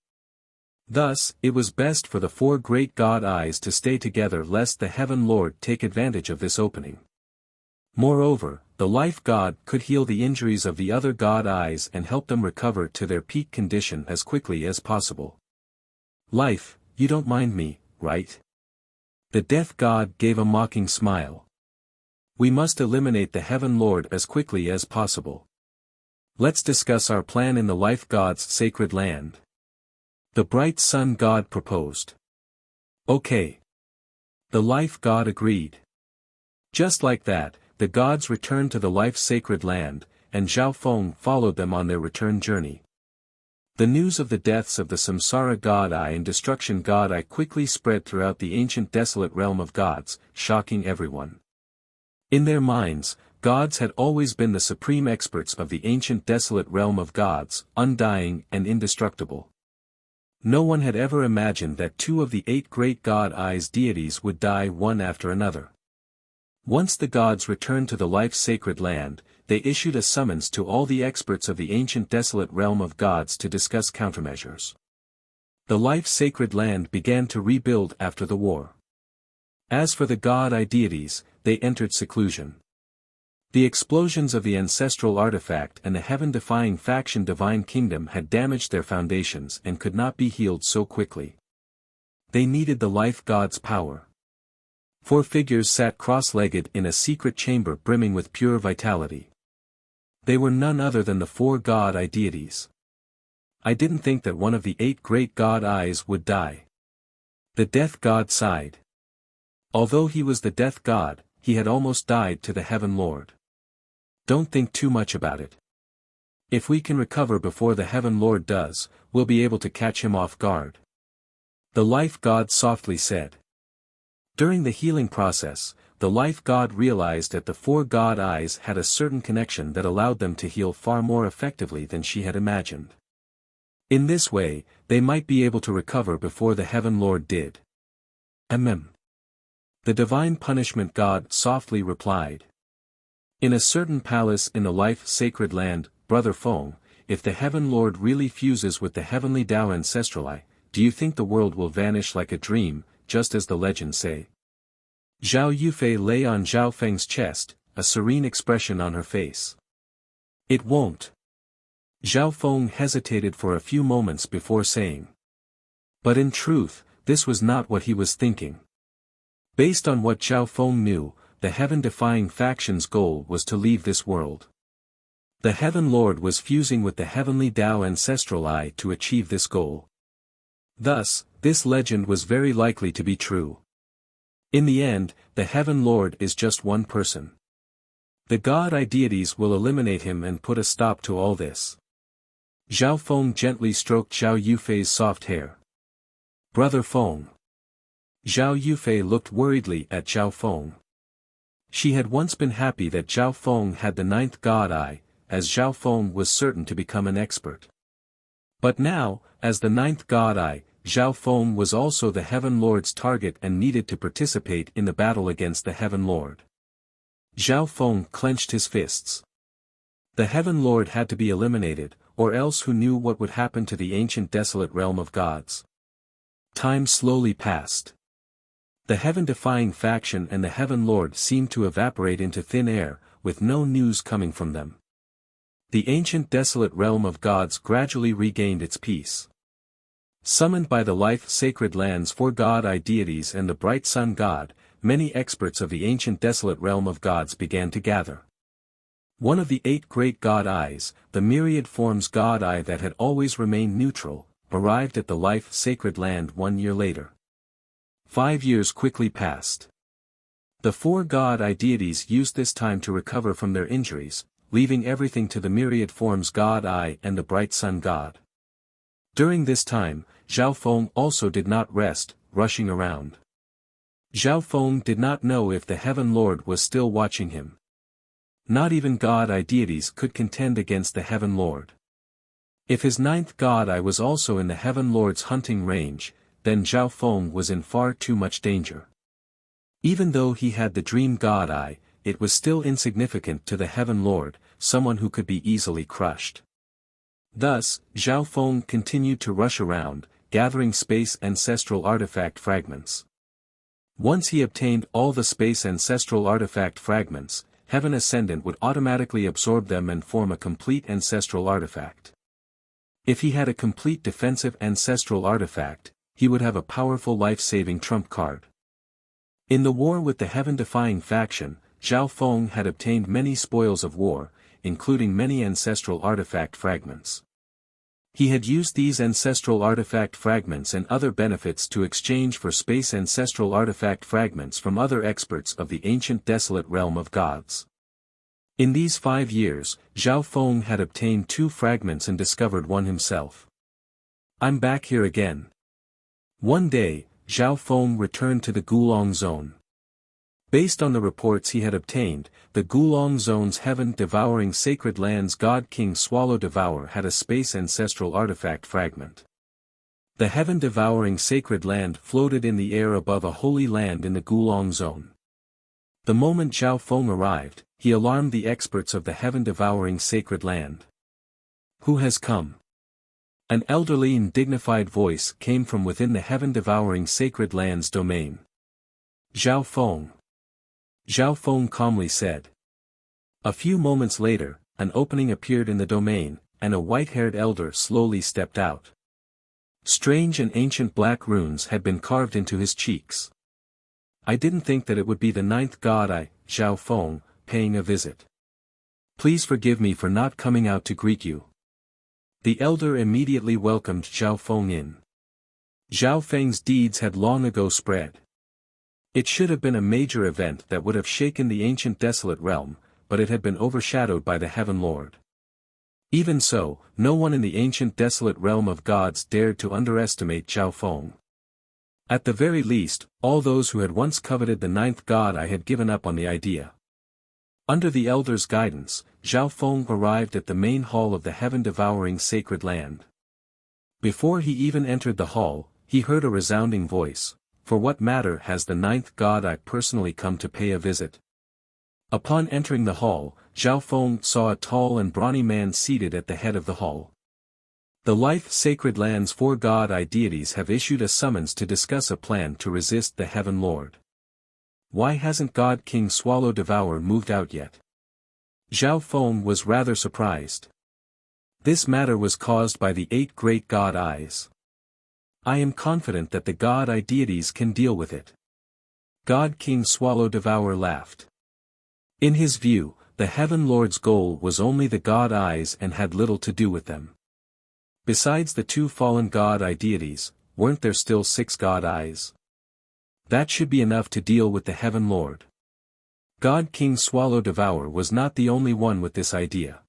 Thus, it was best for the 4 great god eyes to stay together lest the Heaven Lord take advantage of this opening. Moreover, the life god could heal the injuries of the other god eyes and help them recover to their peak condition as quickly as possible. Life, you don't mind me, right? The death god gave a mocking smile. We must eliminate the Heaven Lord as quickly as possible. Let's discuss our plan in the life god's sacred land. The bright sun god proposed. Okay. The life god agreed. Just like that, the gods returned to the life sacred land, and Zhao Feng followed them on their return journey. The news of the deaths of the Samsara god eye and destruction god eye quickly spread throughout the ancient desolate realm of gods, shocking everyone. In their minds, gods had always been the supreme experts of the ancient desolate realm of gods, undying and indestructible. No one had ever imagined that 2 of the 8 great god eyes deities would die one after another. Once the gods returned to the life sacred land, they issued a summons to all the experts of the ancient desolate realm of gods to discuss countermeasures. The life sacred land began to rebuild after the war. As for the god eye deities, they entered seclusion. The explosions of the ancestral artifact and the heaven-defying faction divine kingdom had damaged their foundations and could not be healed so quickly. They needed the life god's power. 4 figures sat cross-legged in a secret chamber brimming with pure vitality. They were none other than the 4 god eye deities. I didn't think that one of the 8 great god eyes would die. The death god sighed. Although he was the death god, he had almost died to the Heaven Lord. Don't think too much about it. If we can recover before the Heaven Lord does, we'll be able to catch him off guard. The life god softly said. During the healing process, the life god realized that the four god eyes had a certain connection that allowed them to heal far more effectively than she had imagined. In this way, they might be able to recover before the Heaven Lord did. The divine punishment god softly replied. In a certain palace in the life-sacred land, Brother Feng, if the Heaven Lord really fuses with the heavenly Tao Ancestrali, do you think the world will vanish like a dream, just as the legends say? Zhao Yufei lay on Zhao Feng's chest, a serene expression on her face. It won't. Zhao Feng hesitated for a few moments before saying. But in truth, this was not what he was thinking. Based on what Zhao Feng knew, the heaven-defying faction's goal was to leave this world. The Heaven Lord was fusing with the heavenly Tao Ancestral Eye to achieve this goal. Thus, this legend was very likely to be true. In the end, the Heaven Lord is just one person. The God Eye deities will eliminate him and put a stop to all this. Zhao Feng gently stroked Zhao Yufei's soft hair. Brother Feng. Zhao Yufei looked worriedly at Zhao Feng. She had once been happy that Zhao Feng had the ninth God Eye, as Zhao Feng was certain to become an expert. But now, as the ninth God Eye, Zhao Feng was also the Heaven Lord's target and needed to participate in the battle against the Heaven Lord. Zhao Feng clenched his fists. The Heaven Lord had to be eliminated, or else who knew what would happen to the ancient desolate realm of gods. Time slowly passed. The heaven-defying faction and the Heaven Lord seemed to evaporate into thin air, with no news coming from them. The ancient desolate realm of gods gradually regained its peace. Summoned by the life-sacred land's four God Eye deities and the bright sun god, many experts of the ancient desolate realm of gods began to gather. One of the 8 great God Eyes, the myriad forms God Eye that had always remained neutral, arrived at the life-sacred land 1 year later. 5 years quickly passed. The 4 God Eye deities used this time to recover from their injuries, leaving everything to the myriad forms God Eye and the bright sun god. During this time, Zhao Feng also did not rest, rushing around. Zhao Feng did not know if the Heaven Lord was still watching him. Not even God Eye deities could contend against the Heaven Lord. If his ninth God Eye was also in the Heaven Lord's hunting range, then Zhao Feng was in far too much danger. Even though he had the Dream God Eye, it was still insignificant to the Heaven Lord, someone who could be easily crushed. Thus, Zhao Feng continued to rush around, gathering space ancestral artifact fragments. Once he obtained all the space ancestral artifact fragments, Heaven Ascendant would automatically absorb them and form a complete ancestral artifact. If he had a complete defensive ancestral artifact, he would have a powerful life-saving trump card. In the war with the heaven-defying faction, Zhao Feng had obtained many spoils of war, including many ancestral artifact fragments. He had used these ancestral artifact fragments and other benefits to exchange for space ancestral artifact fragments from other experts of the ancient desolate realm of gods. In these 5 years, Zhao Feng had obtained 2 fragments and discovered one himself. I'm back here again. One day, Zhao Feng returned to the Gulong Zone. Based on the reports he had obtained, the Gulong Zone's heaven-devouring sacred land's god King Swallow Devourer had a space ancestral artifact fragment. The heaven-devouring sacred land floated in the air above a holy land in the Gulong Zone. The moment Zhao Feng arrived, he alarmed the experts of the heaven-devouring sacred land. Who has come? An elderly and dignified voice came from within the heaven-devouring sacred land's domain. Zhao Feng. Zhao Feng calmly said. A few moments later, an opening appeared in the domain, and a white-haired elder slowly stepped out. Strange and ancient black runes had been carved into his cheeks. I didn't think that it would be the 9th God Eye, Zhao Feng, paying a visit. Please forgive me for not coming out to greet you. The elder immediately welcomed Zhao Feng in. Zhao Feng's deeds had long ago spread. It should have been a major event that would have shaken the ancient desolate realm, but it had been overshadowed by the Heaven Lord. Even so, no one in the ancient desolate realm of gods dared to underestimate Zhao Feng. At the very least, all those who had once coveted the ninth god eye had given up on the idea. Under the elder's guidance, Zhao Feng arrived at the main hall of the heaven-devouring sacred land. Before he even entered the hall, he heard a resounding voice, "For what matter has the ninth god eye personally come to pay a visit?" Upon entering the hall, Zhao Feng saw a tall and brawny man seated at the head of the hall. The life-sacred land's 4 god-eye deities have issued a summons to discuss a plan to resist the Heaven Lord. Why hasn't God King Swallow Devourer moved out yet? Zhao Feng was rather surprised. This matter was caused by the 8 great god eyes. I am confident that the god-eye deities can deal with it. God King Swallow Devourer laughed. In his view, the Heaven Lord's goal was only the god eyes and had little to do with them. Besides the 2 fallen god-eye deities, weren't there still 6 god eyes? That should be enough to deal with the Heaven Lord. God King Swallow Devourer was not the only one with this idea.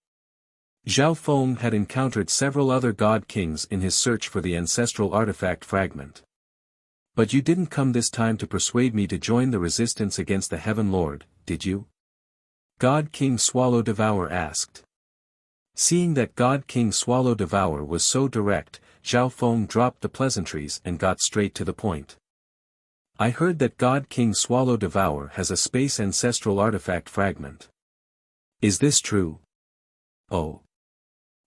Zhao Feng had encountered several other god kings in his search for the ancestral artifact fragment. But you didn't come this time to persuade me to join the resistance against the Heaven Lord, did you? God King Swallow Devourer asked. Seeing that God King Swallow Devourer was so direct, Zhao Feng dropped the pleasantries and got straight to the point. I heard that God King Swallow Devourer has a space ancestral artifact fragment. Is this true? Oh.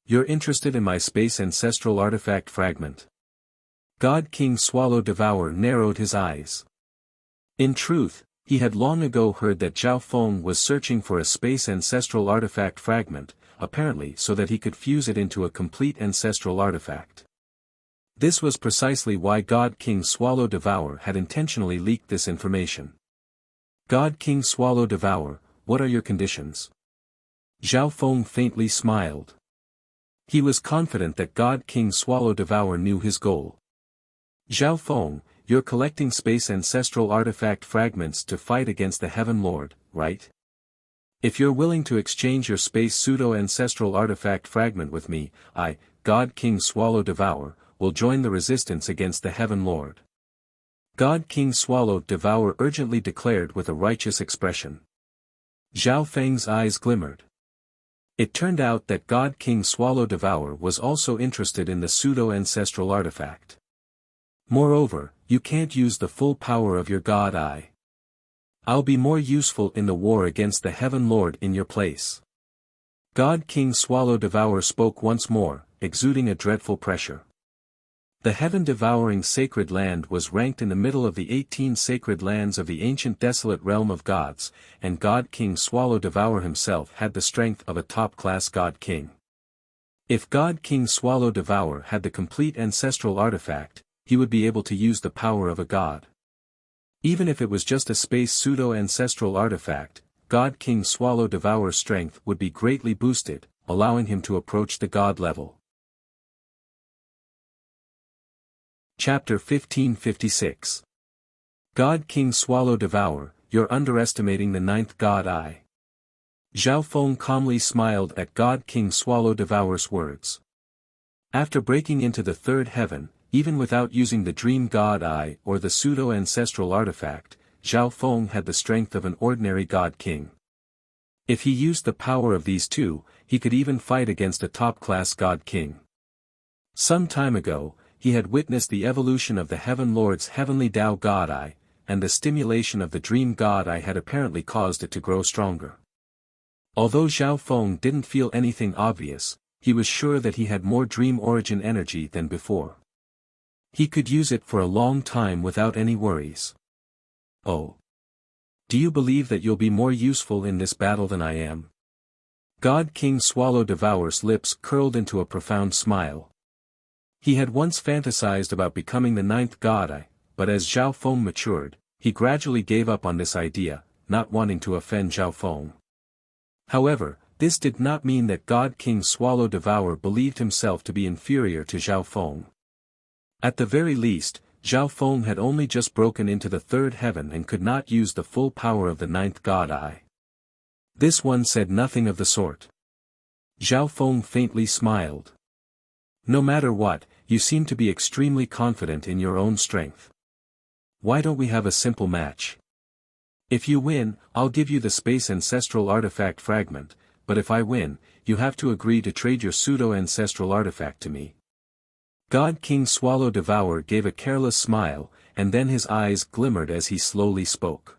You're interested in my space ancestral artifact fragment? God King Swallow Devourer narrowed his eyes. In truth, he had long ago heard that Zhao Feng was searching for a space ancestral artifact fragment, apparently so that he could fuse it into a complete ancestral artifact. This was precisely why God King Swallow Devourer had intentionally leaked this information. God King Swallow Devourer, what are your conditions? Zhao Feng faintly smiled. He was confident that God King Swallow Devourer knew his goal. Zhao Feng, you're collecting space ancestral artifact fragments to fight against the Heaven Lord, right? If you're willing to exchange your space pseudo-ancestral artifact fragment with me, I, God King Swallow Devourer, will join the resistance against the Heaven Lord. God King Swallow Devourer urgently declared with a righteous expression. Zhao Feng's eyes glimmered. It turned out that God King Swallow Devourer was also interested in the pseudo-ancestral artifact. Moreover, you can't use the full power of your God Eye. I'll be more useful in the war against the Heaven Lord in your place. God King Swallow Devourer spoke once more, exuding a dreadful pressure. The heaven-devouring sacred land was ranked in the middle of the 18 sacred lands of the ancient desolate realm of gods, and God King Swallow Devourer himself had the strength of a top-class God King. If God King Swallow Devourer had the complete ancestral artifact, he would be able to use the power of a god. Even if it was just a space pseudo-ancestral artifact, God King Swallow Devourer's strength would be greatly boosted, allowing him to approach the god level. Chapter 1556. God King Swallow Devourer, you're underestimating the ninth god eye. Zhao Feng calmly smiled at God King Swallow Devourer's words. After breaking into the third heaven, even without using the dream god eye or the pseudo-ancestral artifact, Zhao Feng had the strength of an ordinary god king. If he used the power of these two, he could even fight against a top-class god king. Some time ago, he had witnessed the evolution of the Heaven Lord's heavenly Tao God Eye, and the stimulation of the Dream God Eye had apparently caused it to grow stronger. Although Zhao Feng didn't feel anything obvious, he was sure that he had more dream origin energy than before. He could use it for a long time without any worries. Oh. Do you believe that you'll be more useful in this battle than I am? God King Swallow Devourer's lips curled into a profound smile. He had once fantasized about becoming the ninth god eye, but as Zhao Feng matured, he gradually gave up on this idea, not wanting to offend Zhao Feng. However, this did not mean that God King Swallow Devourer believed himself to be inferior to Zhao Feng. At the very least, Zhao Feng had only just broken into the third heaven and could not use the full power of the ninth god eye. This one said nothing of the sort. Zhao Feng faintly smiled. No matter what, you seem to be extremely confident in your own strength. Why don't we have a simple match? If you win, I'll give you the space ancestral artifact fragment, but if I win, you have to agree to trade your pseudo-ancestral artifact to me. God King Swallow Devour gave a careless smile, and then his eyes glimmered as he slowly spoke.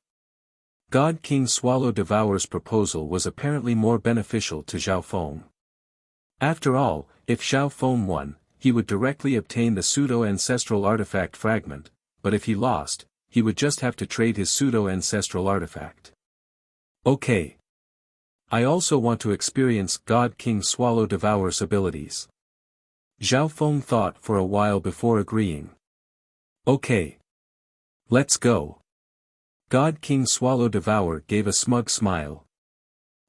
God King Swallow Devour's proposal was apparently more beneficial to Zhao Feng. After all, if Zhao Feng won, he would directly obtain the pseudo-ancestral artifact fragment, but if he lost, he would just have to trade his pseudo-ancestral artifact. Okay. I also want to experience God King Swallow Devour's abilities. Zhao Feng thought for a while before agreeing. Okay. Let's go. God King Swallow Devour gave a smug smile.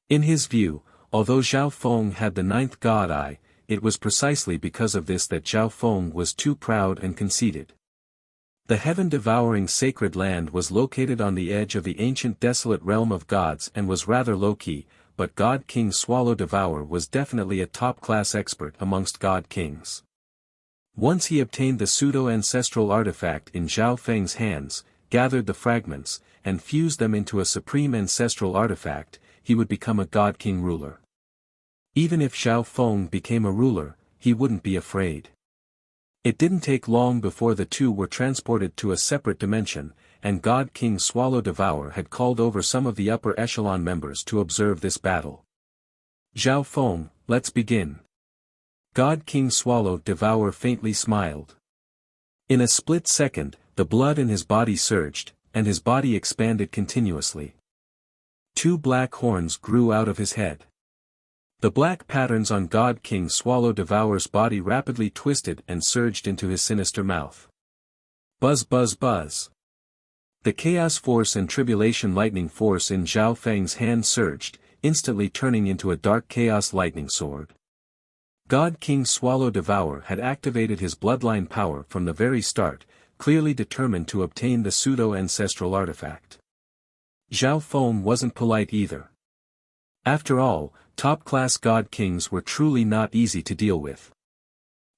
In his view, although Zhao Feng had the ninth god eye, it was precisely because of this that Zhao Feng was too proud and conceited. The heaven-devouring sacred land was located on the edge of the ancient desolate realm of gods and was rather low-key, but God King Swallow Devour was definitely a top-class expert amongst god kings. Once he obtained the pseudo-ancestral artifact in Zhao Feng's hands, gathered the fragments, and fused them into a supreme ancestral artifact, he would become a god king ruler. Even if Zhao Feng became a ruler, he wouldn't be afraid. It didn't take long before the two were transported to a separate dimension, and God King Swallow Devour had called over some of the upper echelon members to observe this battle. Zhao Feng, let's begin. God King Swallow Devour faintly smiled. In a split second, the blood in his body surged, and his body expanded continuously. Two black horns grew out of his head. The black patterns on God King Swallow Devour's body rapidly twisted and surged into his sinister mouth. Buzz buzz buzz. The chaos force and tribulation lightning force in Zhao Feng's hand surged, instantly turning into a dark chaos lightning sword. God King Swallow Devour had activated his bloodline power from the very start, clearly determined to obtain the pseudo-ancestral artifact. Zhao Feng wasn't polite either. After all, top-class god kings were truly not easy to deal with.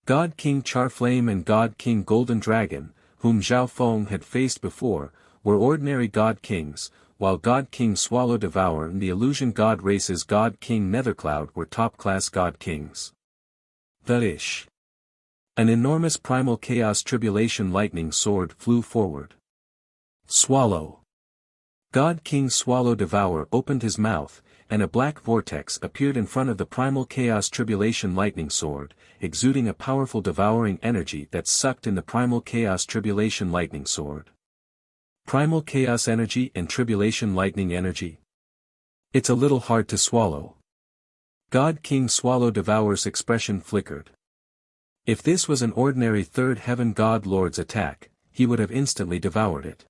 God King Charflame and God King Golden Dragon, whom Zhao Feng had faced before, were ordinary god kings, while God King Swallow Devour and the illusion god race's God King Nethercloud were top-class god kings. The-ish. An enormous primal chaos tribulation lightning sword flew forward. Swallow. God King Swallow Devour opened his mouth, and a black vortex appeared in front of the primal chaos tribulation lightning sword, exuding a powerful devouring energy that sucked in the primal chaos tribulation lightning sword. Primal chaos energy and tribulation lightning energy. It's a little hard to swallow. God King Swallow Devour's expression flickered. If this was an ordinary third heaven god lord's attack, he would have instantly devoured it.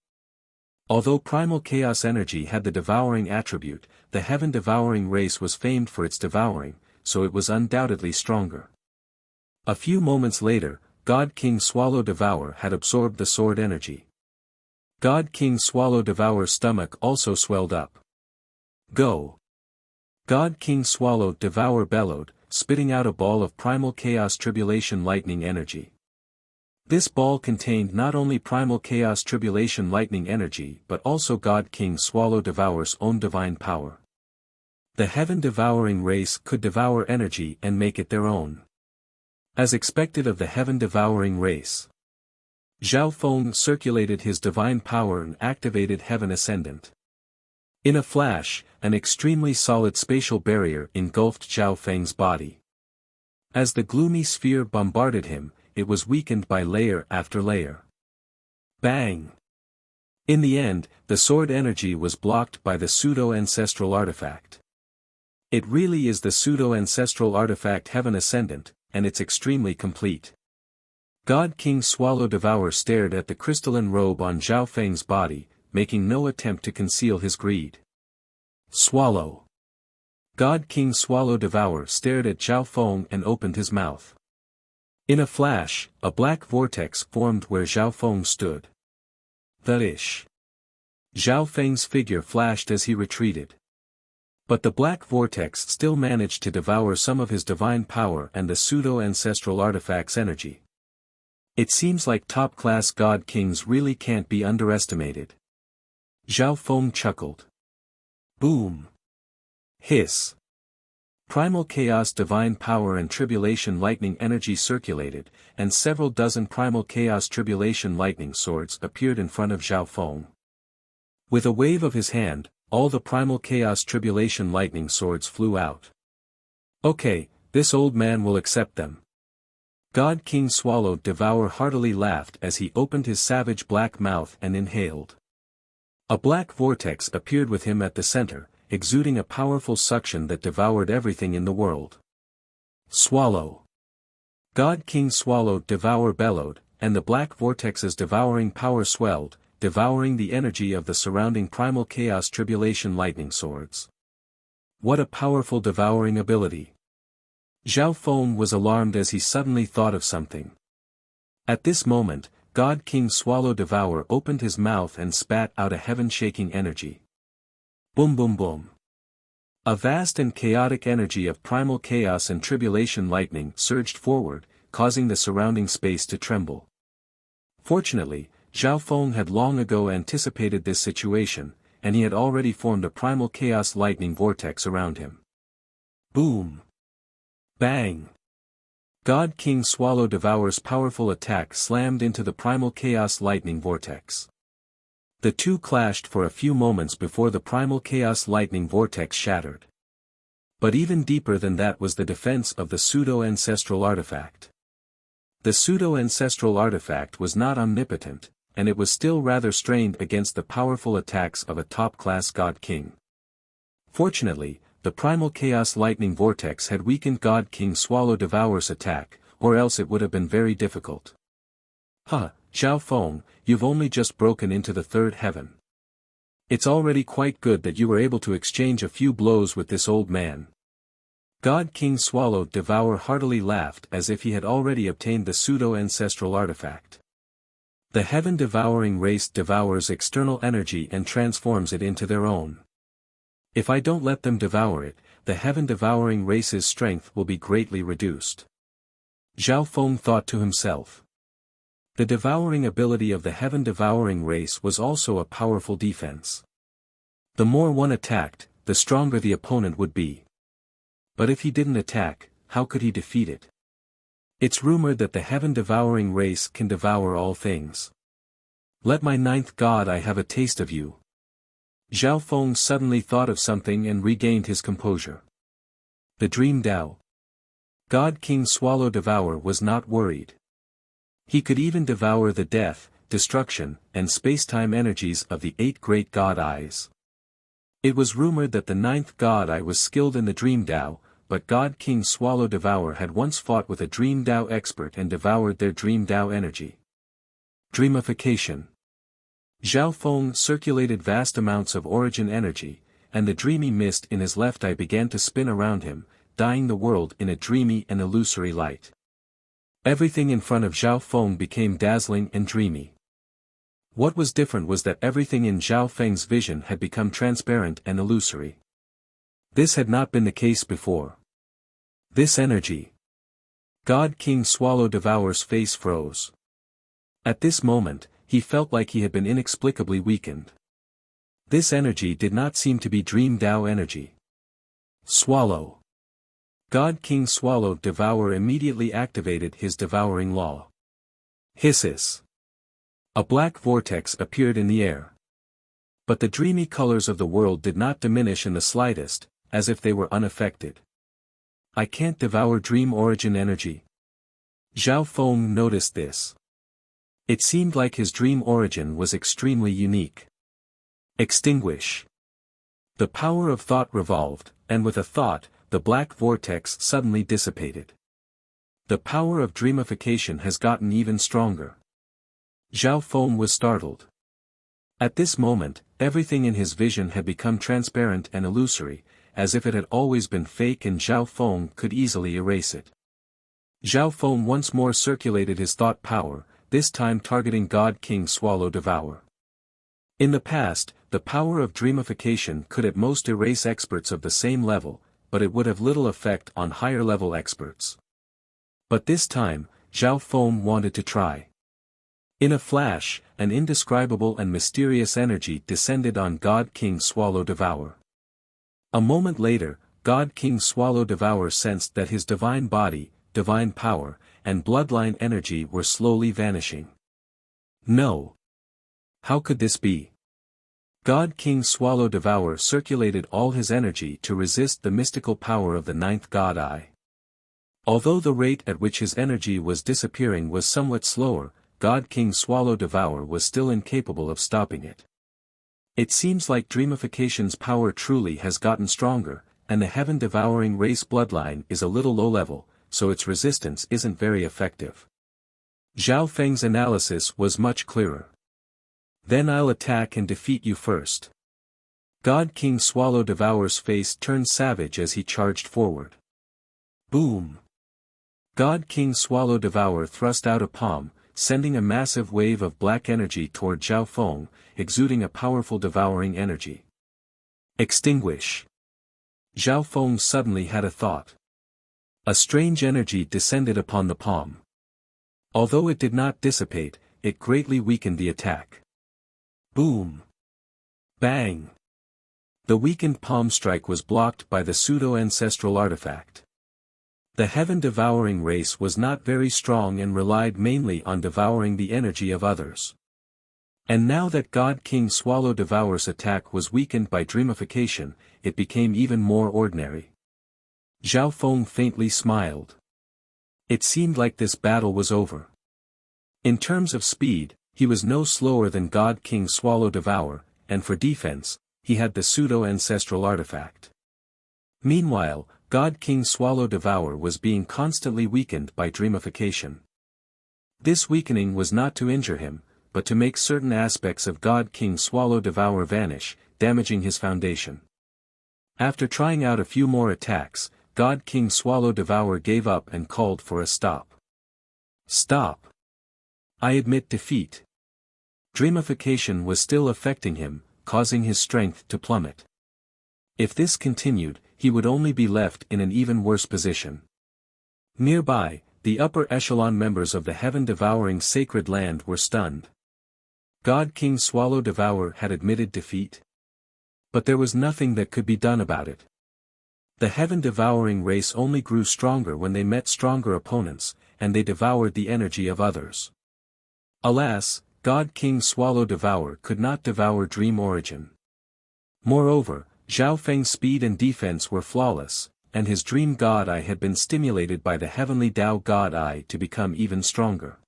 Although primal chaos energy had the devouring attribute, the heaven-devouring race was famed for its devouring, so it was undoubtedly stronger. A few moments later, God King Swallow Devour had absorbed the sword energy. God King Swallow Devour's stomach also swelled up. Go! God King Swallow Devour bellowed, spitting out a ball of primal chaos tribulation lightning energy. This ball contained not only primal chaos tribulation lightning energy but also God King Swallow Devour's own divine power. The heaven-devouring race could devour energy and make it their own. As expected of the heaven-devouring race, Zhao Feng circulated his divine power and activated Heaven Ascendant. In a flash, an extremely solid spatial barrier engulfed Zhao Feng's body. As the gloomy sphere bombarded him, it was weakened by layer after layer. Bang! In the end, the sword energy was blocked by the pseudo-ancestral artifact. It really is the pseudo-ancestral artifact Heaven Ascendant, and it's extremely complete. God King Swallow Devour stared at the crystalline robe on Zhao Feng's body, making no attempt to conceal his greed. Swallow. God King Swallow Devour stared at Zhao Feng and opened his mouth. In a flash, a black vortex formed where Zhao Feng stood. The-ish. Zhao Feng's figure flashed as he retreated. But the black vortex still managed to devour some of his divine power and the pseudo-ancestral artifact's energy. It seems like top-class God Kings really can't be underestimated. Zhao Feng chuckled. Boom. Hiss. Primal chaos, divine power and tribulation lightning energy circulated, and several dozen primal chaos tribulation lightning swords appeared in front of Zhao Feng. With a wave of his hand, all the primal chaos tribulation lightning swords flew out. Okay, this old man will accept them. God King Swallow Devour heartily laughed as he opened his savage black mouth and inhaled. A black vortex appeared with him at the center, exuding a powerful suction that devoured everything in the world. Swallow. God King Swallow Devour bellowed, and the black vortex's devouring power swelled, devouring the energy of the surrounding primal chaos tribulation lightning swords. What a powerful devouring ability! Zhao Feng was alarmed as he suddenly thought of something. At this moment, God King Swallow Devour opened his mouth and spat out a heaven-shaking energy. Boom boom boom. A vast and chaotic energy of primal chaos and tribulation lightning surged forward, causing the surrounding space to tremble. Fortunately, Zhao Feng had long ago anticipated this situation, and he had already formed a primal chaos lightning vortex around him. Boom! Bang! God King Swallow Devour's powerful attack slammed into the primal chaos lightning vortex. The two clashed for a few moments before the primal chaos lightning vortex shattered. But even deeper than that was the defense of the pseudo-ancestral artifact. The pseudo-ancestral artifact was not omnipotent, and it was still rather strained against the powerful attacks of a top-class God King. Fortunately, the primal chaos lightning vortex had weakened God King Swallow Devour's attack, or else it would have been very difficult. Huh, Zhao Feng, you've only just broken into the third heaven. It's already quite good that you were able to exchange a few blows with this old man. God King Swallow Devour heartily laughed as if he had already obtained the pseudo-ancestral artifact. The heaven-devouring race devours external energy and transforms it into their own. If I don't let them devour it, the heaven-devouring race's strength will be greatly reduced. Zhao Feng thought to himself. The devouring ability of the heaven-devouring race was also a powerful defense. The more one attacked, the stronger the opponent would be. But if he didn't attack, how could he defeat it? It's rumored that the heaven-devouring race can devour all things. Let my ninth god I have a taste of you. Zhao Feng suddenly thought of something and regained his composure. The Dream Dao. God King Swallow Devour was not worried. He could even devour the death, destruction, and space-time energies of the 8 great god eyes. It was rumored that the 9th god eye was skilled in the Dream Dao, but God King Swallow Devour had once fought with a Dream Dao expert and devoured their Dream Dao energy. Dreamification. Zhao Feng circulated vast amounts of origin energy, and the dreamy mist in his left eye began to spin around him, dyeing the world in a dreamy and illusory light. Everything in front of Zhao Feng became dazzling and dreamy. What was different was that everything in Zhao Feng's vision had become transparent and illusory. This had not been the case before. This energy. God King Swallow Devour's face froze. At this moment, he felt like he had been inexplicably weakened. This energy did not seem to be Dream Dao energy. Swallow. God King Swallow Devour immediately activated his devouring law. Hisses. A black vortex appeared in the air. But the dreamy colors of the world did not diminish in the slightest, as if they were unaffected. I can't devour dream origin energy. Zhao Feng noticed this. It seemed like his dream origin was extremely unique. Extinguish. The power of thought revolved, and with a thought, the black vortex suddenly dissipated. The power of dreamification has gotten even stronger. Zhao Feng was startled. At this moment, everything in his vision had become transparent and illusory, as if it had always been fake and Zhao Feng could easily erase it. Zhao Feng once more circulated his thought power, this time targeting God King Swallow Devour. In the past, the power of dreamification could at most erase experts of the same level, but it would have little effect on higher-level experts. But this time, Zhao Feng wanted to try. In a flash, an indescribable and mysterious energy descended on God King Swallow Devour. A moment later, God King Swallow Devour sensed that his divine body, divine power, and bloodline energy were slowly vanishing. No. How could this be? God King Swallow Devour circulated all his energy to resist the mystical power of the ninth God Eye. Although the rate at which his energy was disappearing was somewhat slower, God King Swallow Devour was still incapable of stopping it. It seems like dreamification's power truly has gotten stronger, and the heaven-devouring race bloodline is a little low-level, so its resistance isn't very effective. Zhao Feng's analysis was much clearer. Then I'll attack and defeat you first. God King Swallow Devour's face turned savage as he charged forward. Boom! God King Swallow Devour thrust out a palm, sending a massive wave of black energy toward Zhao Feng, exuding a powerful devouring energy. Extinguish! Zhao Feng suddenly had a thought. A strange energy descended upon the palm. Although it did not dissipate, it greatly weakened the attack. Boom! Bang! The weakened palm strike was blocked by the pseudo-ancestral artifact. The heaven-devouring race was not very strong and relied mainly on devouring the energy of others. And now that God King Swallow Devour's attack was weakened by dreamification, it became even more ordinary. Zhao Feng faintly smiled. It seemed like this battle was over. In terms of speed, he was no slower than God King Swallow Devour, and for defense, he had the pseudo-ancestral artifact. Meanwhile, God King Swallow Devour was being constantly weakened by dreamification. This weakening was not to injure him, but to make certain aspects of God King Swallow Devour vanish, damaging his foundation. After trying out a few more attacks, God King Swallow Devour gave up and called for a stop. Stop! I admit defeat. Dreamification was still affecting him, causing his strength to plummet. If this continued, he would only be left in an even worse position. Nearby, the upper echelon members of the heaven-devouring sacred land were stunned. God King Swallow Devour had admitted defeat. But there was nothing that could be done about it. The heaven-devouring race only grew stronger when they met stronger opponents, and they devoured the energy of others. Alas, God King Swallow Devour could not devour Dream Origin. Moreover, Zhao Feng's speed and defense were flawless, and his Dream God Eye had been stimulated by the Heavenly Tao God Eye to become even stronger.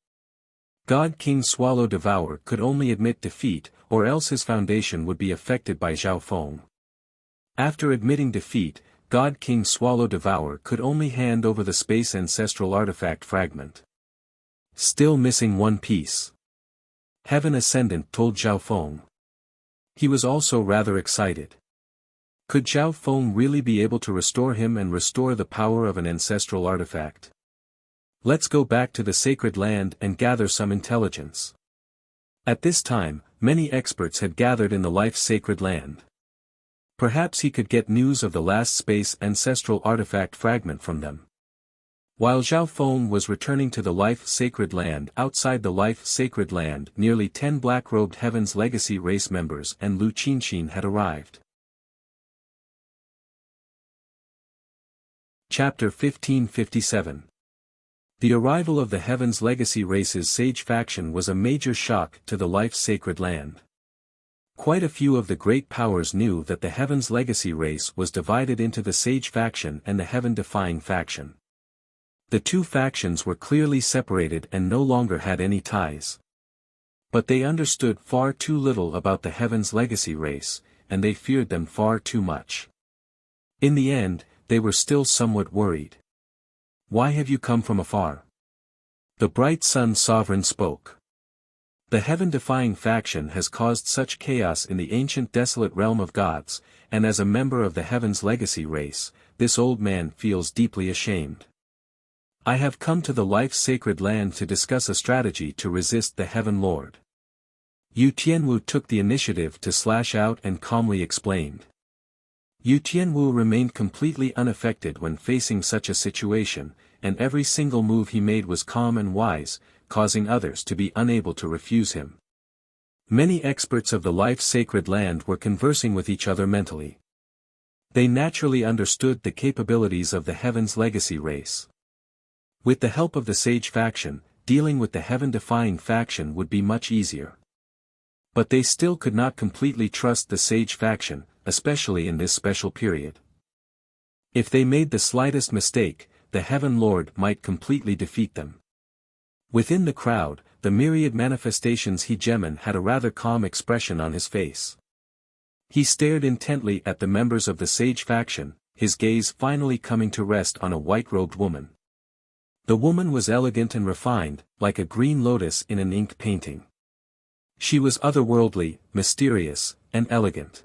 God King Swallow Devour could only admit defeat, or else his foundation would be affected by Zhao Feng. After admitting defeat, God King Swallow Devour could only hand over the space ancestral artifact fragment. Still missing one piece. Heaven Ascendant told Zhao Feng. He was also rather excited. Could Zhao Feng really be able to restore him and restore the power of an ancestral artifact? Let's go back to the sacred land and gather some intelligence. At this time, many experts had gathered in the life sacred land. Perhaps he could get news of the last space ancestral artifact fragment from them. While Zhao Feng was returning to the life sacred land outside the life sacred land, nearly 10 black-robed Heaven's Legacy race members and Lu Qinxin had arrived. Chapter 1557. The arrival of the Heaven's Legacy race's sage faction was a major shock to the life sacred land. Quite a few of the great powers knew that the Heaven's Legacy race was divided into the sage faction and the heaven-defying faction. The two factions were clearly separated and no longer had any ties. But they understood far too little about the Heaven's Legacy race, and they feared them far too much. In the end, they were still somewhat worried. Why have you come from afar? The bright sun sovereign spoke. The heaven-defying faction has caused such chaos in the ancient desolate realm of gods, and as a member of the Heaven's Legacy race, this old man feels deeply ashamed. I have come to the life sacred land to discuss a strategy to resist the Heaven Lord. Yu Tianwu took the initiative to slash out and calmly explained. Yu Tianwu remained completely unaffected when facing such a situation, and every single move he made was calm and wise, causing others to be unable to refuse him. Many experts of the life-sacred land were conversing with each other mentally. They naturally understood the capabilities of the Heaven's legacy race. With the help of the Sage faction, dealing with the Heaven-defying faction would be much easier. But they still could not completely trust the Sage faction, especially in this special period. If they made the slightest mistake, the Heaven Lord might completely defeat them. Within the crowd, the myriad manifestations Hegemon had a rather calm expression on his face. He stared intently at the members of the Sage faction, his gaze finally coming to rest on a white-robed woman. The woman was elegant and refined, like a green lotus in an ink painting. She was otherworldly, mysterious, and elegant.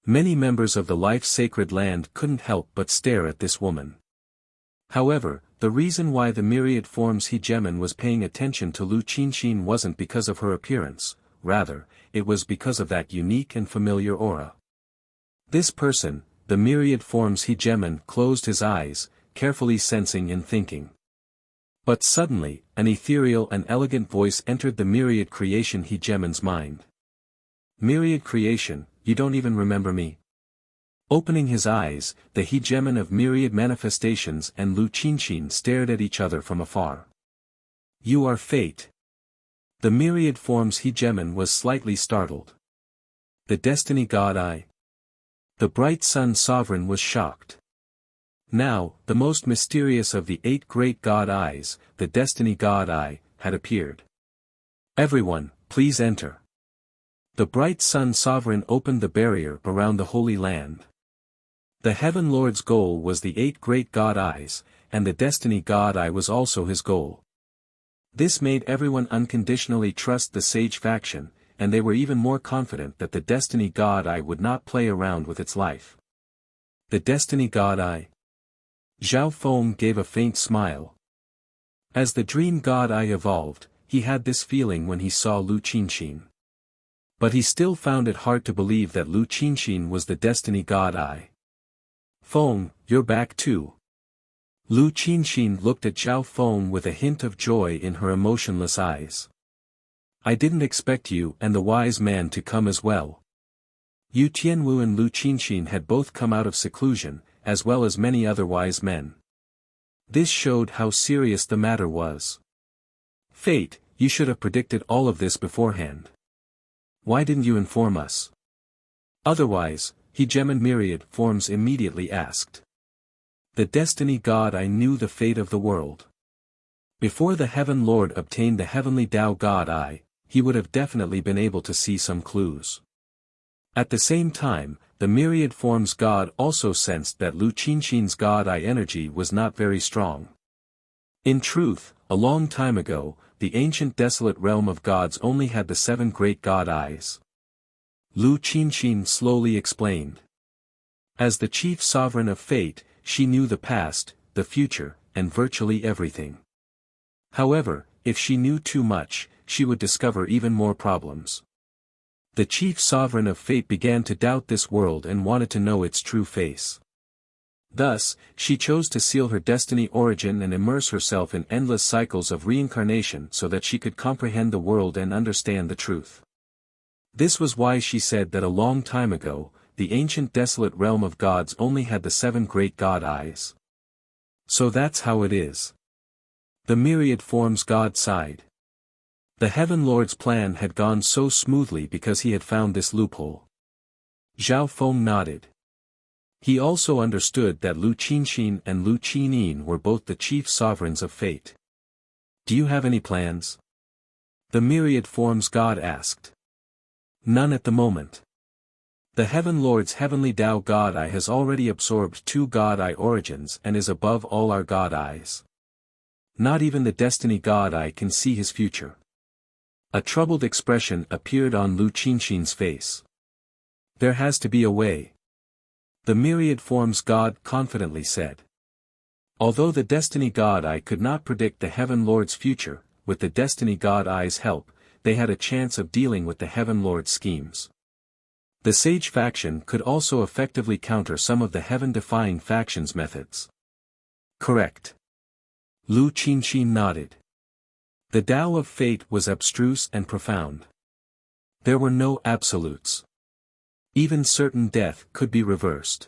Many members of the life-sacred land couldn't help but stare at this woman. However, the reason why the myriad forms Hegemon was paying attention to Lu Qinxin wasn't because of her appearance, rather, it was because of that unique and familiar aura. This person, the myriad forms Hegemon, closed his eyes, carefully sensing and thinking. But suddenly, an ethereal and elegant voice entered the myriad creation Hegemon's mind. Myriad creation, you don't even remember me? Opening his eyes, the Hegemon of myriad manifestations and Lu Qinxin stared at each other from afar. You are fate. The myriad forms Hegemon was slightly startled. The destiny god I. The bright sun sovereign was shocked. Now, the most mysterious of the 8 great god eyes, the destiny god I, had appeared. Everyone, please enter. The bright sun sovereign opened the barrier around the Holy Land. The Heaven Lord's goal was the 8 great god eyes, and the destiny god I was also his goal. This made everyone unconditionally trust the Sage faction, and they were even more confident that the destiny god I would not play around with its life. The destiny god I. Zhao Feng gave a faint smile. As the dream god I evolved, he had this feeling when he saw Lu Qinxin. But he still found it hard to believe that Lu Qinxin was the destiny god I. Feng, you're back too. Lu Qinxin looked at Zhao Feng with a hint of joy in her emotionless eyes. I didn't expect you and the wise man to come as well. Yu Tianwu and Lu Qinxin had both come out of seclusion, as well as many other wise men. This showed how serious the matter was. Fate, you should have predicted all of this beforehand. Why didn't you inform us? Otherwise, Hegemon myriad forms immediately asked. The destiny god I knew the fate of the world. Before the Heaven Lord obtained the heavenly Tao god I, he would have definitely been able to see some clues. At the same time, the myriad forms god also sensed that Lu Qinxin's god I energy was not very strong. In truth, a long time ago, the ancient desolate realm of gods only had the 7 great god eyes. Lu Qinxin slowly explained. As the chief sovereign of fate, she knew the past, the future, and virtually everything. However, if she knew too much, she would discover even more problems. The chief sovereign of fate began to doubt this world and wanted to know its true face. Thus, she chose to seal her destiny origin and immerse herself in endless cycles of reincarnation so that she could comprehend the world and understand the truth. This was why she said that a long time ago, the ancient desolate realm of gods only had the 7 great god eyes. So that's how it is. The myriad forms god sighed. The Heaven Lord's plan had gone so smoothly because he had found this loophole. Zhao Feng nodded. He also understood that Lu Qinxin and Lu Qinyin were both the chief sovereigns of fate. Do you have any plans? The myriad forms god asked. None at the moment. The Heaven Lord's heavenly Tao god eye has already absorbed 2 god eye origins and is above all our god eyes. Not even the destiny god eye can see his future. A troubled expression appeared on Lu Qinxin's face. There has to be a way. The myriad forms god confidently said. Although the destiny god eye could not predict the Heaven Lord's future, with the destiny god eye's help, they had a chance of dealing with the Heaven Lord's schemes. The Sage faction could also effectively counter some of the heaven-defying faction's methods. Correct. Lu Qinxin nodded. The Tao of fate was abstruse and profound. There were no absolutes. Even certain death could be reversed.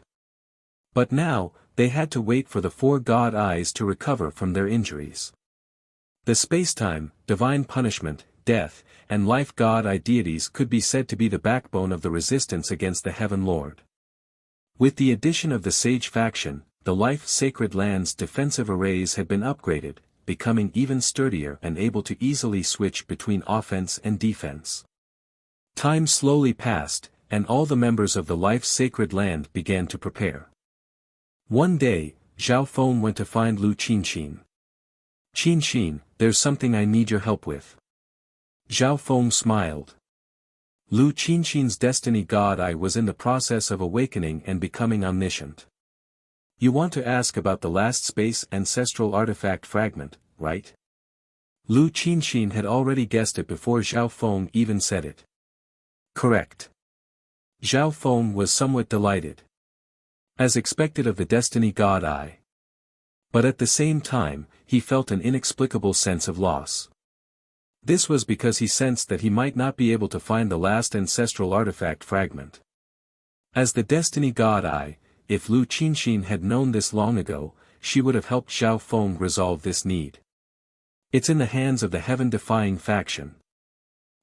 But now, they had to wait for the four god eyes to recover from their injuries. The spacetime, divine punishment, death, and life god eye deities could be said to be the backbone of the resistance against the Heaven Lord. With the addition of the Sage faction, the life sacred land's defensive arrays had been upgraded, becoming even sturdier and able to easily switch between offense and defense. Time slowly passed, and all the members of the life sacred land began to prepare. One day, Zhao Feng went to find Lu Qinxin. "Qinxin, there's something I need your help with." Zhao Feng smiled. Lu Qinxin's destiny god eye was in the process of awakening and becoming omniscient. "You want to ask about the last space ancestral artifact fragment, right?" Lu Qinxin had already guessed it before Zhao Feng even said it. "Correct." Zhao Feng was somewhat delighted. As expected of the destiny god eye. But at the same time, he felt an inexplicable sense of loss. This was because he sensed that he might not be able to find the last ancestral artifact fragment. As the destiny god eye, if Lu Qinxin had known this long ago, she would have helped Zhao Feng resolve this need. "It's in the hands of the heaven-defying faction."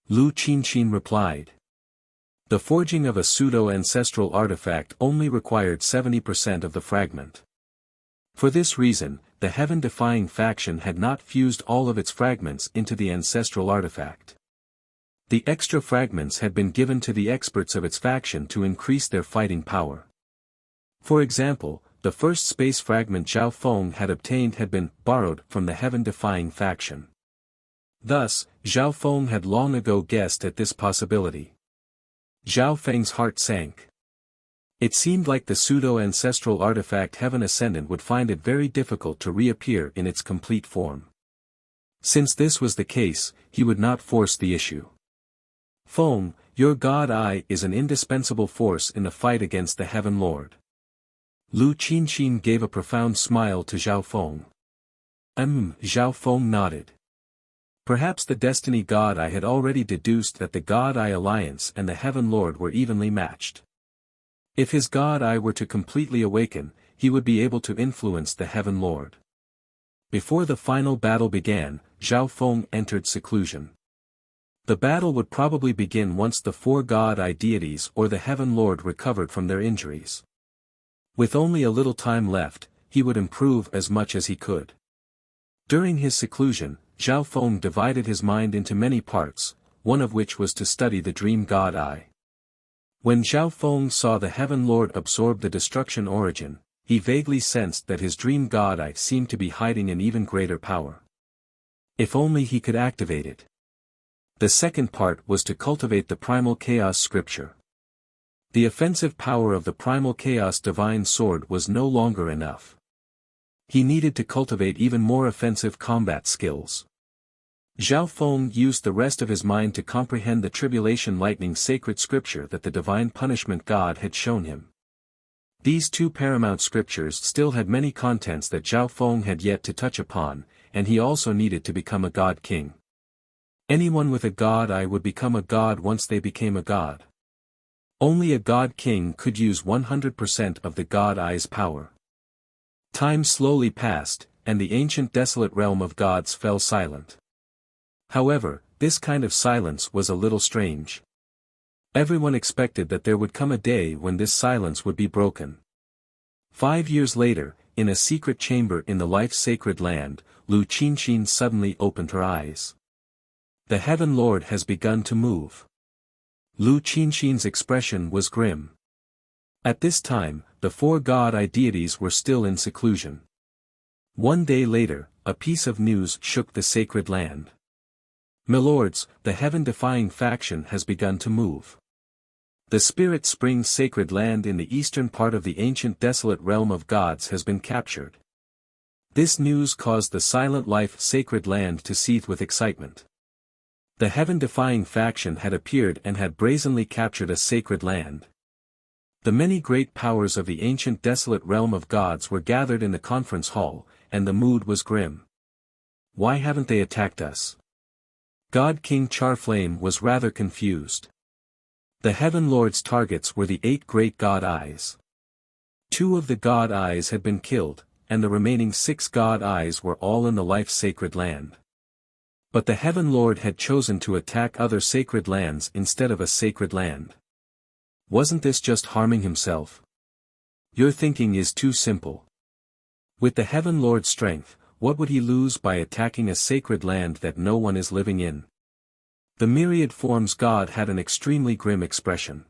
Lu Qinxin replied. The forging of a pseudo-ancestral artifact only required 70% of the fragment. For this reason, the heaven-defying faction had not fused all of its fragments into the ancestral artifact. The extra fragments had been given to the experts of its faction to increase their fighting power. For example, the first space fragment Zhao Feng had obtained had been borrowed from the heaven-defying faction. Thus, Zhao Feng had long ago guessed at this possibility. Zhao Feng's heart sank. It seemed like the pseudo-ancestral artifact Heaven Ascendant would find it very difficult to reappear in its complete form. Since this was the case, he would not force the issue. "Feng, your god eye is an indispensable force in the fight against the Heaven Lord." Lu Qinxin gave a profound smile to Zhao Feng. Zhao Feng nodded. Perhaps the destiny god eye had already deduced that the god eye alliance and the Heaven Lord were evenly matched. If his god eye were to completely awaken, he would be able to influence the Heaven Lord. Before the final battle began, Zhao Feng entered seclusion. The battle would probably begin once the four god eye deities or the Heaven Lord recovered from their injuries. With only a little time left, he would improve as much as he could. During his seclusion, Zhao Feng divided his mind into many parts, one of which was to study the dream god eye. When Zhao Feng saw the Heaven Lord absorb the destruction origin, he vaguely sensed that his dream god eye seemed to be hiding an even greater power. If only he could activate it. The second part was to cultivate the primal chaos scripture. The offensive power of the primal chaos divine sword was no longer enough. He needed to cultivate even more offensive combat skills. Zhao Feng used the rest of his mind to comprehend the tribulation lightning sacred scripture that the divine punishment god had shown him. These two paramount scriptures still had many contents that Zhao Feng had yet to touch upon, and he also needed to become a god king. Anyone with a god eye would become a god once they became a god. Only a god king could use 100% of the god eye's power. Time slowly passed, and the ancient desolate realm of gods fell silent. However, this kind of silence was a little strange. Everyone expected that there would come a day when this silence would be broken. 5 years later, in a secret chamber in the life-sacred land, Lu Qinxin suddenly opened her eyes. The Heaven Lord has begun to move. Lu Qinxin's expression was grim. At this time, the four god eye deities were still in seclusion. One day later, a piece of news shook the sacred land. "Milords, the heaven-defying faction has begun to move. The Spirit Springs sacred land in the eastern part of the ancient desolate realm of gods has been captured." This news caused the silent life sacred land to seethe with excitement. The heaven-defying faction had appeared and had brazenly captured a sacred land. The many great powers of the ancient desolate realm of gods were gathered in the conference hall, and the mood was grim. Why haven't they attacked us? God King Charflame was rather confused. The Heaven Lord's targets were the 8 great god eyes. 2 of the god eyes had been killed, and the remaining 6 god eyes were all in the life-sacred land. But the Heaven Lord had chosen to attack other sacred lands instead of a sacred land. Wasn't this just harming himself? Your thinking is too simple. With the Heaven Lord's strength, what would he lose by attacking a sacred land that no one is living in? The myriad forms god had an extremely grim expression.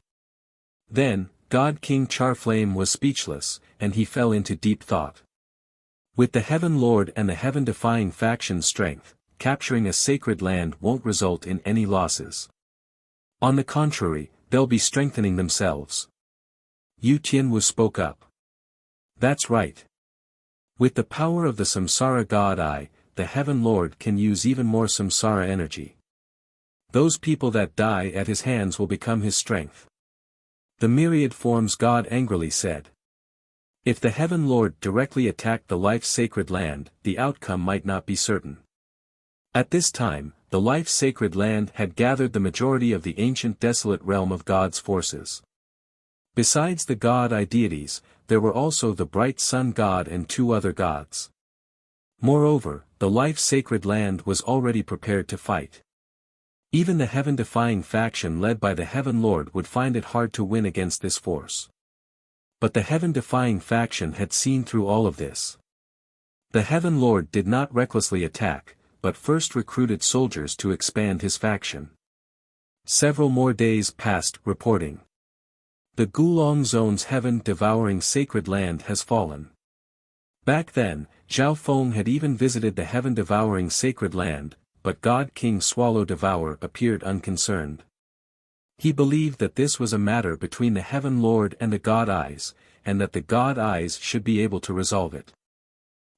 Then, God King Charflame was speechless, and he fell into deep thought. With the Heaven Lord and the heaven-defying faction's strength, capturing a sacred land won't result in any losses. On the contrary, they'll be strengthening themselves. Yu Tianwu spoke up. That's right. With the power of the Samsara God Eye, the Heaven Lord can use even more Samsara energy. Those people that die at his hands will become his strength. The myriad forms God angrily said. If the Heaven Lord directly attacked the life-sacred land, the outcome might not be certain. At this time, the life-sacred land had gathered the majority of the ancient desolate realm of God's forces. Besides the God Eye deities, there were also the bright sun god and 2 other gods. Moreover, the life-sacred land was already prepared to fight. Even the heaven-defying faction led by the Heaven Lord would find it hard to win against this force. But the heaven-defying faction had seen through all of this. The Heaven Lord did not recklessly attack, but first recruited soldiers to expand his faction. Several more days passed, reporting. The Gulong Zone's heaven-devouring sacred land has fallen. Back then, Zhao Feng had even visited the heaven-devouring sacred land, but God King Swallow Devourer appeared unconcerned. He believed that this was a matter between the Heaven Lord and the God Eyes, and that the God Eyes should be able to resolve it.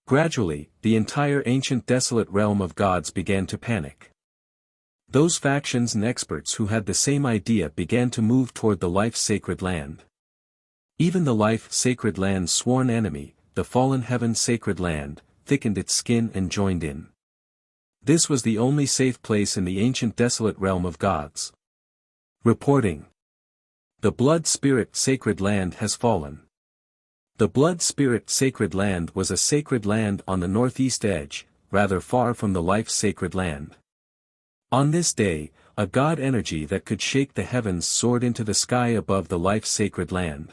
Gradually, the entire ancient desolate realm of gods began to panic. Those factions and experts who had the same idea began to move toward the life-sacred land. Even the life-sacred land's sworn enemy, the fallen heaven-sacred land, thickened its skin and joined in. This was the only safe place in the ancient desolate realm of gods. Reporting. The Blood Spirit Sacred Land has fallen. The Blood Spirit Sacred Land was a sacred land on the northeast edge, rather far from the life-sacred land. On this day, a god energy that could shake the heavens soared into the sky above the life-sacred land.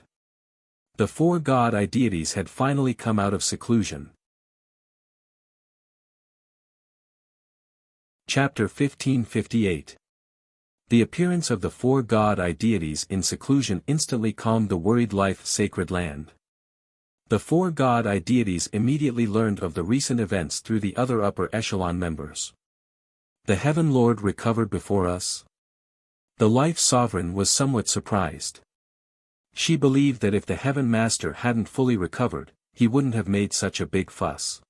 The 4 god Eye deities had finally come out of seclusion. Chapter 1558. The appearance of the 4 god Eye deities in seclusion instantly calmed the worried life-sacred land. The 4 god Eye deities immediately learned of the recent events through the other upper echelon members. The Heaven Lord recovered before us? The Life Sovereign was somewhat surprised. She believed that if the Heaven Master hadn't fully recovered, he wouldn't have made such a big fuss.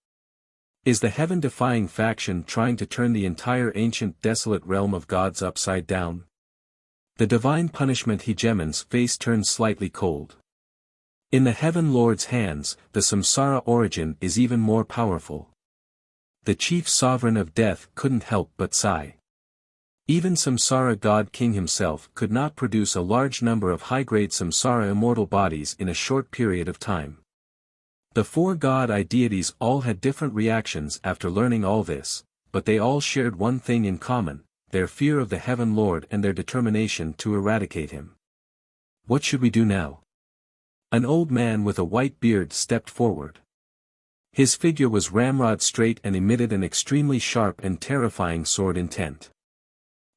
Is the heaven-defying faction trying to turn the entire ancient desolate realm of gods upside down? The divine punishment Hegemon's face turned slightly cold. In the Heaven Lord's hands, the Samsara origin is even more powerful. The chief sovereign of death couldn't help but sigh. Even Samsara God King himself could not produce a large number of high-grade Samsara immortal bodies in a short period of time. The 4 god Eye deities all had different reactions after learning all this, but they all shared one thing in common, their fear of the Heaven Lord and their determination to eradicate him. What should we do now? An old man with a white beard stepped forward. His figure was ramrod straight and emitted an extremely sharp and terrifying sword intent.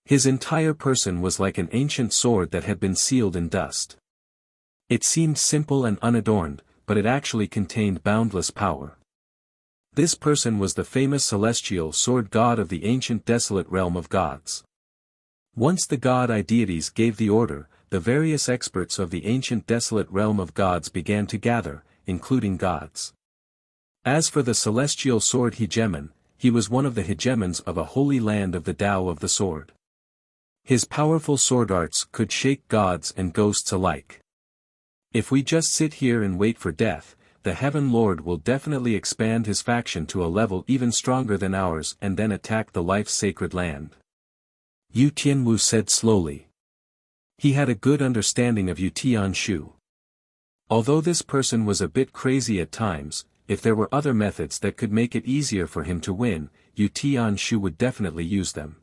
His entire person was like an ancient sword that had been sealed in dust. It seemed simple and unadorned, but it actually contained boundless power. This person was the famous celestial sword god of the ancient desolate realm of gods. Once the god Eye deities gave the order, the various experts of the ancient desolate realm of gods began to gather, including gods. As for the celestial sword Hegemon, he was one of the hegemons of a holy land of the Tao of the Sword. His powerful sword arts could shake gods and ghosts alike. If we just sit here and wait for death, the Heaven Lord will definitely expand his faction to a level even stronger than ours and then attack the life-sacred land. Yu Tianwu said slowly. He had a good understanding of Yu Tianshu. Although this person was a bit crazy at times, if there were other methods that could make it easier for him to win, Yu Tianshu would definitely use them.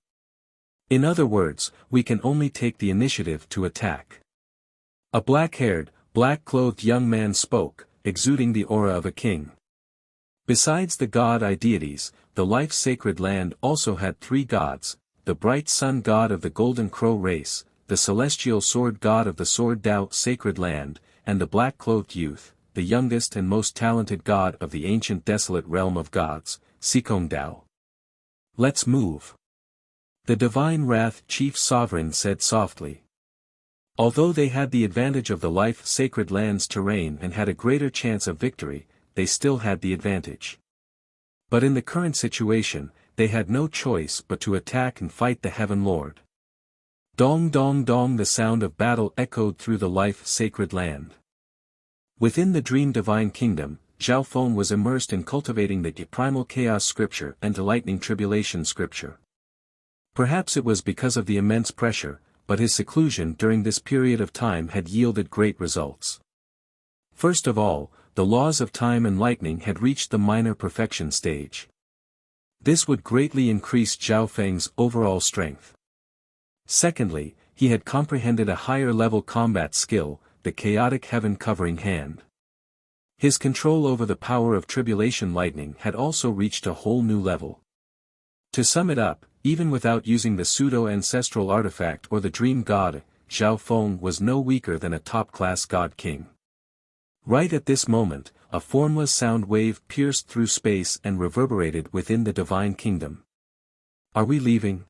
In other words, we can only take the initiative to attack. A black-haired, black-clothed young man spoke, exuding the aura of a king. Besides the god-eye deities, the life-sacred land also had three gods, the bright sun god of the Golden Crow race, the celestial sword god of the Sword Dao sacred land, and the black-clothed youth, the youngest and most talented god of the ancient desolate realm of gods, Sikong Dao. Let's move. The Divine Wrath Chief Sovereign said softly. Although they had the advantage of the life-sacred land's terrain and had a greater chance of victory, they still had the advantage. But in the current situation, they had no choice but to attack and fight the Heaven Lord. Dong dong dong, the sound of battle echoed through the life-sacred land. Within the Dream Divine Kingdom, Zhao Feng was immersed in cultivating the Primal Chaos Scripture and the Lightning Tribulation Scripture. Perhaps it was because of the immense pressure, but his seclusion during this period of time had yielded great results. First of all, the laws of time and lightning had reached the minor perfection stage. This would greatly increase Zhao Feng's overall strength. Secondly, he had comprehended a higher-level combat skill, the chaotic heaven-covering hand. His control over the power of tribulation lightning had also reached a whole new level. To sum it up, even without using the pseudo-ancestral artifact or the dream god, Zhao Feng was no weaker than a top-class god-king. Right at this moment, a formless sound wave pierced through space and reverberated within the Divine Kingdom. Are we leaving?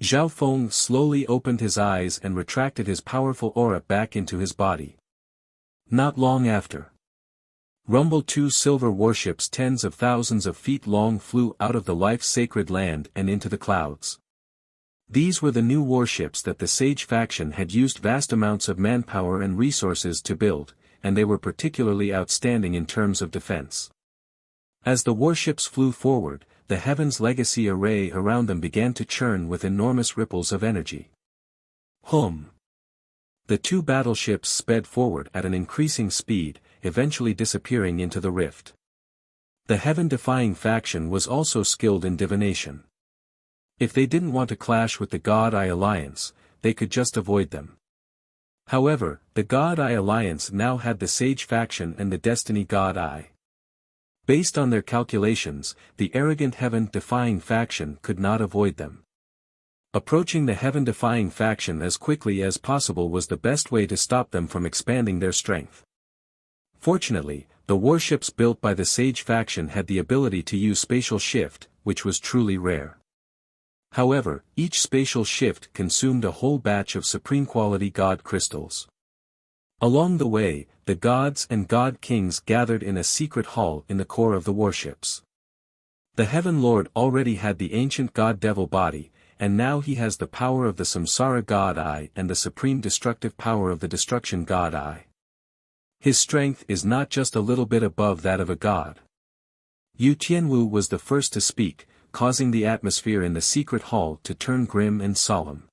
Zhao Feng slowly opened his eyes and retracted his powerful aura back into his body. Not long after. Rumble 2 silver warships tens of thousands of feet long flew out of the life-sacred land and into the clouds. These were the new warships that the Sage faction had used vast amounts of manpower and resources to build, and they were particularly outstanding in terms of defense. As the warships flew forward, the Heaven's Legacy array around them began to churn with enormous ripples of energy. Hum! The two battleships sped forward at an increasing speed, eventually disappearing into the rift. The heaven-defying faction was also skilled in divination. If they didn't want to clash with the God-Eye Alliance, they could just avoid them. However, the God-Eye Alliance now had the Sage faction and the Destiny God-Eye. Based on their calculations, the arrogant heaven-defying faction could not avoid them. Approaching the heaven-defying faction as quickly as possible was the best way to stop them from expanding their strength. Fortunately, the warships built by the Sage faction had the ability to use spatial shift, which was truly rare. However, each spatial shift consumed a whole batch of supreme-quality god crystals. Along the way, the gods and god kings gathered in a secret hall in the core of the warships. The Heaven Lord already had the ancient god-devil body, and now he has the power of the Samsara God-Eye and the supreme destructive power of the Destruction God-Eye. His strength is not just a little bit above that of a god. Yu Tianwu was the first to speak, causing the atmosphere in the secret hall to turn grim and solemn.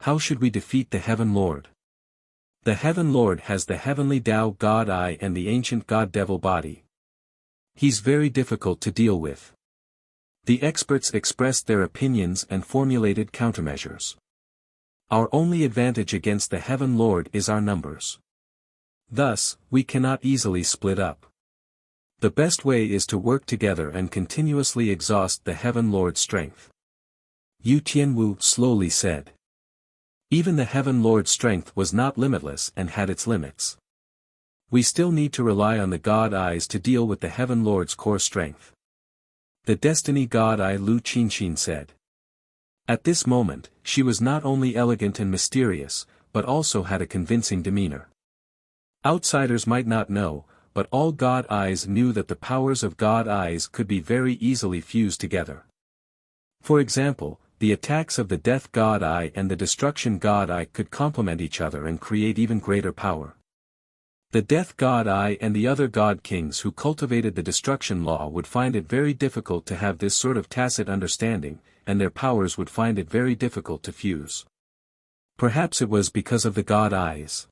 How should we defeat the Heaven Lord? The Heaven Lord has the heavenly Tao God-Eye and the ancient God-Devil body. He's very difficult to deal with. The experts expressed their opinions and formulated countermeasures. Our only advantage against the Heaven Lord is our numbers. Thus, we cannot easily split up. The best way is to work together and continuously exhaust the Heaven Lord's strength. Yu Tianwu slowly said. Even the Heaven Lord's strength was not limitless and had its limits. We still need to rely on the God-Eyes to deal with the Heaven Lord's core strength. The Destiny God-Eye Lu Qinxin said. At this moment, she was not only elegant and mysterious, but also had a convincing demeanor. Outsiders might not know, but all God-Eyes knew that the powers of God-Eyes could be very easily fused together. For example, the attacks of the Death God-Eye and the Destruction God-Eye could complement each other and create even greater power. The death god Ai and the other god kings who cultivated the destruction law would find it very difficult to have this sort of tacit understanding, and their powers would find it very difficult to fuse. Perhaps it was because of the god Ai's.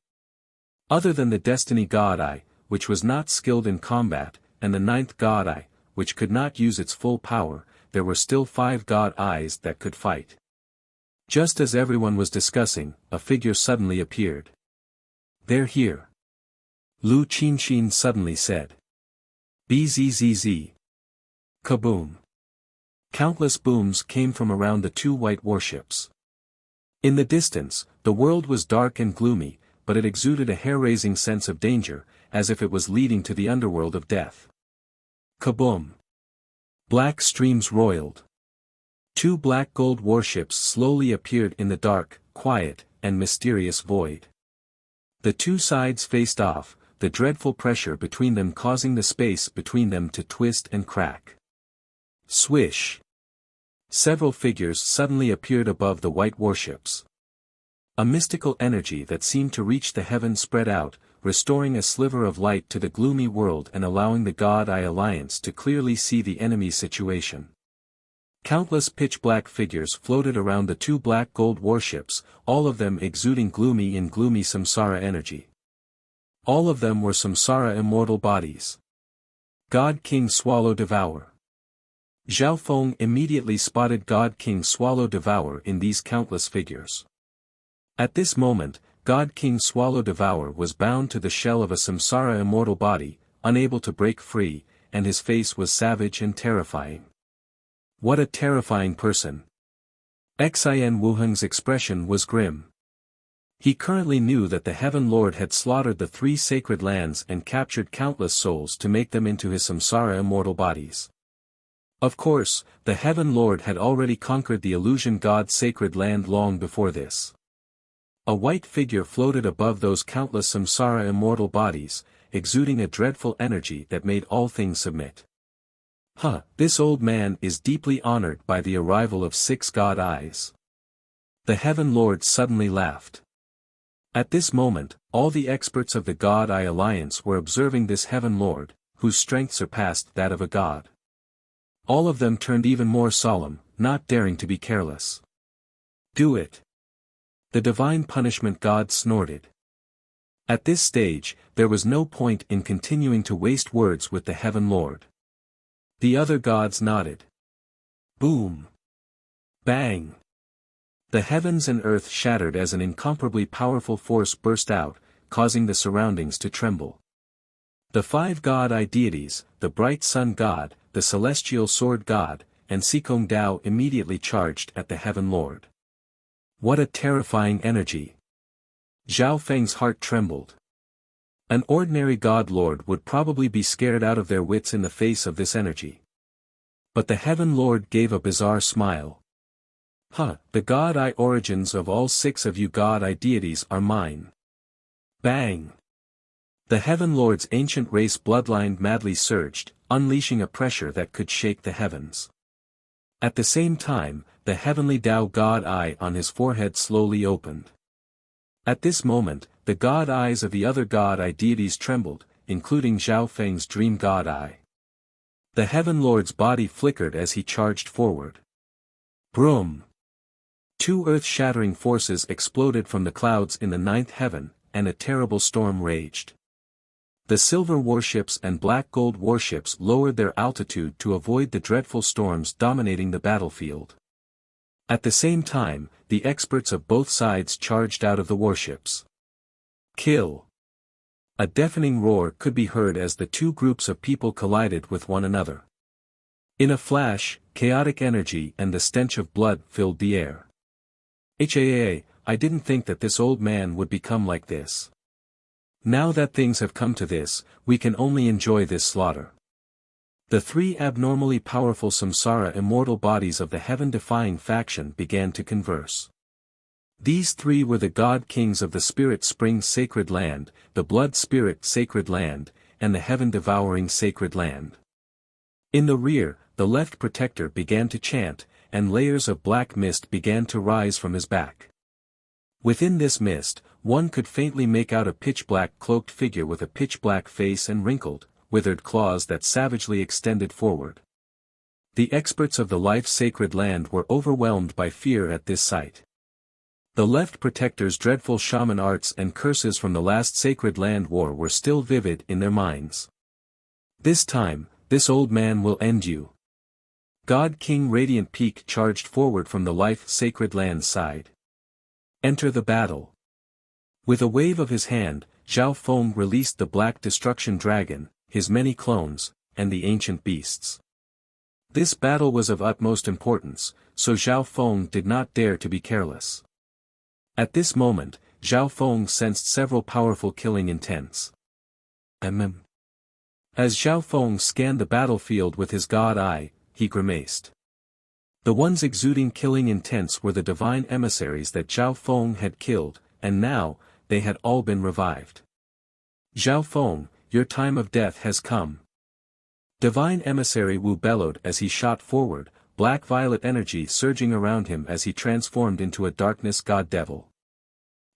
Other than the destiny god Ai, which was not skilled in combat, and the ninth god Ai, which could not use its full power, there were still 5 god Ai's that could fight. Just as everyone was discussing, a figure suddenly appeared. "They're here," Lu Qinxin suddenly said. Bzzz. Kaboom. Countless booms came from around the 2 white warships. In the distance, the world was dark and gloomy, but it exuded a hair-raising sense of danger, as if it was leading to the underworld of death. Kaboom. Black streams roiled. 2 black gold warships slowly appeared in the dark, quiet, and mysterious void. The 2 sides faced off, the dreadful pressure between them causing the space between them to twist and crack. Swish. Several figures suddenly appeared above the white warships. A mystical energy that seemed to reach the heavens spread out, restoring a sliver of light to the gloomy world and allowing the God Eye Alliance to clearly see the enemy's situation. Countless pitch-black figures floated around the 2 black gold warships, all of them exuding gloomy samsara energy. All of them were samsara immortal bodies. God King Swallow Devour. Zhao Feng immediately spotted God King Swallow Devour in these countless figures. At this moment, God King Swallow Devour was bound to the shell of a samsara immortal body, unable to break free, and his face was savage and terrifying. What a terrifying person. Xin Wuheng's expression was grim. He currently knew that the Heaven Lord had slaughtered the 3 sacred lands and captured countless souls to make them into his samsara immortal bodies. Of course, the Heaven Lord had already conquered the illusion god's sacred land long before this. A white figure floated above those countless samsara immortal bodies, exuding a dreadful energy that made all things submit. This old man is deeply honored by the arrival of 6 god eyes. The Heaven Lord suddenly laughed. At this moment, all the experts of the God Eye Alliance were observing this Heaven Lord, whose strength surpassed that of a god. All of them turned even more solemn, not daring to be careless. Do it. The divine punishment god snorted. At this stage, there was no point in continuing to waste words with the Heaven Lord. The other gods nodded. Boom. Bang. The heavens and earth shattered as an incomparably powerful force burst out, causing the surroundings to tremble. The 5 god Eye deities, the bright sun god, the celestial sword god, and Sikong Dao immediately charged at the Heaven Lord. What a terrifying energy. Zhao Feng's heart trembled. An ordinary god lord would probably be scared out of their wits in the face of this energy. But the Heaven Lord gave a bizarre smile. The God Eye origins of all 6 of you God Eye deities are mine. Bang! The Heaven Lord's ancient race bloodline madly surged, unleashing a pressure that could shake the heavens. At the same time, the heavenly Tao God Eye on his forehead slowly opened. At this moment, the God Eyes of the other God Eye deities trembled, including Zhao Feng's dream God Eye. The Heaven Lord's body flickered as he charged forward. Broom! 2 earth-shattering forces exploded from the clouds in the 9th heaven, and a terrible storm raged. The silver warships and black gold warships lowered their altitude to avoid the dreadful storms dominating the battlefield. At the same time, the experts of both sides charged out of the warships. Kill! A deafening roar could be heard as the 2 groups of people collided with one another. In a flash, chaotic energy and the stench of blood filled the air. I didn't think that this old man would become like this. Now that things have come to this, we can only enjoy this slaughter. The 3 abnormally powerful samsara immortal bodies of the heaven-defying faction began to converse. These 3 were the god kings of the Spirit Spring Sacred Land, the Blood Spirit Sacred Land, and the Heaven-devouring Sacred Land. In the rear, the left protector began to chant, and layers of black mist began to rise from his back. Within this mist, one could faintly make out a pitch-black cloaked figure with a pitch-black face and wrinkled, withered claws that savagely extended forward. The experts of the life-sacred land were overwhelmed by fear at this sight. The left protector's dreadful shaman arts and curses from the last sacred land war were still vivid in their minds. This time, this old man will end you. God King Radiant Peak charged forward from the life-sacred land side. Enter the battle. With a wave of his hand, Zhao Feng released the Black Destruction Dragon, his many clones, and the ancient beasts. This battle was of utmost importance, so Zhao Feng did not dare to be careless. At this moment, Zhao Feng sensed several powerful killing intents. As Zhao Feng scanned the battlefield with his god eye, he grimaced. The ones exuding killing intents were the divine emissaries that Zhao Feng had killed, and now, they had all been revived. Zhao Feng, your time of death has come. Divine emissary Wu bellowed as he shot forward, black-violet energy surging around him as he transformed into a darkness god-devil.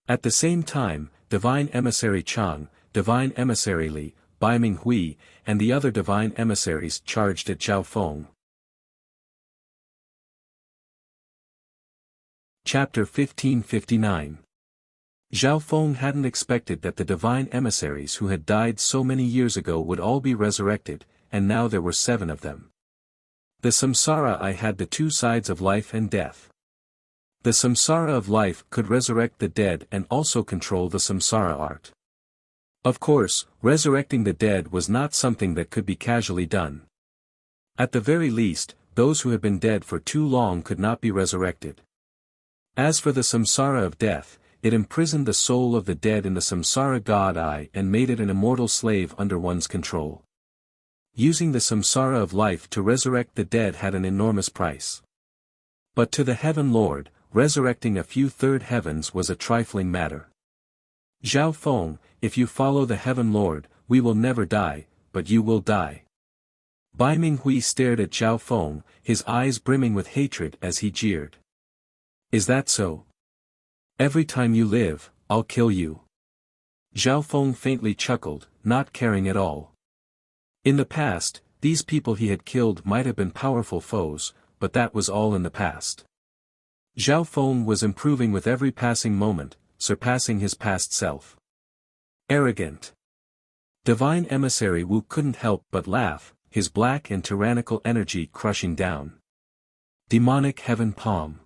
At the same time, divine emissary Chang, divine emissary Li, Baiming Hui, and the other divine emissaries charged at Zhao Feng. Chapter 1559. Zhao Feng hadn't expected that the divine emissaries who had died so many years ago would all be resurrected, and now there were 7 of them. The samsara eye had the 2 sides of life and death. The samsara of life could resurrect the dead and also control the samsara art. Of course, resurrecting the dead was not something that could be casually done. At the very least, those who had been dead for too long could not be resurrected. As for the samsara of death, it imprisoned the soul of the dead in the samsara god eye and made it an immortal slave under one's control. Using the samsara of life to resurrect the dead had an enormous price. But to the Heaven Lord, resurrecting a few third heavens was a trifling matter. Zhao Feng, if you follow the Heaven Lord, we will never die, but you will die. Baiming Hui stared at Zhao Feng, his eyes brimming with hatred as he jeered. Is that so? Every time you live, I'll kill you. Zhao Feng faintly chuckled, not caring at all. In the past, these people he had killed might have been powerful foes, but that was all in the past. Zhao Feng was improving with every passing moment, surpassing his past self. Arrogant. Divine emissary Wu couldn't help but laugh, his black and tyrannical energy crushing down. Demonic Heaven Palm.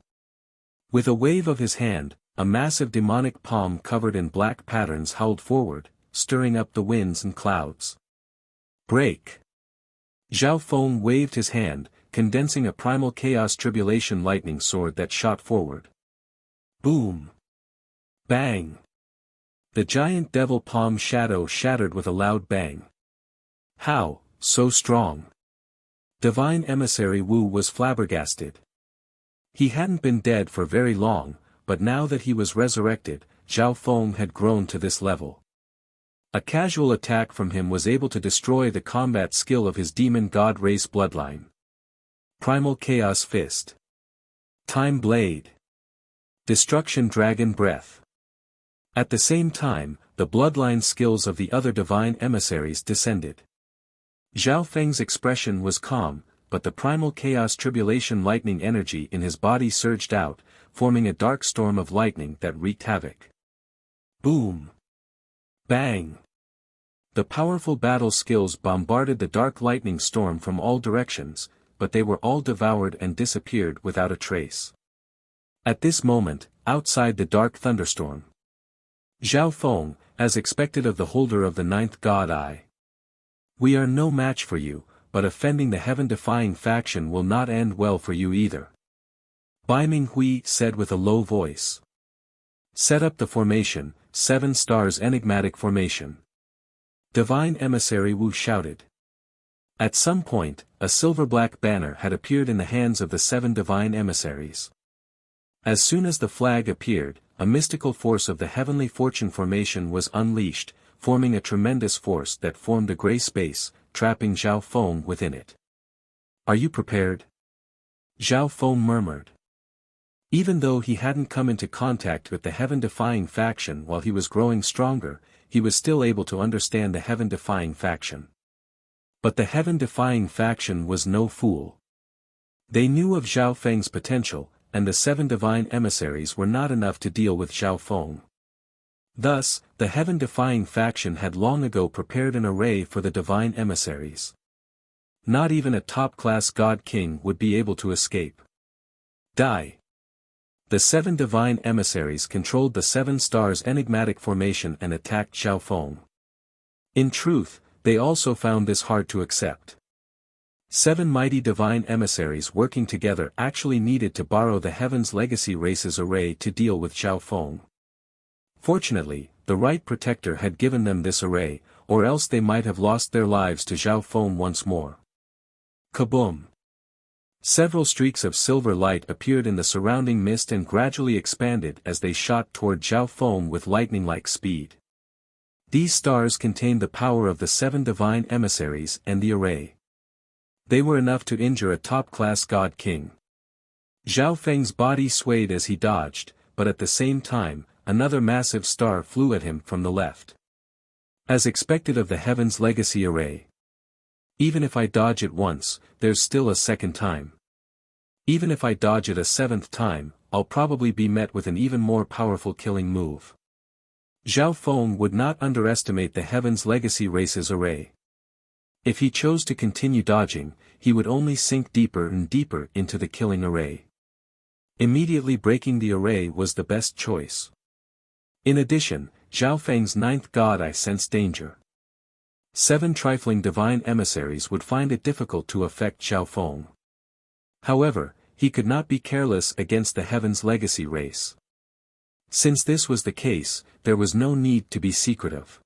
With a wave of his hand, a massive demonic palm covered in black patterns howled forward, stirring up the winds and clouds. Break. Zhao Feng waved his hand, condensing a primal chaos tribulation lightning sword that shot forward. Boom. Bang. The giant devil palm shadow shattered with a loud bang. How, so strong? Divine emissary Wu was flabbergasted. He hadn't been dead for very long, but now that he was resurrected, Zhao Feng had grown to this level. A casual attack from him was able to destroy the combat skill of his demon god race bloodline. Primal Chaos Fist. Time Blade. Destruction Dragon Breath. At the same time, the bloodline skills of the other divine emissaries descended. Zhao Feng's expression was calm, but the primal chaos tribulation lightning energy in his body surged out, forming a dark storm of lightning that wreaked havoc. Boom. Bang. The powerful battle skills bombarded the dark lightning storm from all directions, but they were all devoured and disappeared without a trace. At this moment, outside the dark thunderstorm, Zhao Feng, as expected of the holder of the 9th God Eye. We are no match for you, but offending the heaven-defying faction will not end well for you either. Baiming Hui said with a low voice. Set up the formation, 7 stars enigmatic formation. Divine emissary Wu shouted. At some point, a silver-black banner had appeared in the hands of the 7 divine emissaries. As soon as the flag appeared, a mystical force of the heavenly fortune formation was unleashed, forming a tremendous force that formed a gray space, trapping Zhao Feng within it. Are you prepared? Zhao Feng murmured. Even though he hadn't come into contact with the heaven-defying faction while he was growing stronger, he was still able to understand the heaven-defying faction. But the heaven-defying faction was no fool. They knew of Zhao Feng's potential, and the 7 divine emissaries were not enough to deal with Zhao Feng. Thus, the heaven-defying faction had long ago prepared an array for the divine emissaries. Not even a top-class God King would be able to escape. Die. The 7 divine emissaries controlled the 7 stars' enigmatic formation and attacked Zhao Feng. In truth, they also found this hard to accept. 7 mighty divine emissaries working together actually needed to borrow the Heaven's Legacy Race's array to deal with Zhao Feng. Fortunately, the right protector had given them this array, or else they might have lost their lives to Zhao Feng once more. Kaboom! Several streaks of silver light appeared in the surrounding mist and gradually expanded as they shot toward Zhao Feng with lightning-like speed. These stars contained the power of the 7 divine emissaries and the array. They were enough to injure a top-class God King. Zhao Feng's body swayed as he dodged, but at the same time, another massive star flew at him from the left. As expected of the Heaven's Legacy array. Even if I dodge it once, there's still a second time. Even if I dodge it a 7th time, I'll probably be met with an even more powerful killing move. Zhao Feng would not underestimate the Heaven's Legacy Race's array. If he chose to continue dodging, he would only sink deeper and deeper into the killing array. Immediately breaking the array was the best choice. In addition, Zhao Feng's 9th god eye sensed danger. 7 trifling divine emissaries would find it difficult to affect Zhao Feng. However, he could not be careless against the Heaven's Legacy Race. Since this was the case, there was no need to be secretive.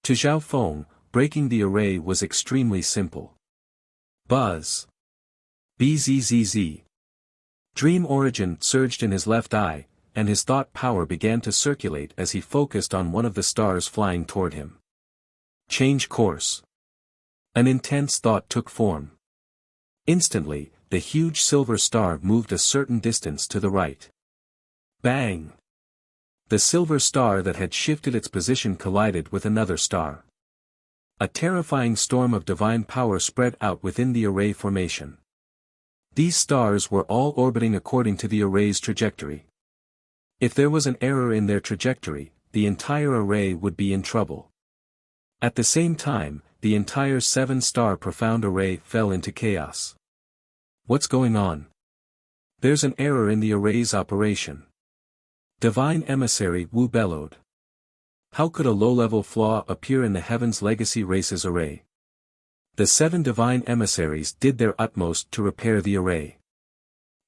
To Zhao Feng, breaking the array was extremely simple. Buzz. Bzzz. Dream origin surged in his left eye, and his thought power began to circulate as he focused on one of the stars flying toward him. Change course. An intense thought took form. Instantly, the huge silver star moved a certain distance to the right. Bang! The silver star that had shifted its position collided with another star. A terrifying storm of divine power spread out within the array formation. These stars were all orbiting according to the array's trajectory. If there was an error in their trajectory, the entire array would be in trouble. At the same time, the entire 7-star profound array fell into chaos. What's going on? There's an error in the array's operation. Divine Emissary Wu bellowed. How could a low-level flaw appear in the Heaven's Legacy Race's array? The 7 divine emissaries did their utmost to repair the array.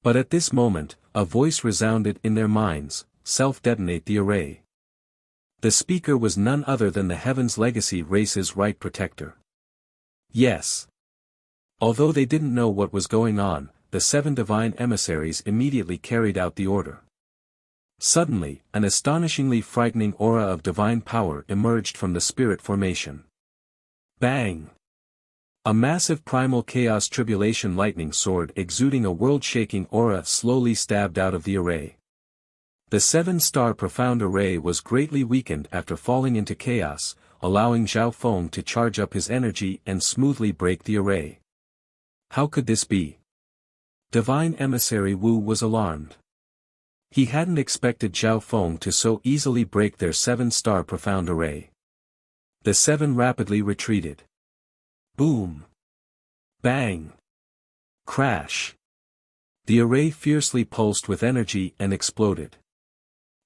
But at this moment, a voice resounded in their minds, self-detonate the array. The speaker was none other than the Heaven's Legacy Race's right protector. Yes. Although they didn't know what was going on, the 7 divine emissaries immediately carried out the order. Suddenly, an astonishingly frightening aura of divine power emerged from the spirit formation. Bang! A massive primal chaos tribulation lightning sword exuding a world-shaking aura slowly stabbed out of the array. The 7-star profound array was greatly weakened after falling into chaos, allowing Zhao Feng to charge up his energy and smoothly break the array. How could this be? Divine Emissary Wu was alarmed. He hadn't expected Zhao Feng to so easily break their 7-star profound array. The 7 rapidly retreated. Boom! Bang! Crash! The array fiercely pulsed with energy and exploded.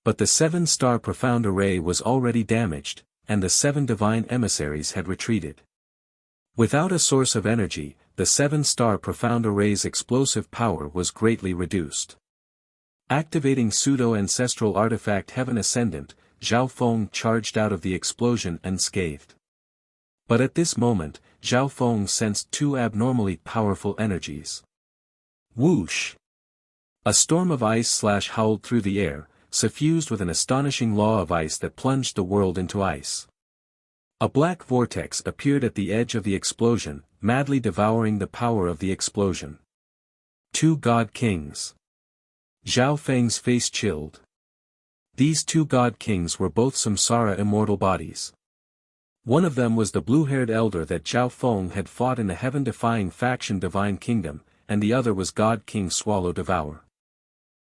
But the 7-star profound array was already damaged, and the 7 divine emissaries had retreated. Without a source of energy, the 7-star profound array's explosive power was greatly reduced. Activating pseudo-ancestral artifact Heaven Ascendant, Zhao Feng charged out of the explosion unscathed. But at this moment, Zhao Feng sensed 2 abnormally powerful energies. Whoosh! A storm of ice howled through the air, suffused with an astonishing law of ice that plunged the world into ice. A black vortex appeared at the edge of the explosion, madly devouring the power of the explosion. 2 God Kings. Zhao Feng's face chilled. These two god kings were both samsara immortal bodies. One of them was the blue-haired elder that Zhao Feng had fought in the heaven-defying faction Divine Kingdom, and the other was God King Swallow Devour.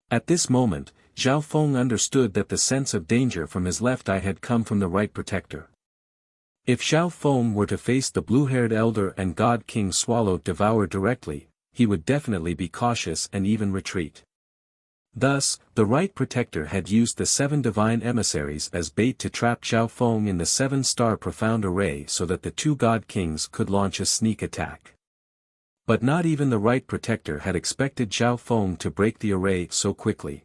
At this moment, Zhao Feng understood that the sense of danger from his left eye had come from the right protector. If Zhao Feng were to face the blue-haired elder and God King Swallow Devour directly, he would definitely be cautious and even retreat. Thus, the right protector had used the 7 divine emissaries as bait to trap Zhao Feng in the 7-star profound array so that the two god kings could launch a sneak attack. But not even the right protector had expected Zhao Feng to break the array so quickly.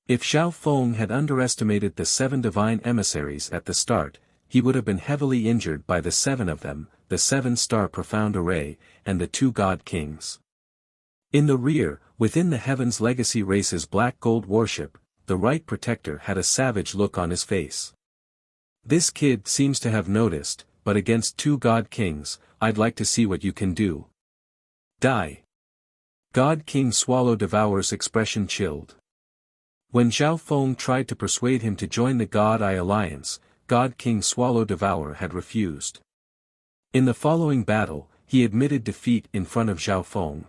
If Zhao Feng had underestimated the 7 divine emissaries at the start, he would have been heavily injured by the 7 of them, the 7-star profound array, and the 2 god kings. In the rear, within the Heaven's Legacy race's black gold warship, the right protector had a savage look on his face. This kid seems to have noticed, but against 2 god kings, I'd like to see what you can do. Die. God King Swallow Devour's expression chilled. When Zhao Feng tried to persuade him to join the God Eye Alliance, God King Swallow Devour had refused. In the following battle, he admitted defeat in front of Zhao Feng.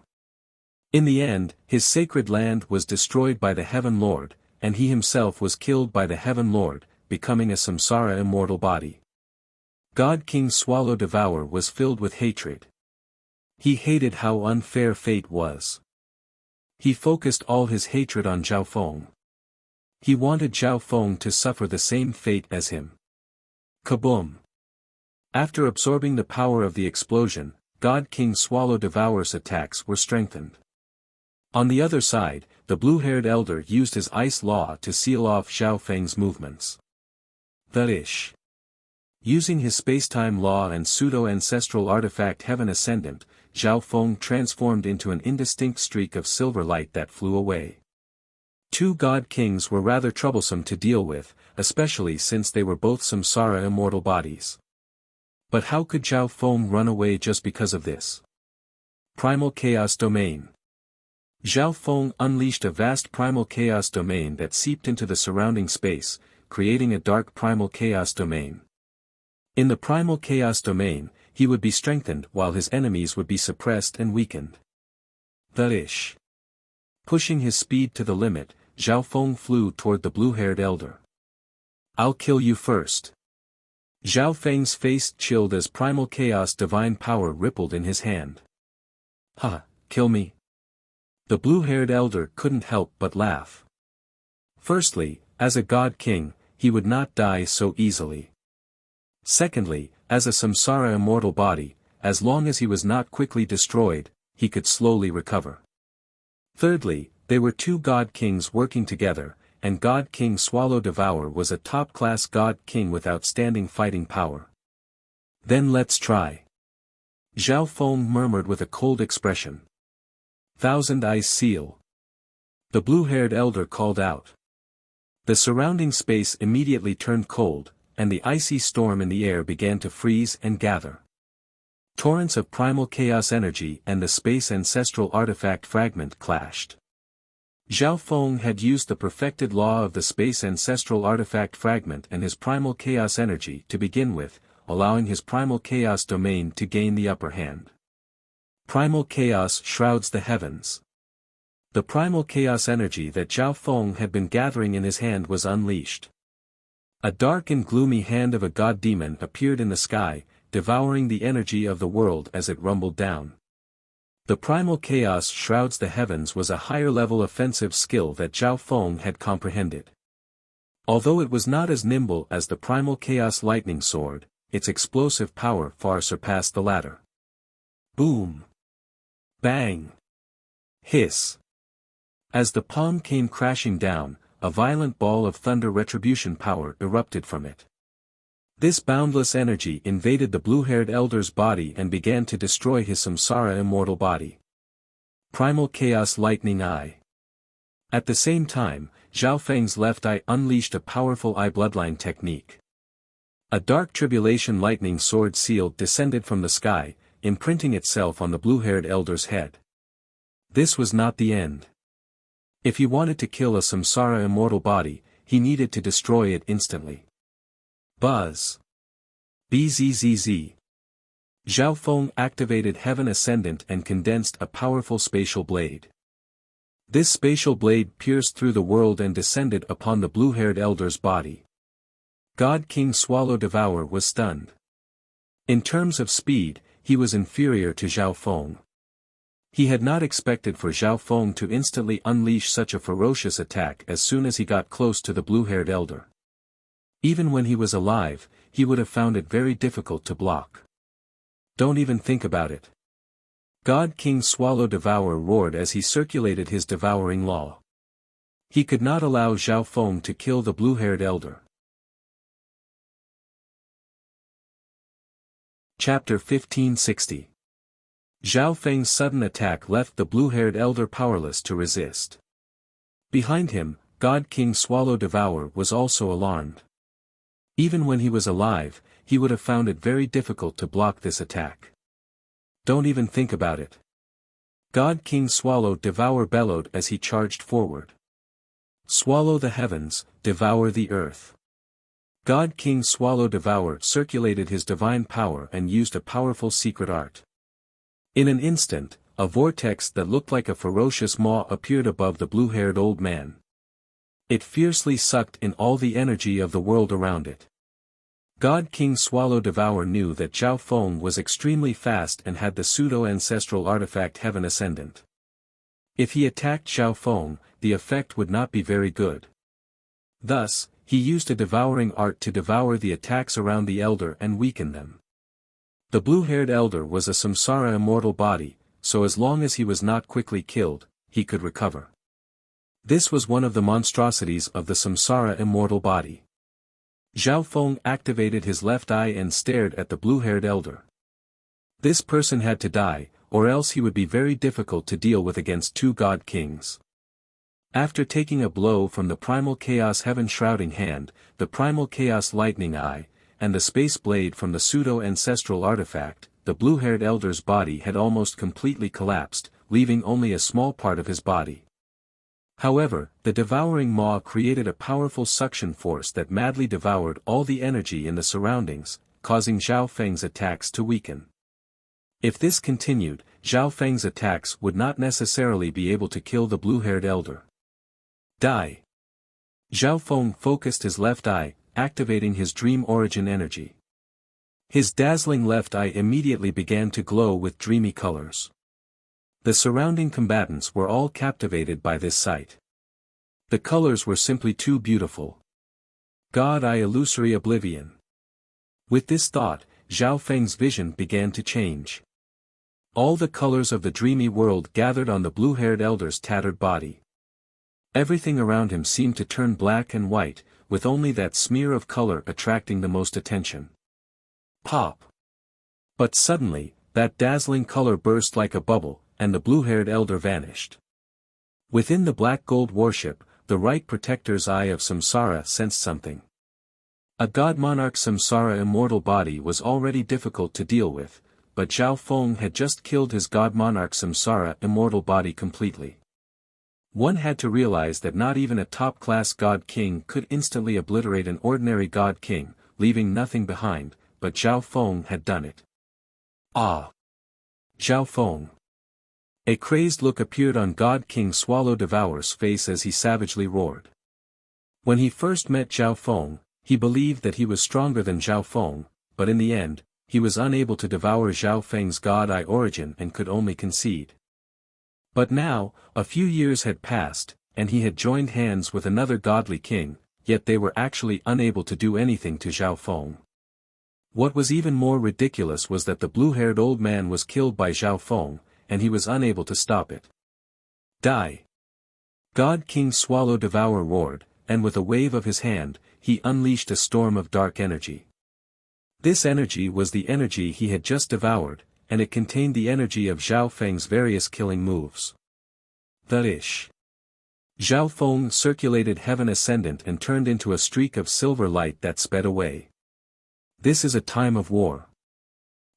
In the end, his sacred land was destroyed by the Heaven Lord, and he himself was killed by the Heaven Lord, becoming a samsara immortal body. God King Swallow Devour was filled with hatred. He hated how unfair fate was. He focused all his hatred on Zhao Feng. He wanted Zhao Feng to suffer the same fate as him. Kaboom! After absorbing the power of the explosion, God King Swallow Devour's attacks were strengthened. On the other side, the blue-haired elder used his ice law to seal off Zhao Feng's movements. The Using his spacetime law and pseudo-ancestral artifact Heaven Ascendant, Zhao Feng transformed into an indistinct streak of silver light that flew away. 2 god kings were rather troublesome to deal with, especially since they were both samsara immortal bodies. But how could Zhao Feng run away just because of this? Primal Chaos Domain. Zhao Feng unleashed a vast primal chaos domain that seeped into the surrounding space, creating a dark primal chaos domain. In the primal chaos domain, he would be strengthened while his enemies would be suppressed and weakened. Pushing his speed to the limit, Zhao Feng flew toward the blue-haired elder. I'll kill you first. Zhao Feng's face chilled as primal chaos divine power rippled in his hand. Kill me? The blue-haired elder couldn't help but laugh. Firstly, as a god king, he would not die so easily. Secondly, as a samsara immortal body, as long as he was not quickly destroyed, he could slowly recover. Thirdly, they were 2 god kings working together, and God King Swallow Devour was a top-class god king with outstanding fighting power. Then let's try. Zhao Feng murmured with a cold expression. Thousand Eyes Seal. The blue-haired elder called out. The surrounding space immediately turned cold, and the icy storm in the air began to freeze and gather. Torrents of primal chaos energy and the space ancestral artifact fragment clashed. Zhao Feng had used the perfected law of the space ancestral artifact fragment and his primal chaos energy to begin with, allowing his primal chaos domain to gain the upper hand. Primal chaos shrouds the heavens. The primal chaos energy that Zhao Feng had been gathering in his hand was unleashed. A dark and gloomy hand of a god demon appeared in the sky, devouring the energy of the world as it rumbled down. The primal chaos shrouds the heavens was a higher-level offensive skill that Zhao Feng had comprehended. Although it was not as nimble as the primal chaos lightning sword, its explosive power far surpassed the latter. Boom! Bang! Hiss! As the palm came crashing down, a violent ball of thunder retribution power erupted from it. This boundless energy invaded the blue-haired elder's body and began to destroy his samsara immortal body. Primal Chaos Lightning Eye. At the same time, Zhao Feng's left eye unleashed a powerful eye bloodline technique. A dark tribulation lightning sword seal descended from the sky, imprinting itself on the blue-haired elder's head. This was not the end. If he wanted to kill a samsara immortal body, he needed to destroy it instantly. Buzz. Bzzz. Zhao Feng activated Heaven Ascendant and condensed a powerful spatial blade. This spatial blade pierced through the world and descended upon the blue-haired elder's body. God King Swallow Devour was stunned. In terms of speed, he was inferior to Zhao Feng. He had not expected for Zhao Feng to instantly unleash such a ferocious attack as soon as he got close to the blue-haired elder. Even when he was alive, he would have found it very difficult to block. Don't even think about it. God King Swallow Devour roared as he circulated his devouring law. He could not allow Zhao Feng to kill the blue-haired elder. Chapter 1560. Zhao Feng's sudden attack left the blue-haired elder powerless to resist. Behind him, God King Swallow Devour was also alarmed. Even when he was alive, he would have found it very difficult to block this attack. Don't even think about it. God King Swallow Devour bellowed as he charged forward. Swallow the heavens, devour the earth. God King Swallow Devour circulated his divine power and used a powerful secret art. In an instant, a vortex that looked like a ferocious maw appeared above the blue-haired old man. It fiercely sucked in all the energy of the world around it. God King Swallow Devour knew that Zhao Feng was extremely fast and had the pseudo-ancestral artifact Heaven Ascendant. If he attacked Zhao Feng, the effect would not be very good. Thus, he used a devouring art to devour the attacks around the elder and weaken them. The blue-haired elder was a samsara immortal body, so as long as he was not quickly killed, he could recover. This was one of the monstrosities of the samsara immortal body. Zhao Feng activated his left eye and stared at the blue-haired elder. This person had to die, or else he would be very difficult to deal with against two god kings. After taking a blow from the primal chaos heaven shrouding hand, the primal chaos lightning eye, and the space blade from the pseudo-ancestral artifact, the blue-haired elder's body had almost completely collapsed, leaving only a small part of his body. However, the devouring maw created a powerful suction force that madly devoured all the energy in the surroundings, causing Zhao Feng's attacks to weaken. If this continued, Zhao Feng's attacks would not necessarily be able to kill the blue-haired elder. Die. Zhao Feng focused his left eye, activating his dream origin energy. His dazzling left eye immediately began to glow with dreamy colors. The surrounding combatants were all captivated by this sight. The colors were simply too beautiful. God Eye Illusory Oblivion. With this thought, Zhao Feng's vision began to change. All the colors of the dreamy world gathered on the blue-haired elder's tattered body. Everything around him seemed to turn black and white, with only that smear of color attracting the most attention. Pop! But suddenly, that dazzling color burst like a bubble, and the blue-haired elder vanished. Within the black gold warship, the right protector's eye of Samsara sensed something. A god monarch Samsara immortal body was already difficult to deal with, but Zhao Feng had just killed his god monarch Samsara immortal body completely. One had to realize that not even a top-class god king could instantly obliterate an ordinary god king, leaving nothing behind, but Zhao Feng had done it. Ah! Zhao Feng! A crazed look appeared on God King Swallow Devour's face as he savagely roared. When he first met Zhao Feng, he believed that he was stronger than Zhao Feng, but in the end, he was unable to devour Zhao Feng's God Eye origin and could only concede. But now, a few years had passed, and he had joined hands with another godly king, yet they were actually unable to do anything to Zhao Feng. What was even more ridiculous was that the blue-haired old man was killed by Zhao Feng, and he was unable to stop it. Die! God King Swallow Devour roared, and with a wave of his hand, he unleashed a storm of dark energy. This energy was the energy he had just devoured, and it contained the energy of Zhao Feng's various killing moves. The-ish. Zhao Feng circulated Heaven Ascendant and turned into a streak of silver light that sped away. This is a time of war.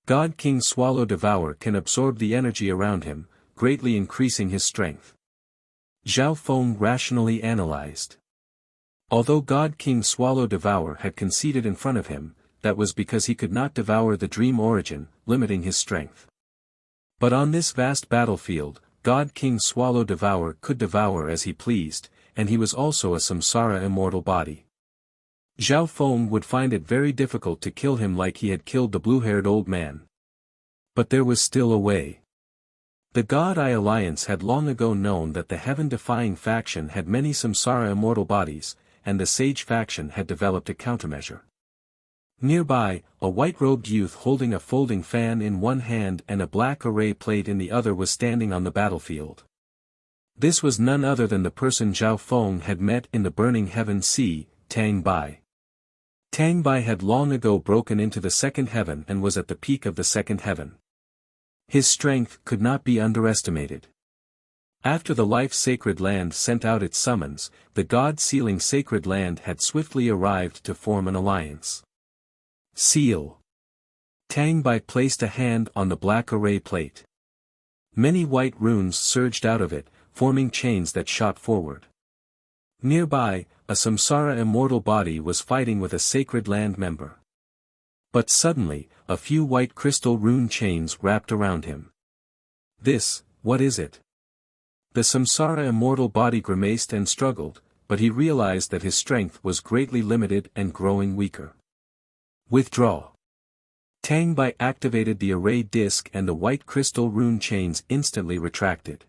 God King Swallow Devour can absorb the energy around him, greatly increasing his strength. Zhao Feng rationally analyzed. Although God King Swallow Devour had conceded in front of him, that was because he could not devour the dream origin, limiting his strength. But on this vast battlefield, God King Swallow Devour could devour as he pleased, and he was also a samsara immortal body. Zhao Feng would find it very difficult to kill him like he had killed the blue-haired old man. But there was still a way. The God Eye Alliance had long ago known that the heaven-defying faction had many samsara immortal bodies, and the sage faction had developed a countermeasure. Nearby, a white-robed youth holding a folding fan in one hand and a black array plate in the other was standing on the battlefield. This was none other than the person Zhao Feng had met in the burning heaven sea, Tang Bai. Tang Bai had long ago broken into the second heaven and was at the peak of the second heaven. His strength could not be underestimated. After the life-sacred land sent out its summons, the God-sealing sacred land had swiftly arrived to form an alliance. Seal. Tang Bai placed a hand on the black array plate. Many white runes surged out of it, forming chains that shot forward. Nearby, a samsara immortal body was fighting with a sacred land member. But suddenly, a few white crystal rune chains wrapped around him. What is it? The samsara immortal body grimaced and struggled, but he realized that his strength was greatly limited and growing weaker. Withdraw. Tang Bai activated the array disc and the white crystal rune chains instantly retracted.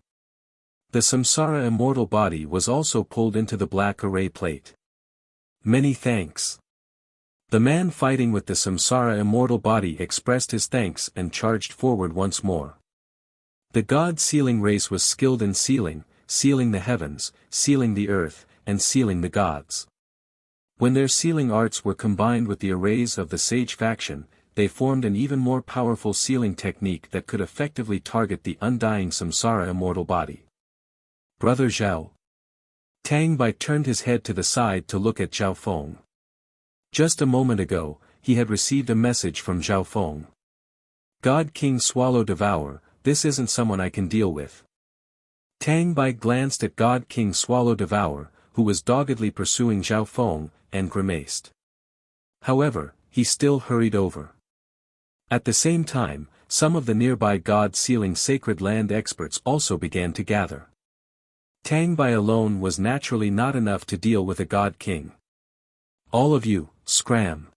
The samsara immortal body was also pulled into the black array plate. Many thanks. The man fighting with the samsara immortal body expressed his thanks and charged forward once more. The God-sealing race was skilled in sealing the heavens, sealing the earth, and sealing the gods. When their sealing arts were combined with the arrays of the sage faction, they formed an even more powerful sealing technique that could effectively target the undying samsara immortal body. Brother Zhao. Tang Bai turned his head to the side to look at Zhao Feng. Just a moment ago, he had received a message from Zhao Feng. God King Swallow Devour, this isn't someone I can deal with. Tang Bai glanced at God King Swallow Devour, who was doggedly pursuing Zhao Feng, and grimaced. However, he still hurried over. At the same time, some of the nearby God-sealing sacred land experts also began to gather. Tang Bai alone was naturally not enough to deal with a God King. All of you, scram.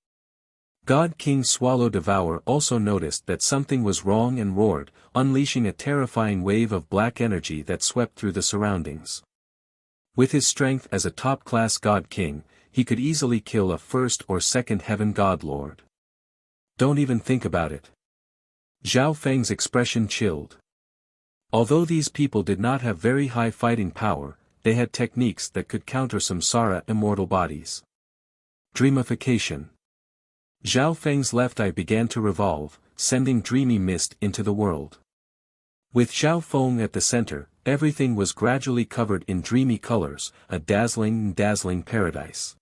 God King Swallow Devour also noticed that something was wrong and roared, unleashing a terrifying wave of black energy that swept through the surroundings. With his strength as a top-class God King, he could easily kill a first or second heaven God Lord. Don't even think about it. Zhao Feng's expression chilled. Although these people did not have very high fighting power, they had techniques that could counter samsara immortal bodies. Dreamification. Zhao Feng's left eye began to revolve, sending dreamy mist into the world. With Zhao Feng at the center, everything was gradually covered in dreamy colors, a dazzling paradise.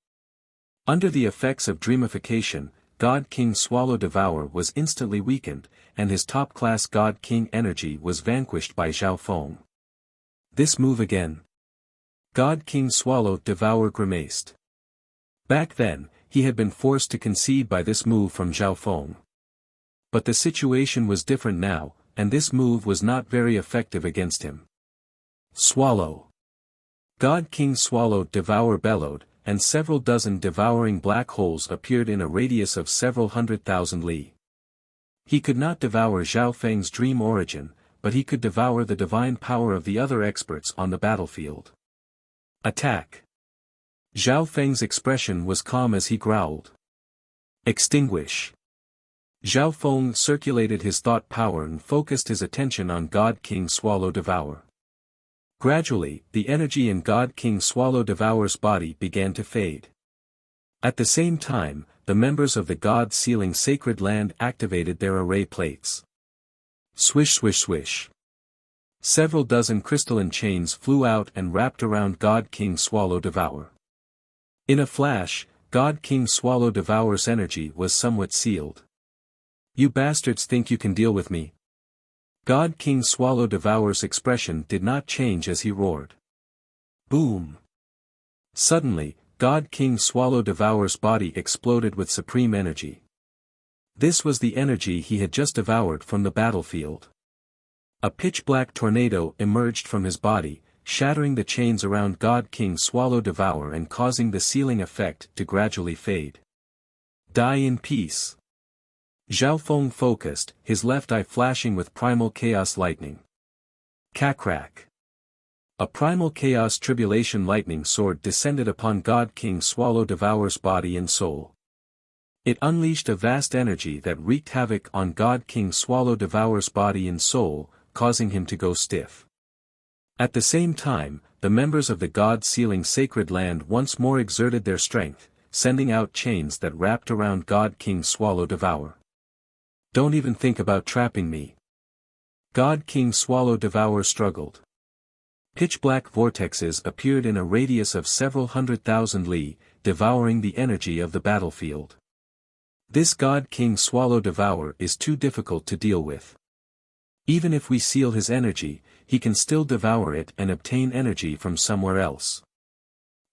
Under the effects of dreamification, God King Swallow Devour was instantly weakened, and his top-class God King energy was vanquished by Zhao Feng. This move again. God King Swallow Devour grimaced. Back then, he had been forced to concede by this move from Zhao Feng. But the situation was different now, and this move was not very effective against him. Swallow. God King Swallow Devour bellowed, and several dozen devouring black holes appeared in a radius of several 100,000 li. He could not devour Zhao Feng's dream origin, but he could devour the divine power of the other experts on the battlefield. Attack. Zhao Feng's expression was calm as he growled. Extinguish. Zhao Feng circulated his thought power and focused his attention on God King Swallow Devour. Gradually, the energy in God King Swallow Devour's body began to fade. At the same time, the members of the God-sealing sacred land activated their array plates. Swish swish swish. Several dozen crystalline chains flew out and wrapped around God King Swallow Devour. In a flash, God King Swallow Devour's energy was somewhat sealed. You bastards think you can deal with me? God King Swallow Devour's expression did not change as he roared. Boom! Suddenly, God King Swallow Devour's body exploded with supreme energy. This was the energy he had just devoured from the battlefield. A pitch-black tornado emerged from his body, shattering the chains around God King Swallow Devour and causing the sealing effect to gradually fade. Die in peace. Zhao Feng focused, his left eye flashing with primal chaos lightning. Crack. A primal chaos tribulation lightning sword descended upon God King Swallow Devour's body and soul. It unleashed a vast energy that wreaked havoc on God King Swallow Devour's body and soul, causing him to go stiff. At the same time, the members of the God-sealing sacred land once more exerted their strength, sending out chains that wrapped around God King Swallow Devour. Don't even think about trapping me. God King Swallow Devour struggled. Pitch-black vortexes appeared in a radius of several 100,000 li, devouring the energy of the battlefield. This God King Swallow Devour is too difficult to deal with. Even if we seal his energy, he can still devour it and obtain energy from somewhere else.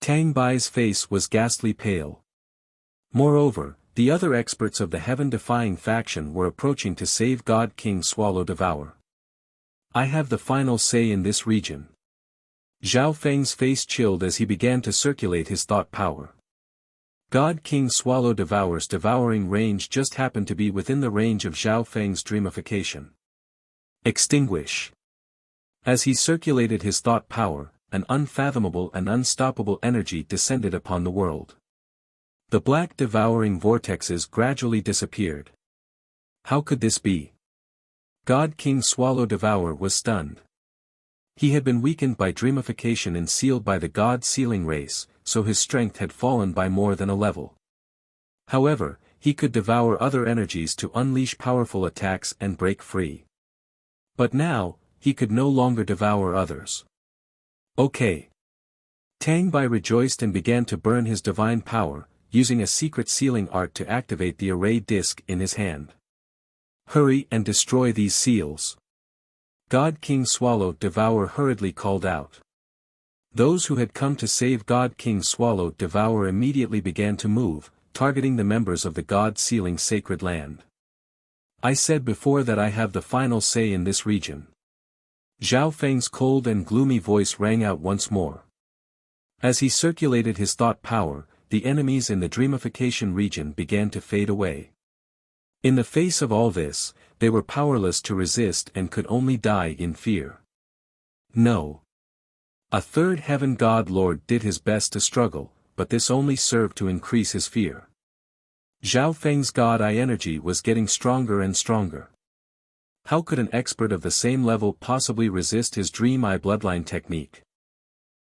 Tang Bai's face was ghastly pale. Moreover, the other experts of the heaven-defying faction were approaching to save God King Swallow Devour. I have the final say in this region. Zhao Feng's face chilled as he began to circulate his thought power. God King Swallow Devour's devouring range just happened to be within the range of Zhao Feng's dreamification. Extinguish. As he circulated his thought power, an unfathomable and unstoppable energy descended upon the world. The black devouring vortexes gradually disappeared. How could this be? God King Swallow Devour was stunned. He had been weakened by dreamification and sealed by the God-sealing race, so his strength had fallen by more than a level. However, he could devour other energies to unleash powerful attacks and break free. But now, he could no longer devour others. Okay. Tang Bai rejoiced and began to burn his divine power, using a secret sealing art to activate the array disc in his hand. Hurry and destroy these seals. God King Swallow Devour hurriedly called out. Those who had come to save God King Swallow Devour immediately began to move, targeting the members of the God-sealing sacred land. I said before that I have the final say in this region. Zhao Feng's cold and gloomy voice rang out once more. As he circulated his thought power, the enemies in the dreamification region began to fade away. In the face of all this, they were powerless to resist and could only die in fear. No. A third heaven god lord did his best to struggle, but this only served to increase his fear. Zhao Feng's god-eye energy was getting stronger and stronger. How could an expert of the same level possibly resist his dream-eye bloodline technique?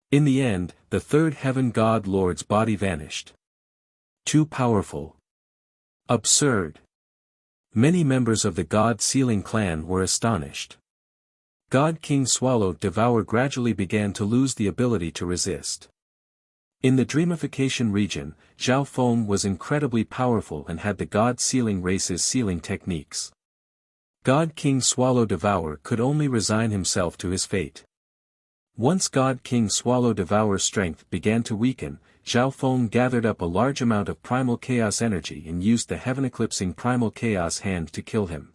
In the end, the third heaven god lord's body vanished. Too powerful. Absurd. Many members of the God-sealing clan were astonished. God King Swallow Devour gradually began to lose the ability to resist. In the dreamification region, Zhao Feng was incredibly powerful and had the God-sealing race's sealing techniques. God King Swallow Devour could only resign himself to his fate. Once God King Swallow Devour's strength began to weaken, Zhao Feng gathered up a large amount of primal chaos energy and used the heaven-eclipsing primal chaos hand to kill him.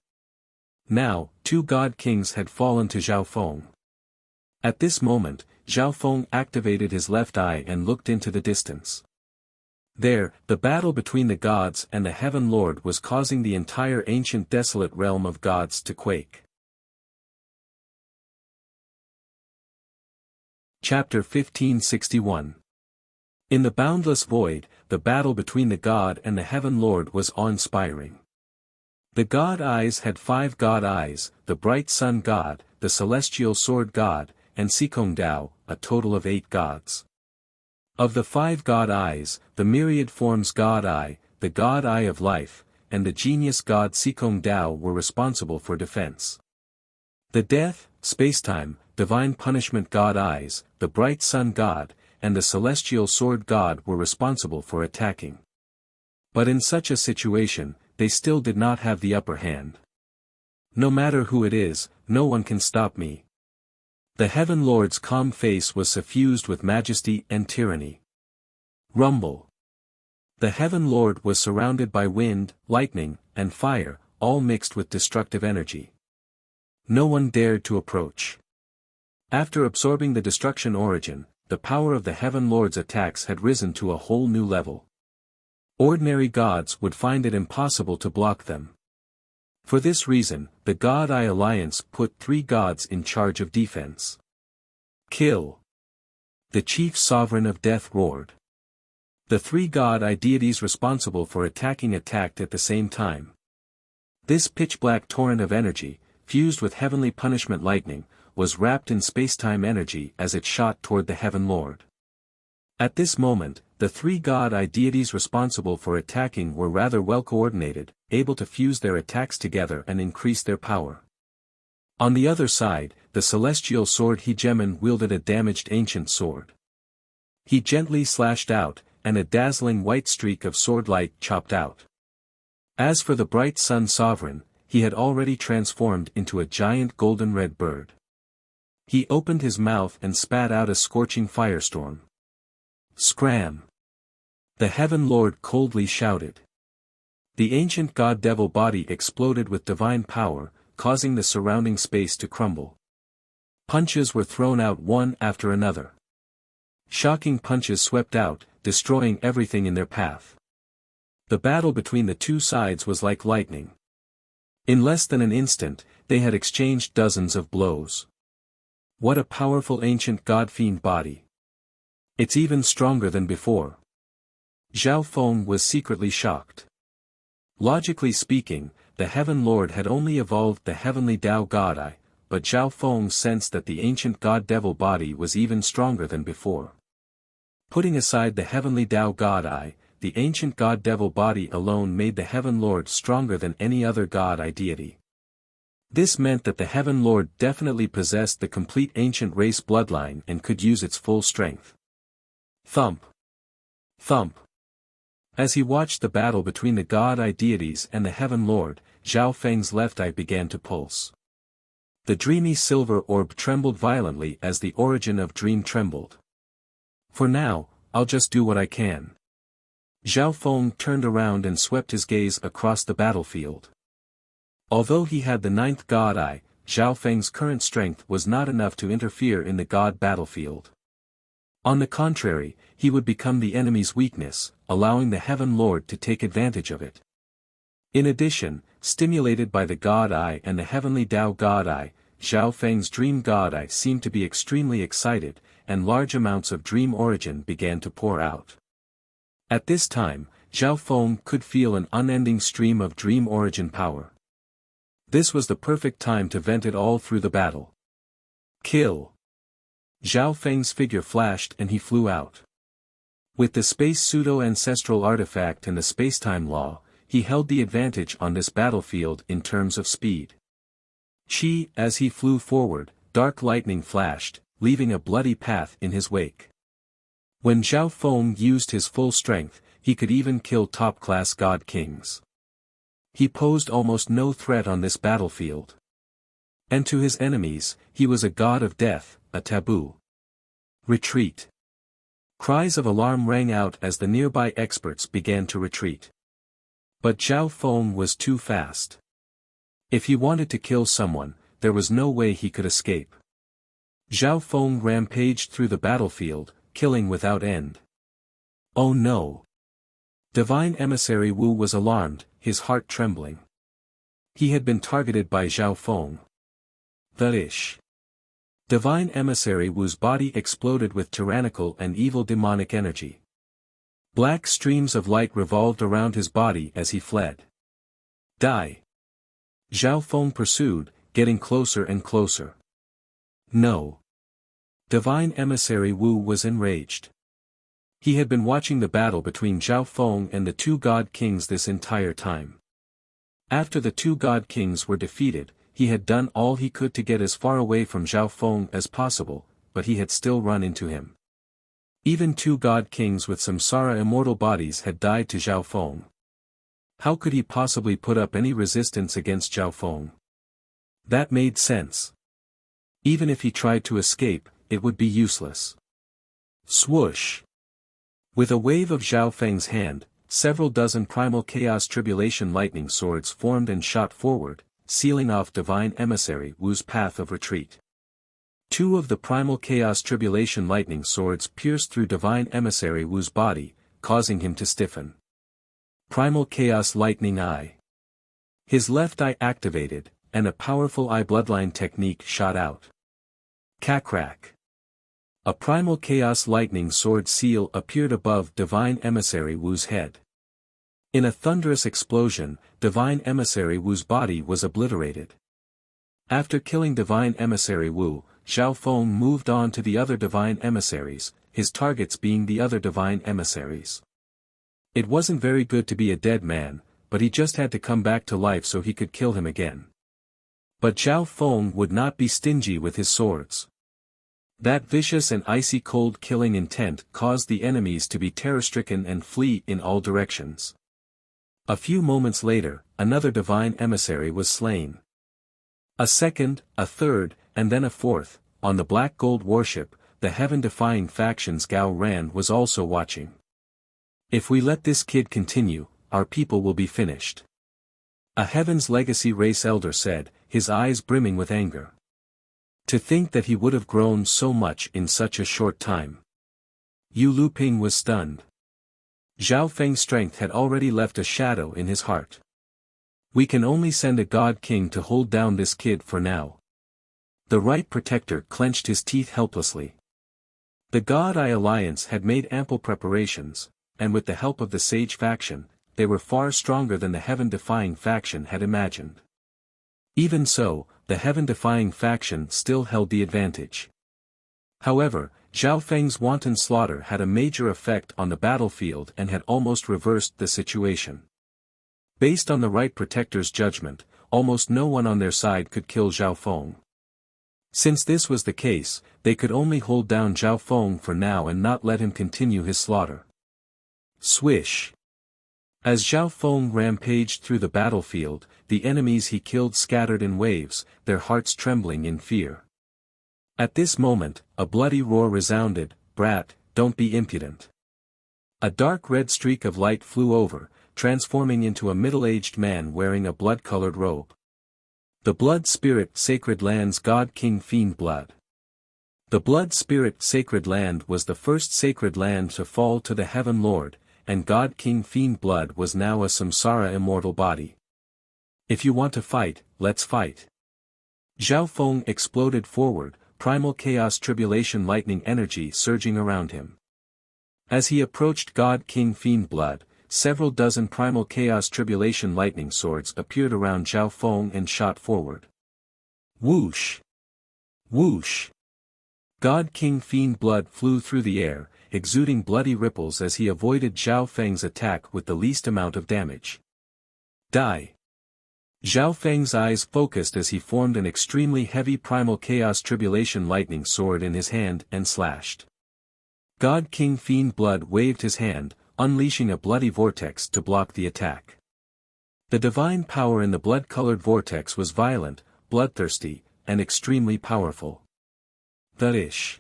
Now, two God Kings had fallen to Zhao Feng. At this moment, Zhao Feng activated his left eye and looked into the distance. There, the battle between the gods and the Heaven Lord was causing the entire ancient desolate realm of gods to quake. Chapter 1561. In the boundless void, the battle between the god and the Heaven Lord was awe-inspiring. The god eyes had 5 god eyes, the bright sun god, the celestial sword god, and Sikong Dao, a total of 8 gods. Of the 5 god eyes, the myriad forms god eye, the god eye of life, and the genius god Sikong Dao were responsible for defense. The death, spacetime, divine punishment god eyes, the bright sun god, and the celestial sword god were responsible for attacking. But in such a situation, they still did not have the upper hand. No matter who it is, no one can stop me. The Heaven Lord's calm face was suffused with majesty and tyranny. Rumble. The Heaven Lord was surrounded by wind, lightning, and fire, all mixed with destructive energy. No one dared to approach. After absorbing the destruction origin, the power of the Heaven Lord's attacks had risen to a whole new level. Ordinary gods would find it impossible to block them. For this reason, the God-Eye Alliance put 3 gods in charge of defense. Kill. The chief sovereign of death roared. The 3 God-Eye deities responsible for attacking attacked at the same time. This pitch-black torrent of energy, fused with heavenly punishment lightning, was wrapped in spacetime energy as it shot toward the Heaven Lord. At this moment, the 3 God-Eye deities responsible for attacking were rather well coordinated, able to fuse their attacks together and increase their power. On the other side, the celestial sword Hegemon wielded a damaged ancient sword. He gently slashed out, and a dazzling white streak of sword light chopped out. As for the bright sun sovereign, he had already transformed into a giant golden red bird. He opened his mouth and spat out a scorching firestorm. Scram! The Heaven Lord coldly shouted. The ancient god-devil body exploded with divine power, causing the surrounding space to crumble. Punches were thrown out one after another. Shocking punches swept out, destroying everything in their path. The battle between the two sides was like lightning. In less than an instant, they had exchanged dozens of blows. What a powerful ancient god-fiend body. It's even stronger than before. Zhao Feng was secretly shocked. Logically speaking, the Heaven Lord had only evolved the heavenly Tao God-Eye, but Zhao Feng sensed that the ancient god-devil body was even stronger than before. Putting aside the heavenly Tao God-Eye, the ancient god-devil body alone made the Heaven Lord stronger than any other god-eye deity. This meant that the Heaven Lord definitely possessed the complete ancient race bloodline and could use its full strength. Thump. Thump. As he watched the battle between the god-eye deities and the Heaven Lord, Zhao Feng's left eye began to pulse. The dreamy silver orb trembled violently as the origin of dream trembled. For now, I'll just do what I can. Zhao Feng turned around and swept his gaze across the battlefield. Although he had the 9th god-eye, Zhao Feng's current strength was not enough to interfere in the god battlefield. On the contrary, he would become the enemy's weakness, allowing the Heaven Lord to take advantage of it. In addition, stimulated by the God-Eye and the heavenly Tao God-Eye, Zhao Feng's dream God-Eye seemed to be extremely excited, and large amounts of dream origin began to pour out. At this time, Zhao Feng could feel an unending stream of dream origin power. This was the perfect time to vent it all through the battle. Kill! Zhao Feng's figure flashed and he flew out. With the space pseudo-ancestral artifact and the spacetime law, he held the advantage on this battlefield in terms of speed. As he flew forward, dark lightning flashed, leaving a bloody path in his wake. When Zhao Feng used his full strength, he could even kill top-class god kings. He posed almost no threat on this battlefield. And to his enemies, he was a god of death, a taboo. Retreat. Cries of alarm rang out as the nearby experts began to retreat. But Zhao Feng was too fast. If he wanted to kill someone, there was no way he could escape. Zhao Feng rampaged through the battlefield, killing without end. Oh no! Divine Emissary Wu was alarmed, his heart trembling. He had been targeted by Zhao Feng. Divine Emissary Wu's body exploded with tyrannical and evil demonic energy. Black streams of light revolved around his body as he fled. Die! Zhao Feng pursued, getting closer and closer. No! Divine Emissary Wu was enraged. He had been watching the battle between Zhao Feng and the 2 god kings this entire time. After the 2 god kings were defeated, he had done all he could to get as far away from Zhao Feng as possible, but he had still run into him. Even 2 god kings with samsara immortal bodies had died to Zhao Feng. How could he possibly put up any resistance against Zhao Feng? That made sense. Even if he tried to escape, it would be useless. Swoosh! With a wave of Zhao Feng's hand, several dozen primal chaos tribulation lightning swords formed and shot forward, sealing off divine emissary Wu's path of retreat. Two of the primal chaos tribulation lightning swords pierced through divine emissary Wu's body, causing him to stiffen. Primal chaos lightning eye. His left eye activated, and a powerful eye bloodline technique shot out. Crack. A primal chaos lightning sword seal appeared above divine emissary Wu's head. In a thunderous explosion, divine emissary Wu's body was obliterated. After killing divine emissary Wu, Zhao Feng moved on to the other divine emissaries, his targets being the other divine emissaries. It wasn't very good to be a dead man, but he just had to come back to life so he could kill him again. But Zhao Feng would not be stingy with his swords. That vicious and icy cold killing intent caused the enemies to be terror-stricken and flee in all directions. A few moments later, another divine emissary was slain. A second, a third, and then a fourth. On the Black Gold warship, the heaven-defying faction's Gao Ran was also watching. If we let this kid continue, our people will be finished. A Heaven's Legacy race elder said, his eyes brimming with anger. To think that he would have grown so much in such a short time. Yu Luping was stunned. Zhao Feng's strength had already left a shadow in his heart. We can only send a God King to hold down this kid for now. The right protector clenched his teeth helplessly. The God Eye Alliance had made ample preparations, and with the help of the Sage faction, they were far stronger than the heaven-defying faction had imagined. Even so, the heaven-defying faction still held the advantage. However, Zhao Feng's wanton slaughter had a major effect on the battlefield and had almost reversed the situation. Based on the right protector's judgment, almost no one on their side could kill Zhao Feng. Since this was the case, they could only hold down Zhao Feng for now and not let him continue his slaughter. Swish! As Zhao Feng rampaged through the battlefield, the enemies he killed scattered in waves, their hearts trembling in fear. At this moment, a bloody roar resounded, "Brat, don't be impudent." A dark red streak of light flew over, transforming into a middle-aged man wearing a blood-colored robe. The Blood Spirit Sacred Land's God King Fiend Blood. The Blood Spirit Sacred Land was the first sacred land to fall to the Heaven Lord, and God King Fiend Blood was now a samsara immortal body. If you want to fight, let's fight. Zhao Feng exploded forward, primal chaos tribulation lightning energy surging around him. As he approached God King Fiend Blood, several dozen primal chaos tribulation lightning swords appeared around Zhao Feng and shot forward. Whoosh! Whoosh! God King Fiend Blood flew through the air, exuding bloody ripples as he avoided Zhao Feng's attack with the least amount of damage. Die! Zhao Feng's eyes focused as he formed an extremely heavy primal chaos tribulation lightning sword in his hand and slashed. God King Fiend Blood waved his hand, unleashing a bloody vortex to block the attack. The divine power in the blood-colored vortex was violent, bloodthirsty, and extremely powerful. The-ish.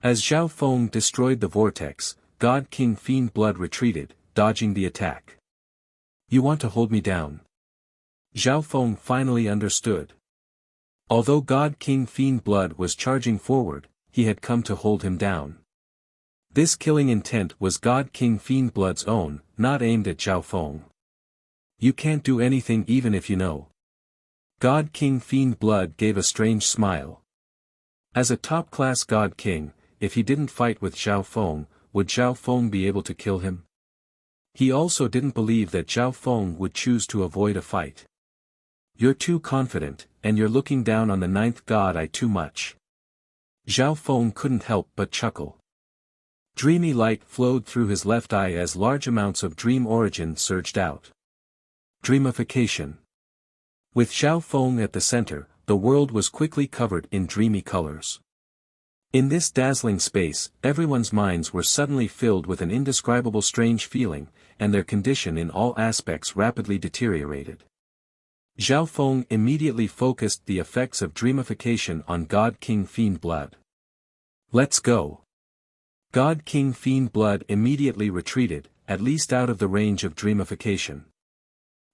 As Zhao Feng destroyed the vortex, God King Fiend Blood retreated, dodging the attack. You want to hold me down? Zhao Feng finally understood. Although God King Fiend Blood was charging forward, he had come to hold him down. This killing intent was God King Fiend Blood's own, not aimed at Zhao Feng. You can't do anything even if you know. God King Fiend Blood gave a strange smile. As a top-class God King, if he didn't fight with Zhao Feng, would Zhao Feng be able to kill him? He also didn't believe that Zhao Feng would choose to avoid a fight. You're too confident, and you're looking down on the ninth God Eye too much. Zhao Feng couldn't help but chuckle. Dreamy light flowed through his left eye as large amounts of dream origin surged out. Dreamification. With Zhao Feng at the center, the world was quickly covered in dreamy colors. In this dazzling space, everyone's minds were suddenly filled with an indescribable strange feeling, and their condition in all aspects rapidly deteriorated. Zhao Feng immediately focused the effects of dreamification on God King Fiend Blood. Let's go. God King Fiend Blood immediately retreated, at least out of the range of dreamification.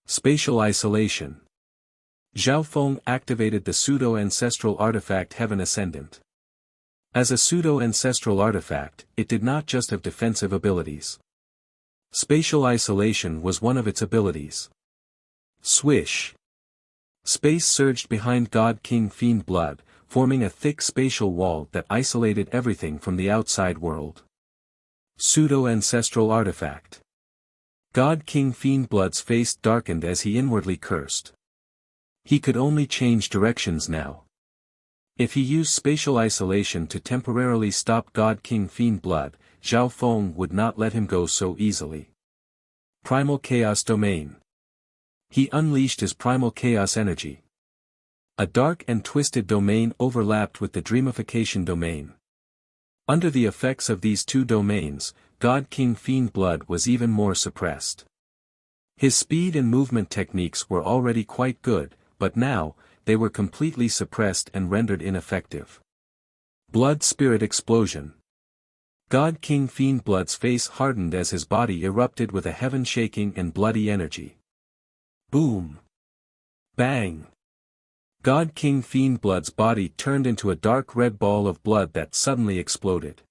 Spatial isolation. Zhao Feng activated the pseudo-ancestral artifact Heaven Ascendant. As a pseudo-ancestral artifact, it did not just have defensive abilities. Spatial isolation was one of its abilities. Swish. Space surged behind God King Fiend Blood, forming a thick spatial wall that isolated everything from the outside world. Pseudo-ancestral artifact. God King Fiend Blood's face darkened as he inwardly cursed. He could only change directions now. If he used spatial isolation to temporarily stop God King Fiend Blood, Zhao Feng would not let him go so easily. Primal Chaos Domain. He unleashed his primal chaos energy. A dark and twisted domain overlapped with the dreamification domain. Under the effects of these two domains, God King Fiend Blood was even more suppressed. His speed and movement techniques were already quite good, but now, they were completely suppressed and rendered ineffective. Blood Spirit Explosion. God King Fiend Blood's face hardened as his body erupted with a heaven-shaking and bloody energy. Boom! Bang! God King Fiend Blood's body turned into a dark red ball of blood that suddenly exploded.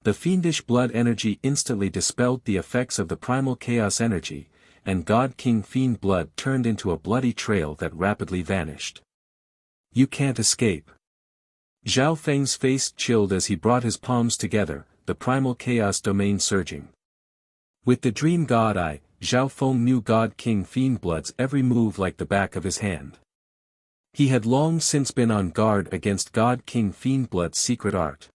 The fiendish blood energy instantly dispelled the effects of the primal chaos energy, and God King Fiend Blood turned into a bloody trail that rapidly vanished. You can't escape. Zhao Feng's face chilled as he brought his palms together, the primal chaos domain surging. With the dream god eye, Zhao Feng knew God King Fiend Blood's every move like the back of his hand. He had long since been on guard against God King Fiend Blood's secret art.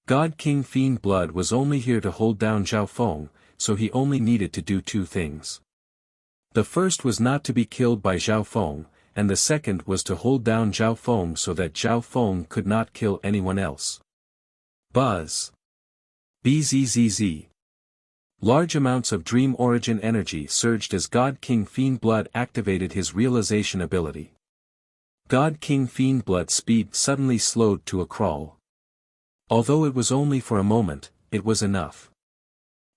God King Fiend Blood was only here to hold down Zhao Feng, so he only needed to do two things. The first was not to be killed by Zhao Feng, and the second was to hold down Zhao Feng so that Zhao Feng could not kill anyone else. Buzz. Bzzz. Large amounts of dream origin energy surged as God King Fiend Blood activated his realization ability. God King Fiend Blood's speed suddenly slowed to a crawl. Although it was only for a moment, it was enough.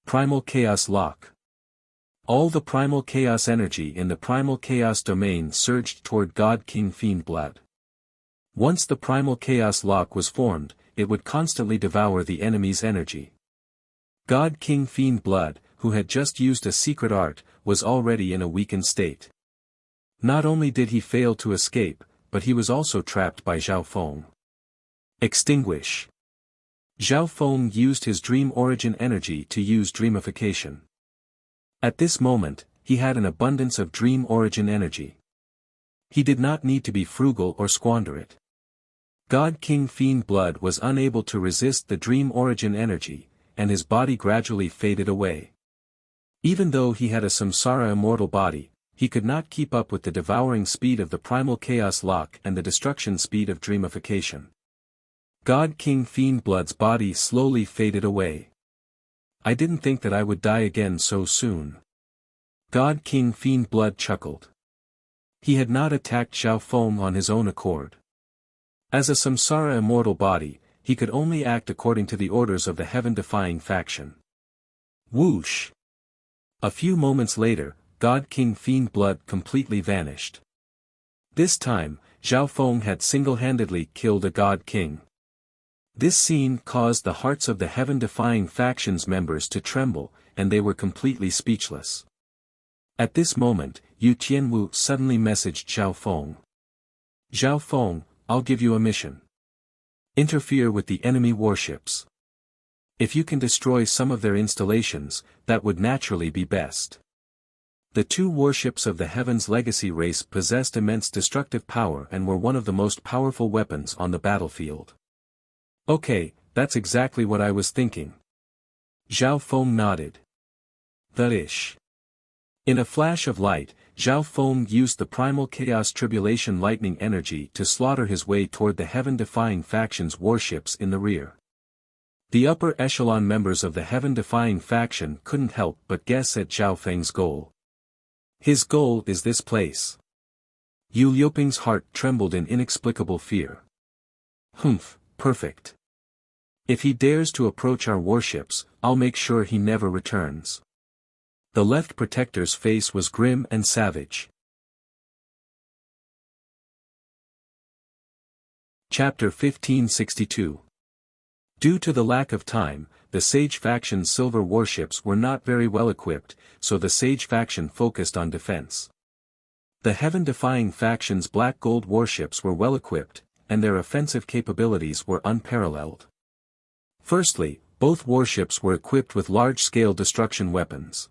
Primal Chaos Lock. All the primal chaos energy in the primal chaos domain surged toward God King Fiend Blood. Once the primal chaos lock was formed, it would constantly devour the enemy's energy. God King Fiend Blood, who had just used a secret art, was already in a weakened state. Not only did he fail to escape, but he was also trapped by Zhao Feng. Extinguish. Zhao Feng used his dream origin energy to use dreamification. At this moment, he had an abundance of dream origin energy. He did not need to be frugal or squander it. God King Fiend Blood was unable to resist the dream origin energy, and his body gradually faded away. Even though he had a samsara immortal body, he could not keep up with the devouring speed of the primal chaos lock and the destruction speed of dreamification. God King Fiend Blood's body slowly faded away. I didn't think that I would die again so soon. God King Fiend Blood chuckled. He had not attacked Zhao Feng on his own accord. As a samsara immortal body, he could only act according to the orders of the heaven-defying faction. Whoosh! A few moments later, God King Fiend Blood completely vanished. This time, Zhao Feng had single-handedly killed a God King. This scene caused the hearts of the heaven-defying faction's members to tremble, and they were completely speechless. At this moment, Yu Tianwu suddenly messaged Zhao Feng. Zhao Feng, I'll give you a mission. Interfere with the enemy warships. If you can destroy some of their installations, that would naturally be best. The two warships of the Heaven's Legacy race possessed immense destructive power and were one of the most powerful weapons on the battlefield. Okay, that's exactly what I was thinking. Zhao Feng nodded. The-ish. In a flash of light, Zhao Feng used the primal chaos tribulation lightning energy to slaughter his way toward the heaven-defying faction's warships in the rear. The upper echelon members of the heaven-defying faction couldn't help but guess at Zhao Feng's goal. His goal is this place. Yu Liuping's heart trembled in inexplicable fear. Humph, perfect. If he dares to approach our warships, I'll make sure he never returns. The left protector's face was grim and savage. Chapter 1562. Due to the lack of time, the Sage faction's silver warships were not very well equipped, so the Sage faction focused on defense. The heaven-defying faction's black gold warships were well equipped, and their offensive capabilities were unparalleled. Firstly, both warships were equipped with large-scale destruction weapons.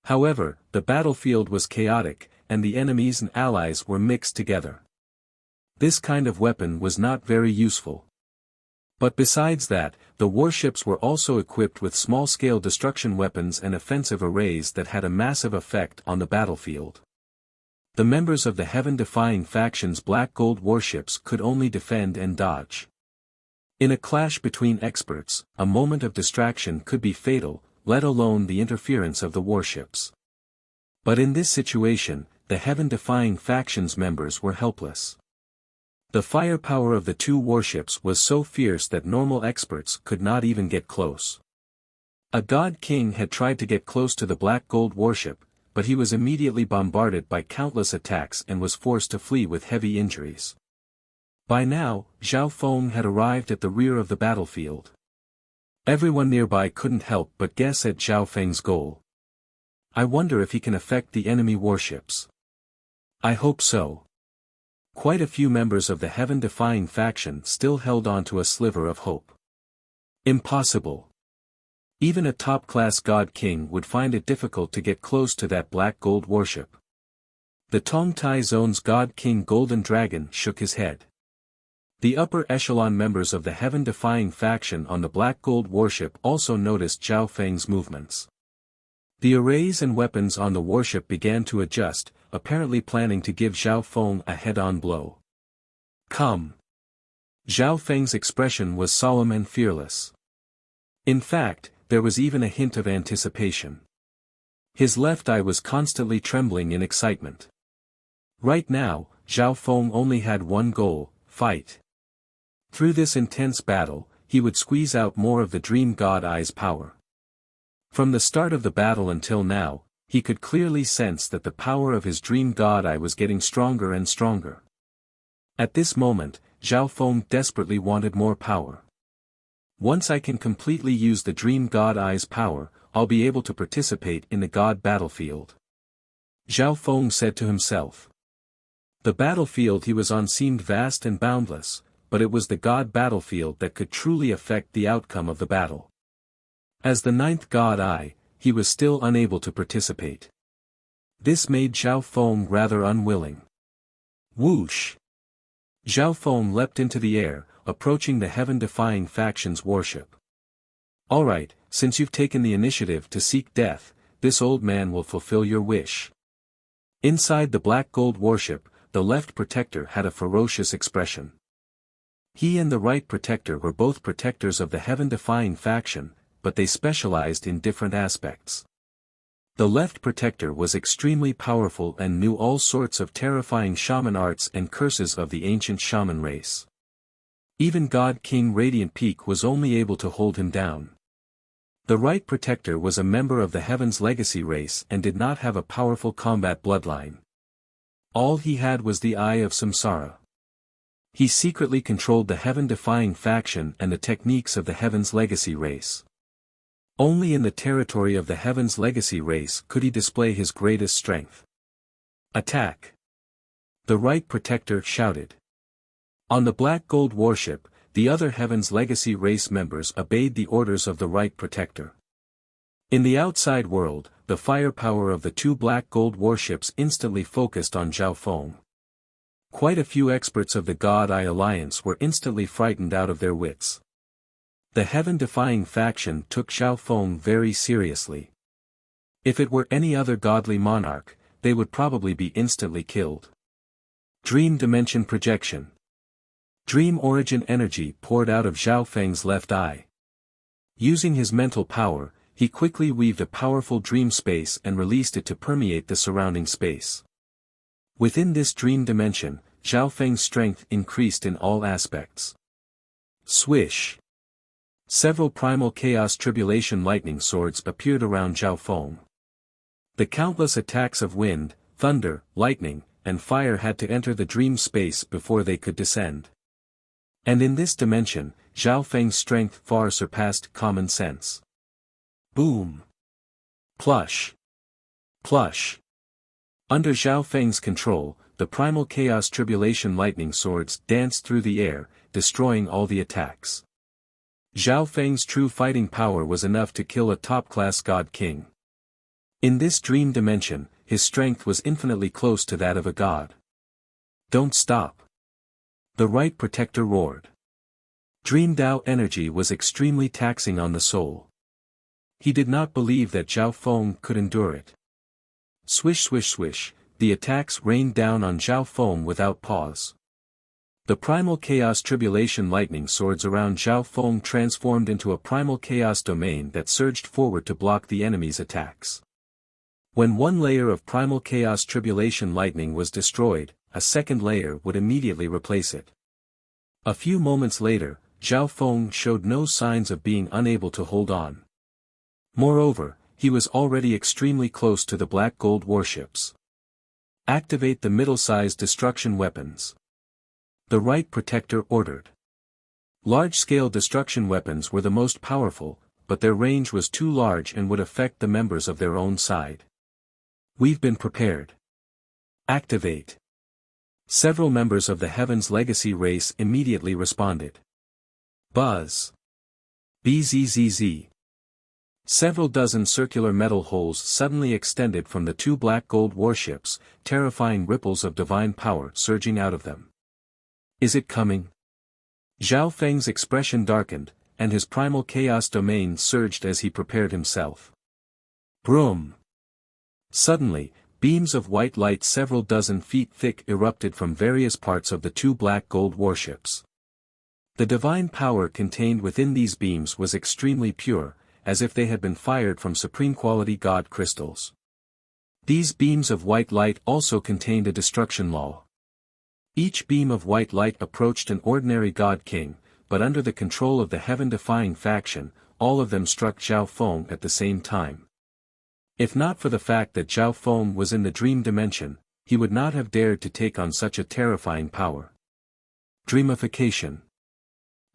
However, the battlefield was chaotic, and the enemies and allies were mixed together. This kind of weapon was not very useful. But besides that, the warships were also equipped with small-scale destruction weapons and offensive arrays that had a massive effect on the battlefield. The members of the heaven-defying faction's black gold warships could only defend and dodge. In a clash between experts, a moment of distraction could be fatal, let alone the interference of the warships. But in this situation, the heaven-defying faction's members were helpless. The firepower of the two warships was so fierce that normal experts could not even get close. A god king had tried to get close to the black gold warship, but he was immediately bombarded by countless attacks and was forced to flee with heavy injuries. By now, Zhao Feng had arrived at the rear of the battlefield. Everyone nearby couldn't help but guess at Zhao Feng's goal. I wonder if he can affect the enemy warships. I hope so. Quite a few members of the heaven-defying faction still held on to a sliver of hope. Impossible. Even a top-class god king would find it difficult to get close to that black gold warship. The Tongtai Zone's god king Golden Dragon shook his head. The upper echelon members of the heaven-defying faction on the black gold warship also noticed Zhao Feng's movements. The arrays and weapons on the warship began to adjust, apparently planning to give Zhao Feng a head-on blow. Come! Zhao Feng's expression was solemn and fearless. In fact, there was even a hint of anticipation. His left eye was constantly trembling in excitement. Right now, Zhao Feng only had one goal: fight. Through this intense battle, he would squeeze out more of the Dream God Eye's power. From the start of the battle until now, he could clearly sense that the power of his Dream God Eye was getting stronger and stronger. At this moment, Zhao Feng desperately wanted more power. Once I can completely use the Dream God Eye's power, I'll be able to participate in the God battlefield. Zhao Feng said to himself. The battlefield he was on seemed vast and boundless, but it was the God battlefield that could truly affect the outcome of the battle. As the ninth God Eye, he was still unable to participate. This made Zhao Feng rather unwilling. Whoosh! Zhao Feng leapt into the air, approaching the heaven-defying faction's warship. Alright, since you've taken the initiative to seek death, this old man will fulfill your wish. Inside the black gold warship, the left protector had a ferocious expression. He and the right protector were both protectors of the heaven-defying faction, but they specialized in different aspects. The left protector was extremely powerful and knew all sorts of terrifying shaman arts and curses of the ancient shaman race. Even God King Radiant Peak was only able to hold him down. The right protector was a member of the Heaven's Legacy race and did not have a powerful combat bloodline. All he had was the Eye of Samsara. He secretly controlled the heaven-defying faction and the techniques of the Heaven's Legacy race. Only in the territory of the Heaven's Legacy race could he display his greatest strength. Attack! The right protector shouted. On the black gold warship, the other Heaven's Legacy race members obeyed the orders of the right protector. In the outside world, the firepower of the two black gold warships instantly focused on Zhao Feng. Quite a few experts of the God Eye Alliance were instantly frightened out of their wits. The heaven-defying faction took Zhao Feng very seriously. If it were any other godly monarch, they would probably be instantly killed. Dream Dimension Projection. Dream origin energy poured out of Zhao Feng's left eye. Using his mental power, he quickly weaved a powerful dream space and released it to permeate the surrounding space. Within this dream dimension, Zhao Feng's strength increased in all aspects. Swish! Several primal chaos tribulation lightning swords appeared around Zhao Feng. The countless attacks of wind, thunder, lightning, and fire had to enter the dream space before they could descend. And in this dimension, Zhao Feng's strength far surpassed common sense. Boom! Plush! Plush! Under Zhao Feng's control, the primal chaos tribulation lightning swords danced through the air, destroying all the attacks. Zhao Feng's true fighting power was enough to kill a top-class god king. In this dream dimension, his strength was infinitely close to that of a god. Don't stop! The Right Protector roared. Dream Dao energy was extremely taxing on the soul. He did not believe that Zhao Feng could endure it. Swish swish swish, the attacks rained down on Zhao Feng without pause. The primal chaos tribulation lightning swords around Zhao Feng transformed into a primal chaos domain that surged forward to block the enemy's attacks. When one layer of primal chaos tribulation lightning was destroyed, a second layer would immediately replace it. A few moments later, Zhao Feng showed no signs of being unable to hold on. Moreover, he was already extremely close to the black gold warships. Activate the middle-sized destruction weapons. The Right Protector ordered. Large-scale destruction weapons were the most powerful, but their range was too large and would affect the members of their own side. We've been prepared. Activate. Several members of the Heaven's Legacy race immediately responded. Buzz. Bzzz. Several dozen circular metal holes suddenly extended from the two black gold warships, terrifying ripples of divine power surging out of them. Is it coming? Zhao Feng's expression darkened, and his primal chaos domain surged as he prepared himself. Broom! Suddenly, beams of white light several dozen feet thick erupted from various parts of the two black gold warships. The divine power contained within these beams was extremely pure, as if they had been fired from supreme-quality god crystals. These beams of white light also contained a destruction law. Each beam of white light approached an ordinary god king, but under the control of the heaven-defying faction, all of them struck Zhao Feng at the same time. If not for the fact that Zhao Feng was in the dream dimension, he would not have dared to take on such a terrifying power. Dreamification.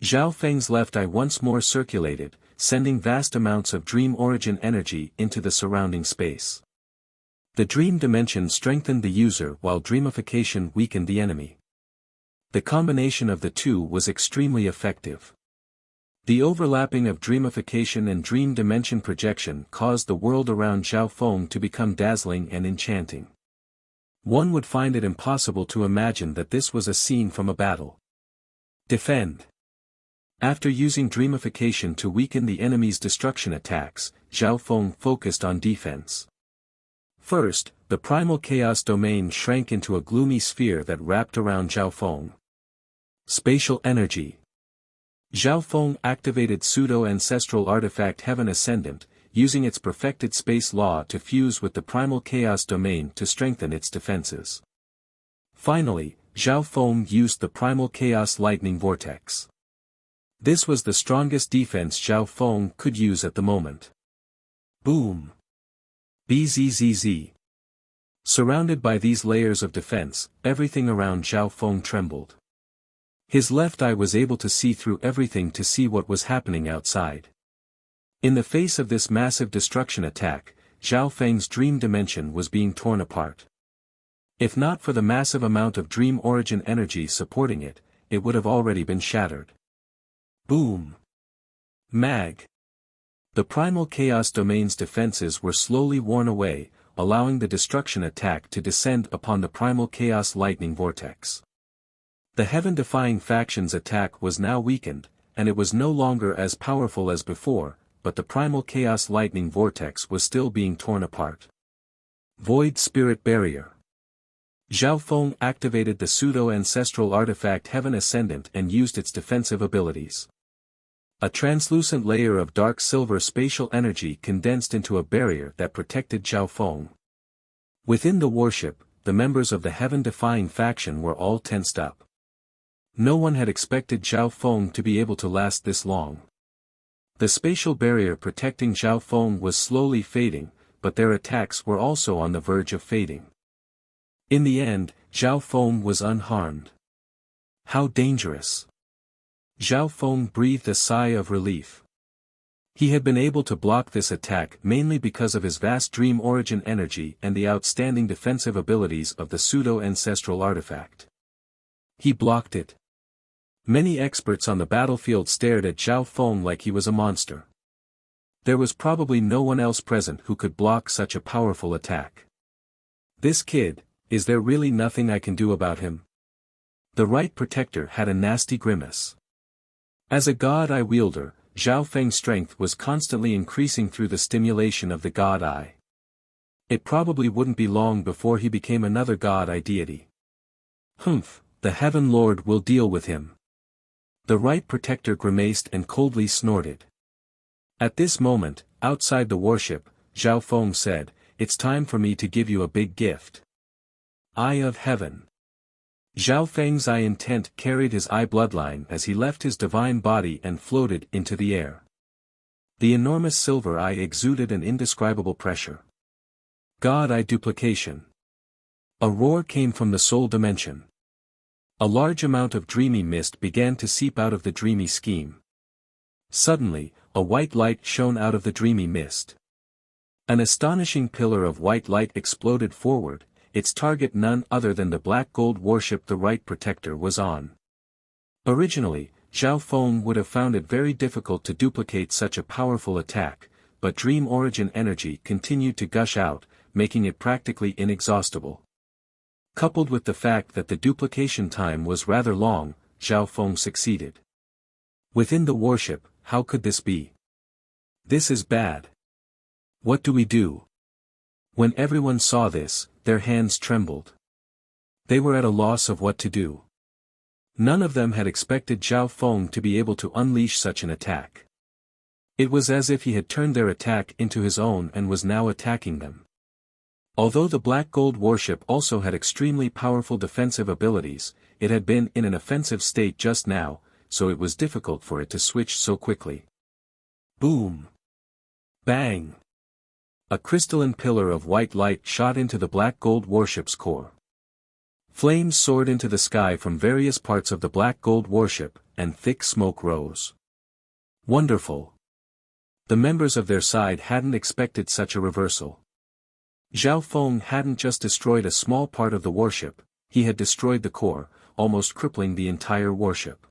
Zhao Feng's left eye once more circulated, sending vast amounts of dream origin energy into the surrounding space. The dream dimension strengthened the user while dreamification weakened the enemy. The combination of the two was extremely effective. The overlapping of dreamification and dream dimension projection caused the world around Zhao Feng to become dazzling and enchanting. One would find it impossible to imagine that this was a scene from a battle. Defend. After using dreamification to weaken the enemy's destruction attacks, Zhao Feng focused on defense. First, the primal chaos domain shrank into a gloomy sphere that wrapped around Zhao Feng. Spatial energy. Zhao Feng activated pseudo-ancestral artifact Heaven Ascendant, using its perfected space law to fuse with the primal chaos domain to strengthen its defenses. Finally, Zhao Feng used the primal chaos lightning vortex. This was the strongest defense Zhao Feng could use at the moment. Boom! Bzzz. Surrounded by these layers of defense, everything around Zhao Feng trembled. His left eye was able to see through everything to see what was happening outside. In the face of this massive destruction attack, Zhao Feng's dream dimension was being torn apart. If not for the massive amount of dream origin energy supporting it, it would have already been shattered. Boom! Mag! The primal chaos domain's defenses were slowly worn away, allowing the destruction attack to descend upon the primal chaos lightning vortex. The heaven-defying faction's attack was now weakened, and it was no longer as powerful as before, but the primal chaos lightning vortex was still being torn apart. Void Spirit Barrier. Zhao Feng activated the pseudo-ancestral artifact Heaven Ascendant and used its defensive abilities. A translucent layer of dark silver spatial energy condensed into a barrier that protected Zhao Feng. Within the warship, the members of the heaven-defying faction were all tensed up. No one had expected Zhao Feng to be able to last this long. The spatial barrier protecting Zhao Feng was slowly fading, but their attacks were also on the verge of fading. In the end, Zhao Feng was unharmed. How dangerous! Zhao Feng breathed a sigh of relief. He had been able to block this attack mainly because of his vast dream origin energy and the outstanding defensive abilities of the pseudo-ancestral artifact. He blocked it. Many experts on the battlefield stared at Zhao Feng like he was a monster. There was probably no one else present who could block such a powerful attack. This kid, is there really nothing I can do about him? The right protector had a nasty grimace. As a god eye wielder, Zhao Feng's strength was constantly increasing through the stimulation of the god eye. It probably wouldn't be long before he became another god eye deity. Humph, the Heaven Lord will deal with him. The right protector grimaced and coldly snorted. At this moment, outside the warship, Zhao Feng said, "It's time for me to give you a big gift." Eye of Heaven. Zhao Feng's eye intent carried his eye bloodline as he left his divine body and floated into the air. The enormous silver eye exuded an indescribable pressure. God eye duplication. A roar came from the soul dimension. A large amount of dreamy mist began to seep out of the dreamy scheme. Suddenly, a white light shone out of the dreamy mist. An astonishing pillar of white light exploded forward, its target none other than the black gold warship the right protector was on. Originally, Zhao Feng would have found it very difficult to duplicate such a powerful attack, but dream origin energy continued to gush out, making it practically inexhaustible. Coupled with the fact that the duplication time was rather long, Zhao Feng succeeded. Within the warship, how could this be? This is bad. What do we do? When everyone saw this, their hands trembled. They were at a loss of what to do. None of them had expected Zhao Feng to be able to unleash such an attack. It was as if he had turned their attack into his own and was now attacking them. Although the black gold warship also had extremely powerful defensive abilities, it had been in an offensive state just now, so it was difficult for it to switch so quickly. Boom! Bang! A crystalline pillar of white light shot into the black gold warship's core. Flames soared into the sky from various parts of the black gold warship, and thick smoke rose. Wonderful! The members of their side hadn't expected such a reversal. Zhao Feng hadn't just destroyed a small part of the warship, he had destroyed the core, almost crippling the entire warship.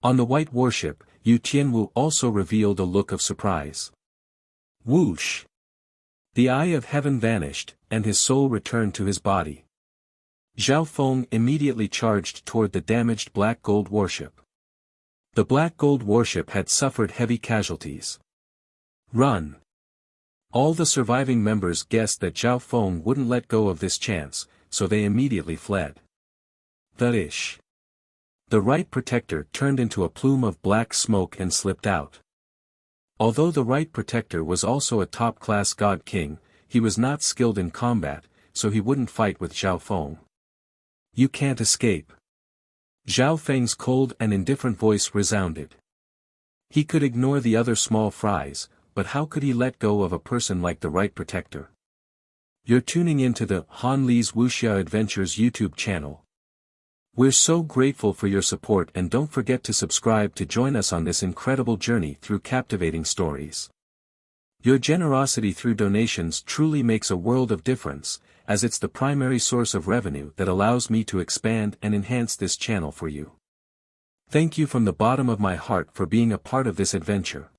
On the white warship, Yu Tianwu also revealed a look of surprise. Whoosh! The eye of heaven vanished, and his soul returned to his body. Zhao Feng immediately charged toward the damaged black gold warship. The black gold warship had suffered heavy casualties. Run! All the surviving members guessed that Zhao Feng wouldn't let go of this chance, so they immediately fled. The right protector turned into a plume of black smoke and slipped out. Although the right protector was also a top-class god king, he was not skilled in combat, so he wouldn't fight with Zhao Feng. You can't escape. Zhao Feng's cold and indifferent voice resounded. He could ignore the other small fries, but how could he let go of a person like the right protector? You're tuning into the Han Li's Wuxia Adventures YouTube channel. We're so grateful for your support, and don't forget to subscribe to join us on this incredible journey through captivating stories. Your generosity through donations truly makes a world of difference, as it's the primary source of revenue that allows me to expand and enhance this channel for you. Thank you from the bottom of my heart for being a part of this adventure.